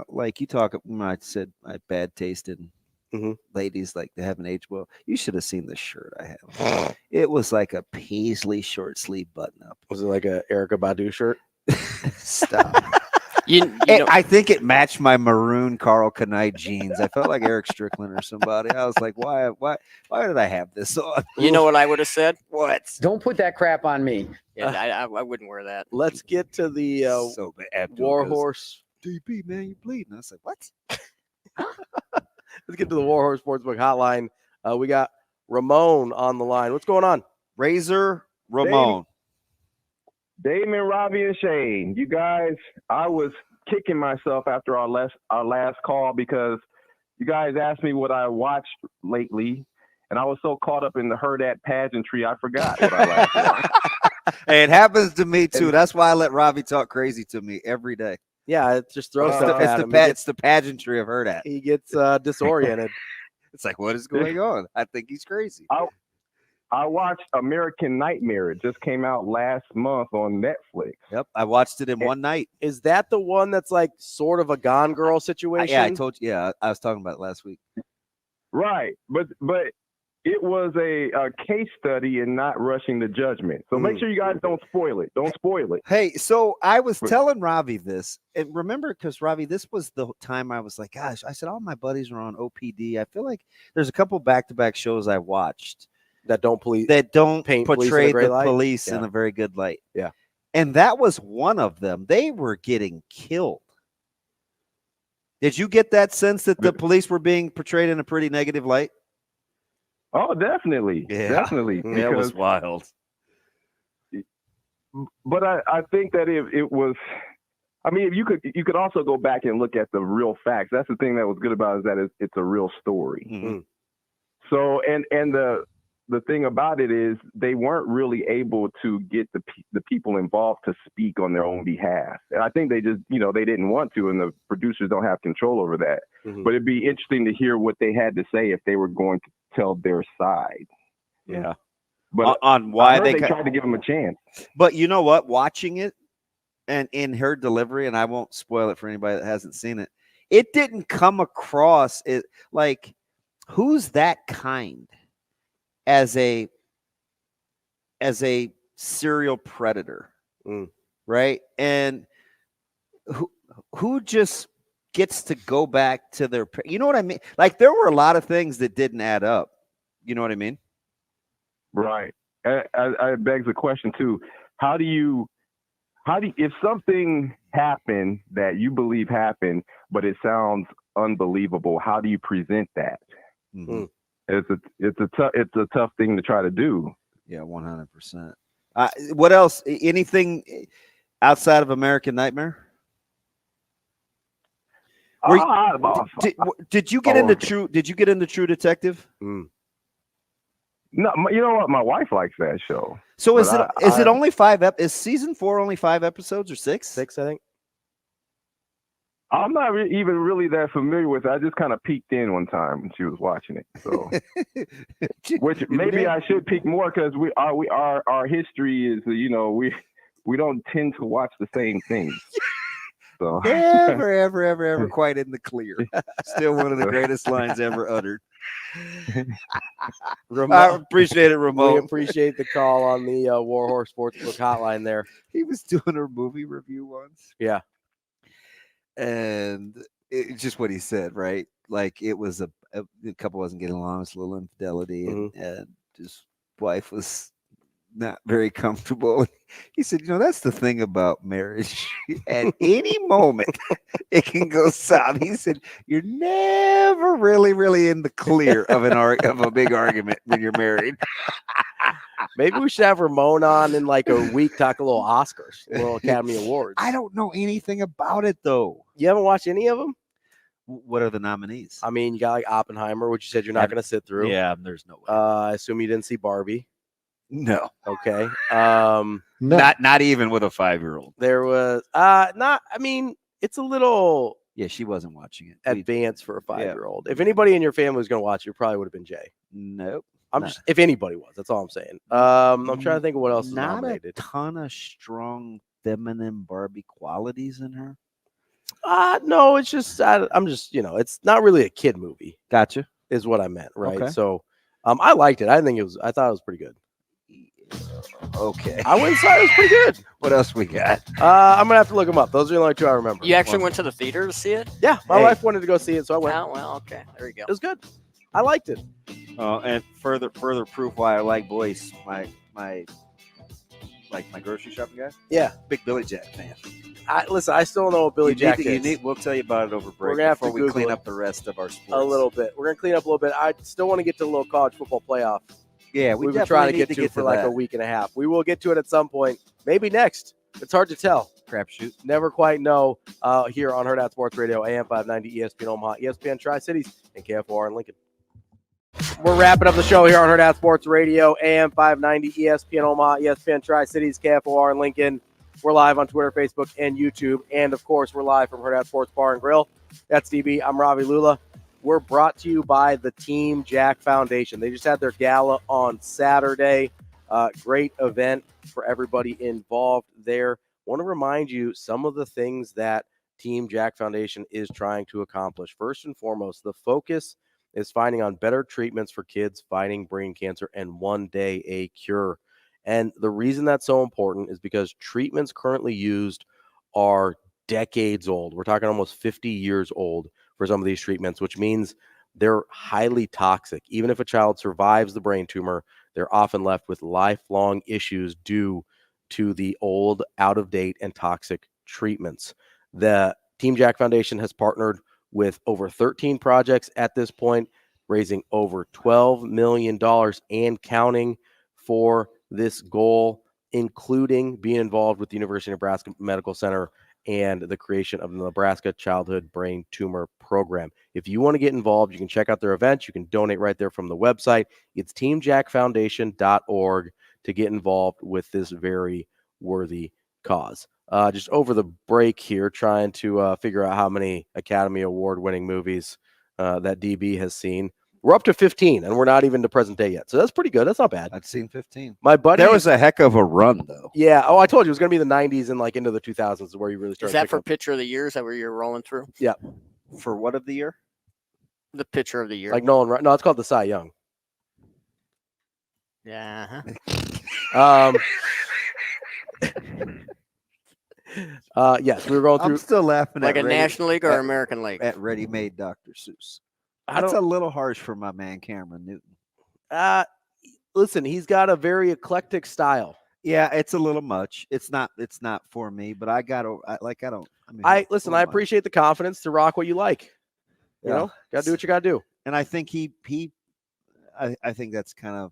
like you talk when I said I bad tasted. Ladies like they haven't aged well. You should have seen the shirt I had. It was like a paisley short sleeve button up. Was it like a Erykah Badu shirt? Stop. I think it matched my maroon Carl Knight jeans. I felt like Eric Strickland or somebody. I was like, why did I have this on? You know what I would have said? What? Don't put that crap on me. Yeah, I wouldn't wear that. Let's get to the Warhorse. DB, man, you bleeding. I was like, what? Let's get to the Warhorse Sportsbook Hotline. We got Ramon on the line. What's going on? Razor Ramon. Damon, Ravi, and Shane, you guys, I was kicking myself after our last call because you guys asked me what I watched lately, and I was so caught up in the Hurrdat pageantry, I forgot what I last watched. Hey, it happens to me too. That's why I let Ravi talk crazy to me every day. Yeah, it just throws stuff at him. It's the pageantry of Hurrdat. He gets disoriented. It's like, what is going on? I think he's crazy. I watched American Nightmare. It just came out last month on Netflix. Yep, I watched it in one night. Is that the one that's like sort of a Gone Girl situation? Yeah, I told you. Yeah, I was talking about it last week. Right, but it was a case study in not rushing to judgment. So make sure you guys don't spoil it. Don't spoil it. Hey, so I was telling Ravi this, and remember, because Ravi, this was the time I was like, gosh, I said all my buddies are on OPD. I feel like there's a couple back-to-back shows I watched that don't paint portray the light. Police in a very good light. Yeah, and that was one of them. They were getting killed. Did you get that sense that the police were being portrayed in a pretty negative light? Oh, definitely. Yeah. Definitely. That was wild. But I think that it was, I mean, you could also go back and look at the real facts. That's the thing that was good about it, is that it's a real story. Mm-hmm. So, and the thing about it is they weren't really able to get the people involved to speak on their own behalf. And I think they just, they didn't want to, and the producers don't have control over that. Mm-hmm. But it'd be interesting to hear what they had to say if they were going to tell their side. Yeah. But on why they tried to give them a chance. But you know what? Watching it and in her delivery, and I won't spoil it for anybody that hasn't seen it, it didn't come across it like, who's that kind as a serial predator, right? And who just gets to go back to their, you know what I mean? Like, there were a lot of things that didn't add up. You know what I mean? Right. I begs the question too. How do you, if something happened that you believe happened, but it sounds unbelievable, how do you present that? Mm-hmm. It's a tough thing to try to do. Yeah, 100%. What else? Anything outside of American Nightmare? Did you get into True? Did you get into True Detective? No, you know what? My wife likes that show. So is it only 5? Is season 4 only 5 episodes or 6? 6, I think. I'm not even really that familiar with it. I just kind of peeked in one time when she was watching it. So, which maybe I should peek more, because our history is, we don't tend to watch the same things. So Ever quite in the clear. Still one of the greatest lines ever uttered. I appreciate it, Ramon. We appreciate the call on the Warhorse Sportsbook hotline there. He was doing a movie review once. Yeah. And it's just what he said, right? Like, it was a couple wasn't getting along, it was a little infidelity, and his wife was not very comfortable. He said, that's the thing about marriage. At any moment, it can go south. He said, you're never really in the clear of a big argument when you're married. Maybe we should have Ramon on in like a week, talk a little Oscars, a little Academy Awards. I don't know anything about it, though. You haven't watched any of them? What are the nominees? I mean, you got like Oppenheimer, which you said you're not going to sit through. Yeah, there's no way. I assume you didn't see Barbie. No. Okay. No. Not even with a 5-year-old. There was it's a little. Yeah, she wasn't watching it. Advanced for a 5-year-old. If anybody in your family was going to watch it, it probably would have been Jay. Nope. If anybody was, that's all I'm saying. I'm trying to think of what else is nominated. Not a ton of strong feminine Barbie qualities in her. No, it's just I'm just it's not really a kid movie. Gotcha. Is what I meant, right? Okay. So, I liked it. I thought it was pretty good. Okay. I wouldn't say it was pretty good. What else we got? I'm gonna have to look them up. Those are the only 2 I remember. You actually went to the theater to see it? Yeah, my wife wanted to go see it, so I went. Oh, well, okay. There you go. It was good. I liked it. And further proof why I like boys. My grocery shopping guy. Yeah, big Billy Jack fan. Listen, I still don't know what Billy Jack is. We'll tell you about it over break. We're gonna have before to we clean up the rest of our sports. A little bit. We're gonna clean up a little bit. I still want to get to the little college football playoff. Yeah, we've been trying to get to for like a week and a half. We will get to it at some point. Maybe next. It's hard to tell. Crapshoot. Never quite know. Here on Hurrdat Sports Radio, AM 590, ESPN Omaha, ESPN Tri-Cities, and KFOR in Lincoln. We're wrapping up the show here on Hurrdat Sports Radio, AM 590, ESPN Omaha, ESPN Tri-Cities, KFOR in Lincoln. We're live on Twitter, Facebook, and YouTube. And, of course, we're live from Hurrdat Sports Bar and Grill. That's DB. I'm Ravi Lulla. We're brought to you by the Team Jack Foundation. They just had their gala on Saturday. Great event for everybody involved there. Want to remind you some of the things that Team Jack Foundation is trying to accomplish. First and foremost, the focus is finding on better treatments for kids fighting brain cancer and one day a cure. And the reason that's so important is because treatments currently used are decades old. We're talking almost 50 years old for some of these treatments, which means they're highly toxic. Even if a child survives the brain tumor, they're often left with lifelong issues due to the old, out-of-date, and toxic treatments. The Team Jack Foundation has partnered with over 13 projects at this point, raising over $12 million and counting for this goal, including being involved with the University of Nebraska Medical Center and the creation of the Nebraska Childhood Brain Tumor Program. If you want to get involved, you can check out their events. You can donate right there from the website. It's teamjackfoundation.org to get involved with this very worthy cause. Just over the break here, trying to figure out how many Academy Award-winning movies that DB has seen. We're up to 15, and we're not even to present day yet. So that's pretty good. That's not bad. I'd seen 15. My buddy, there was a heck of a run, though. Yeah. Oh, I told you it was going to be the 90s and like into the 2000s where you really started. Is that for Pitcher of the Year? Is that where you're rolling through? Yeah. For what of the year? The Pitcher of the Year. Like Nolan. No, it's called the Cy Young. Yeah. Yes, we were going through. I'm still laughing like at a National League or American League? At ready-made Dr. Seuss. That's a little harsh for my man Cameron Newton. Listen, he's got a very eclectic style. Yeah, it's a little much. It's not for me, but I appreciate the confidence to rock what you like. You know, got to do what you got to do. And I think I think that's kind of.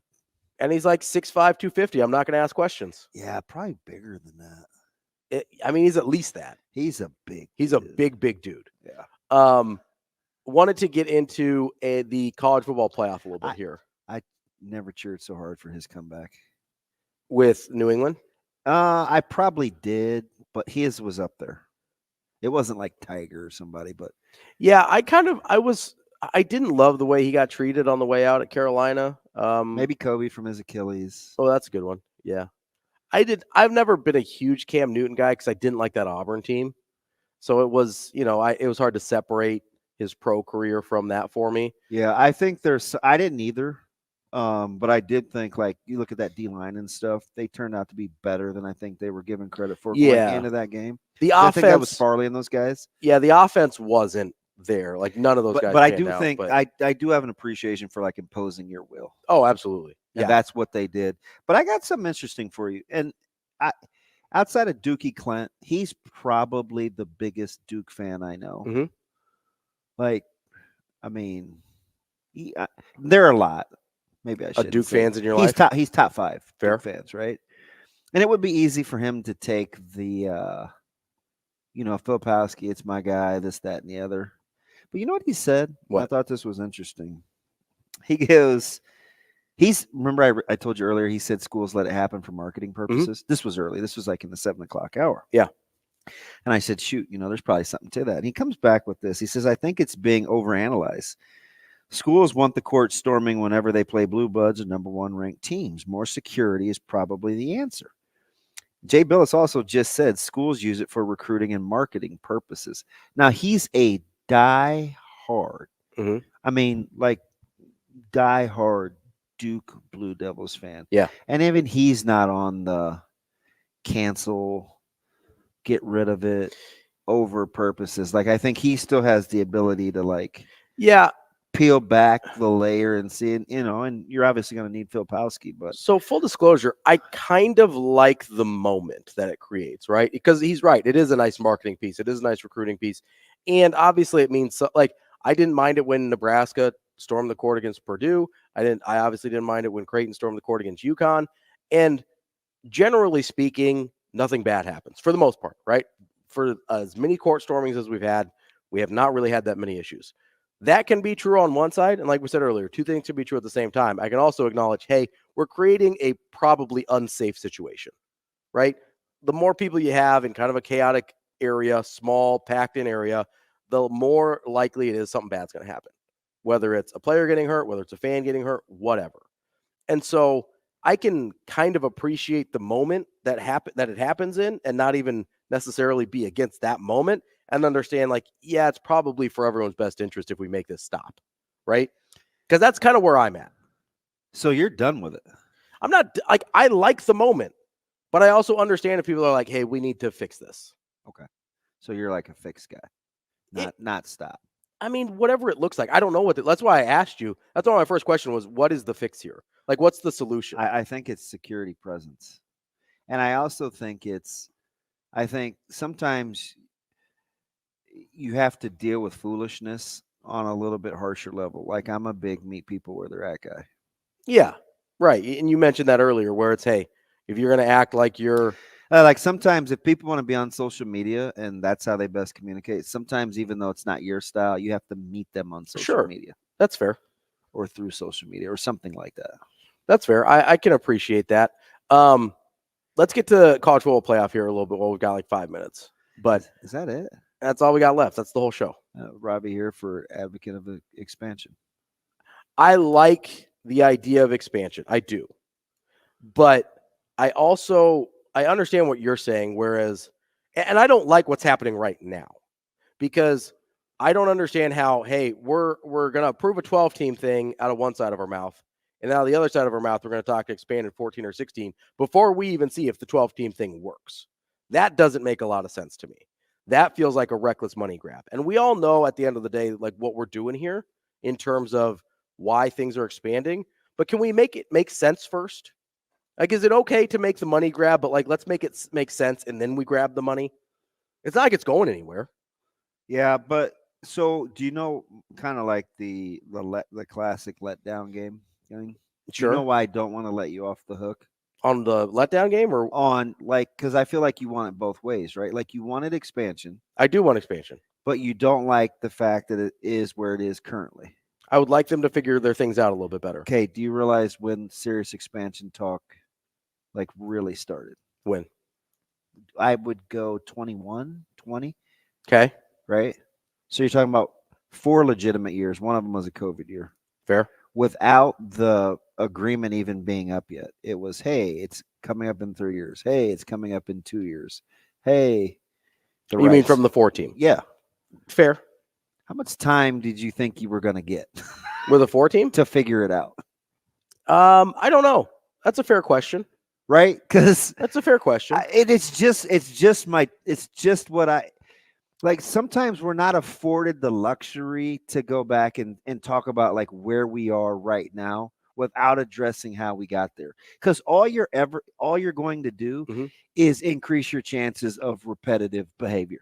And he's like 6'5", 250. I'm not going to ask questions. Yeah, probably bigger than that. He's at least that. He's a big dude. Yeah. Wanted to get into the college football playoff a little bit here. I never cheered so hard for his comeback. With New England? I probably did, but his was up there. It wasn't like Tiger or somebody, but yeah, I didn't love the way he got treated on the way out at Carolina. Maybe Kobe from his Achilles. Oh, that's a good one. Yeah. I've never been a huge Cam Newton guy because I didn't like that Auburn team. So it was, it was hard to separate his pro career from that for me. Yeah, I think I didn't either. But I did think, like, you look at that D-line and stuff, they turned out to be better than I think they were given credit for going into that game. The offense, I think that was Farley and those guys. Yeah, the offense wasn't there. Like, none of those guys. But I do think I do have an appreciation for, like, imposing your will. Oh, absolutely. And that's what they did. But I got something interesting for you. And outside of Dookie Clint, he's probably the biggest Duke fan I know. Mm-hmm. Like, I mean, there are a lot. Maybe I should. Duke fans in your life? He's top 5 Fair. Duke fans, right? And it would be easy for him to take the, Phil Pawski, it's my guy, this, that, and the other. But you know what he said? What? I thought this was interesting. He goes, remember I told you earlier, he said schools let it happen for marketing purposes. Mm-hmm. This was early. This was like in the 7:00 hour. Yeah. And I said, shoot, there's probably something to that. And he comes back with this. He says, I think it's being overanalyzed. Schools want the court storming whenever they play Blue Bloods and number 1 ranked teams. More security is probably the answer. Jay Billis also just said schools use it for recruiting and marketing purposes. Now, he's a die-hard, mm-hmm. I mean, like die-hard Duke Blue Devils fan. Yeah. And even he's not on the cancel, get rid of it, over purposes. Like, I think he still has the ability to, like, peel back the layer and see it, and you're obviously going to need Phil Pawski. But so, full disclosure, I kind of like the moment that it creates, right? Because he's right. It is a nice marketing piece. It is a nice recruiting piece. And obviously it means, like, I didn't mind it when Nebraska stormed the court against Purdue. I obviously didn't mind it when Creighton stormed the court against UConn. And generally speaking, nothing bad happens for the most part, right? For as many court stormings as we've had, we have not really had that many issues. That can be true on one side. And like we said earlier, two things can be true at the same time. I can also acknowledge, hey, we're creating a probably unsafe situation, right? The more people you have in kind of a chaotic area, small, packed-in area, the more likely it is something bad's going to happen, whether it's a player getting hurt, whether it's a fan getting hurt, whatever. And so I can kind of appreciate the moment that it happens in and not even necessarily be against that moment and understand, like, yeah, it's probably for everyone's best interest if we make this stop, right? Because that's kind of where I'm at. So you're done with it. I'm not like, I like the moment, but I also understand if people are like, hey, we need to fix this. Okay. So you're like a fix guy, not stop. I mean, whatever it looks like. I don't know that's why I asked you. That's why my first question was, what is the fix here? Like, what's the solution? I think it's security presence. And I also think I think sometimes you have to deal with foolishness on a little bit harsher level. Like, I'm a big meet people where they're at guy. Yeah, right. And you mentioned that earlier where it's, hey, if you're going to act like you're like sometimes if people want to be on social media and that's how they best communicate, sometimes even though it's not your style, you have to meet them on social media. That's fair. Or through social media or something like that. That's fair. I can appreciate that. Let's get to college football playoff here a little bit. Well, we've got like 5 minutes. But is that it? That's all we got left. That's the whole show. Ravi here for advocate of expansion. I like the idea of expansion. I do. But I understand what you're saying, whereas, and I don't like what's happening right now because I don't understand how, hey, we're going to approve a 12-team thing out of one side of our mouth, and out of the other side of our mouth, we're going to talk expanded 14 or 16 before we even see if the 12-team thing works. That doesn't make a lot of sense to me. That feels like a reckless money grab. And we all know at the end of the day, like what we're doing here in terms of why things are expanding, but can we make it make sense first? Like, is it okay to make the money grab, but like, let's make it make sense and then we grab the money? It's not like it's going anywhere. Yeah, but so do you know kind of like the classic letdown game? Sure. You know why I don't want to let you off the hook? On the letdown game or on because I feel like you want it both ways, right? Like you wanted expansion. I do want expansion. But you don't like the fact that it is where it is currently. I would like them to figure their things out a little bit better. Okay, do you realize when serious expansion talk like really started? When? I would go 21, 20. Okay. Right? So you're talking about 4 legitimate years. One of them was a COVID year. Fair. Without the agreement even being up yet. It was, hey, it's coming up in 3 years. Hey, it's coming up in 2 years. Hey. You mean from the 4-team? Yeah. Fair. How much time did you think you were going to get with a 4-team to figure it out? I don't know. That's a fair question. Right? Because that's a fair question. It's just what I like. Sometimes we're not afforded the luxury to go back and talk about like where we are right now without addressing how we got there. Because all you're going to do is increase your chances of repetitive behavior.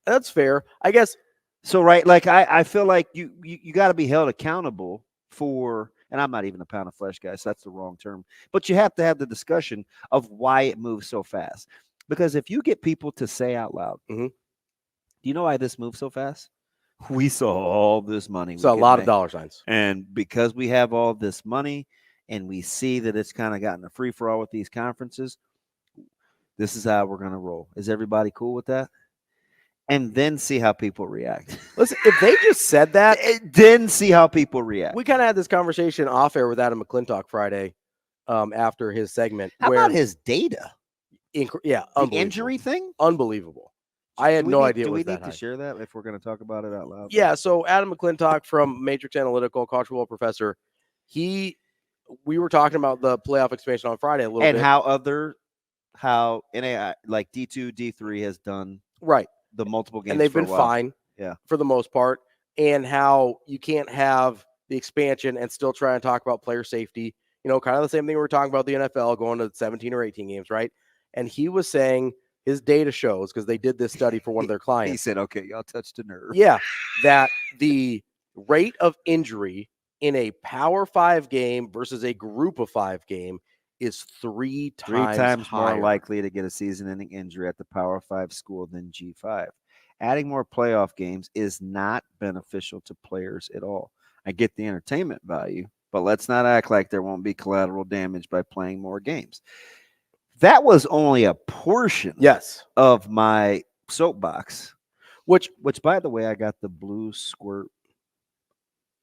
That's fair, I guess. So, right, like I feel like you got to be held accountable for, and I'm not even a pound of flesh guy, so that's the wrong term, but you have to have the discussion of why it moves so fast. Because if you get people to say out loud, do you know why this moves so fast? We saw all this money. So a lot of dollar signs. And because we have all this money and we see that it's kind of gotten a free-for-all with these conferences, this is how we're going to roll. Is everybody cool with that? And then see how people react. Listen, if they just said that, then see how people react. We kind of had this conversation off air with Adam McClintock Friday after his segment. How about his data? The injury thing? Unbelievable. I had no idea. Do we need to share that if we're going to talk about it out loud? Yeah. So Adam McClintock from Matrix Analytical, college football professor, we were talking about the playoff expansion on Friday a little bit. And how NAI like D2, D3 has done the multiple games. And they've been fine for the most part. And how you can't have the expansion and still try and talk about player safety. You know, kind of the same thing we were talking about the NFL going to 17 or 18 games, right? And he was saying his data shows, because they did this study for one of their clients. He said, okay, y'all touched a nerve. Yeah, that the rate of injury in a Power 5 game versus a Group of 5 game is three times higher. More likely to get a season-ending injury at the Power 5 school than G5. Adding more playoff games is not beneficial to players at all. I get the entertainment value, but let's not act like there won't be collateral damage by playing more games. That was only a portion of my soapbox, which by the way, I got the blue squirt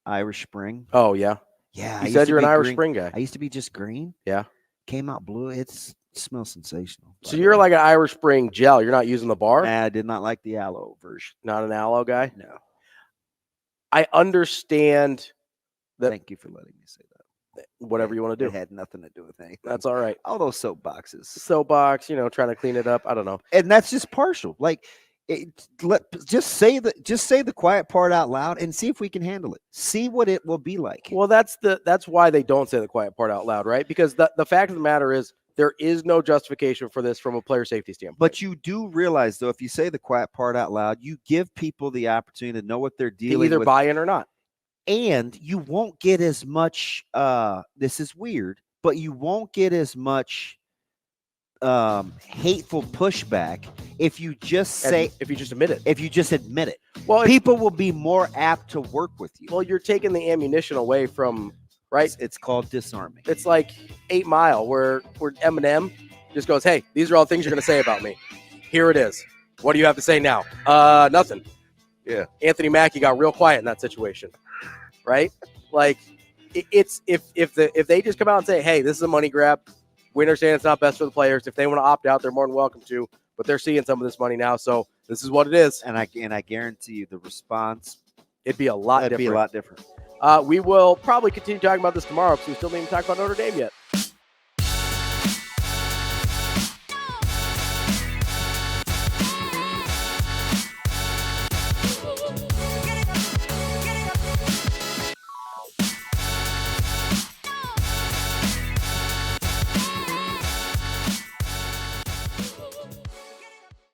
Irish Spring. Oh, yeah. Yeah. You said you're an Irish Spring guy. I used to be just green. Yeah. Came out blue. It smells sensational. So you're like an Irish Spring gel. You're not using the bar? Nah, I did not like the aloe version. Not an aloe guy? No. I understand Thank you for letting me say that. Whatever you want to do. It had nothing to do with anything. That's all right. All those soapboxes. Soapbox, trying to clean it up. I don't know. And that's just partial. Like, just say the quiet part out loud and see if we can handle it. See what it will be like. Well, that's why they don't say the quiet part out loud, right? Because the fact of the matter is there is no justification for this from a player safety standpoint. But you do realize, though, if you say the quiet part out loud, you give people the opportunity to know what they're dealing with. Either buy in or not. And you won't get as much, this is weird, but you won't get as much hateful pushback if you just admit it. If you just admit it. Well, people will be more apt to work with you. Well, you're taking the ammunition away from, right? It's called disarming. It's like 8 Mile where Eminem just goes, hey, these are all things you're going to say about me. Here it is. What do you have to say now? Nothing. Yeah. Anthony Mackie got real quiet in that situation. Right? Like, it's if they just come out and say, hey, this is a money grab. We understand it's not best for the players. If they want to opt out, they're more than welcome to. But they're seeing some of this money now, so this is what it is. And I guarantee you, the response it'd be a lot different. Be a lot different. We will probably continue talking about this tomorrow because we still didn't even talk about Notre Dame yet.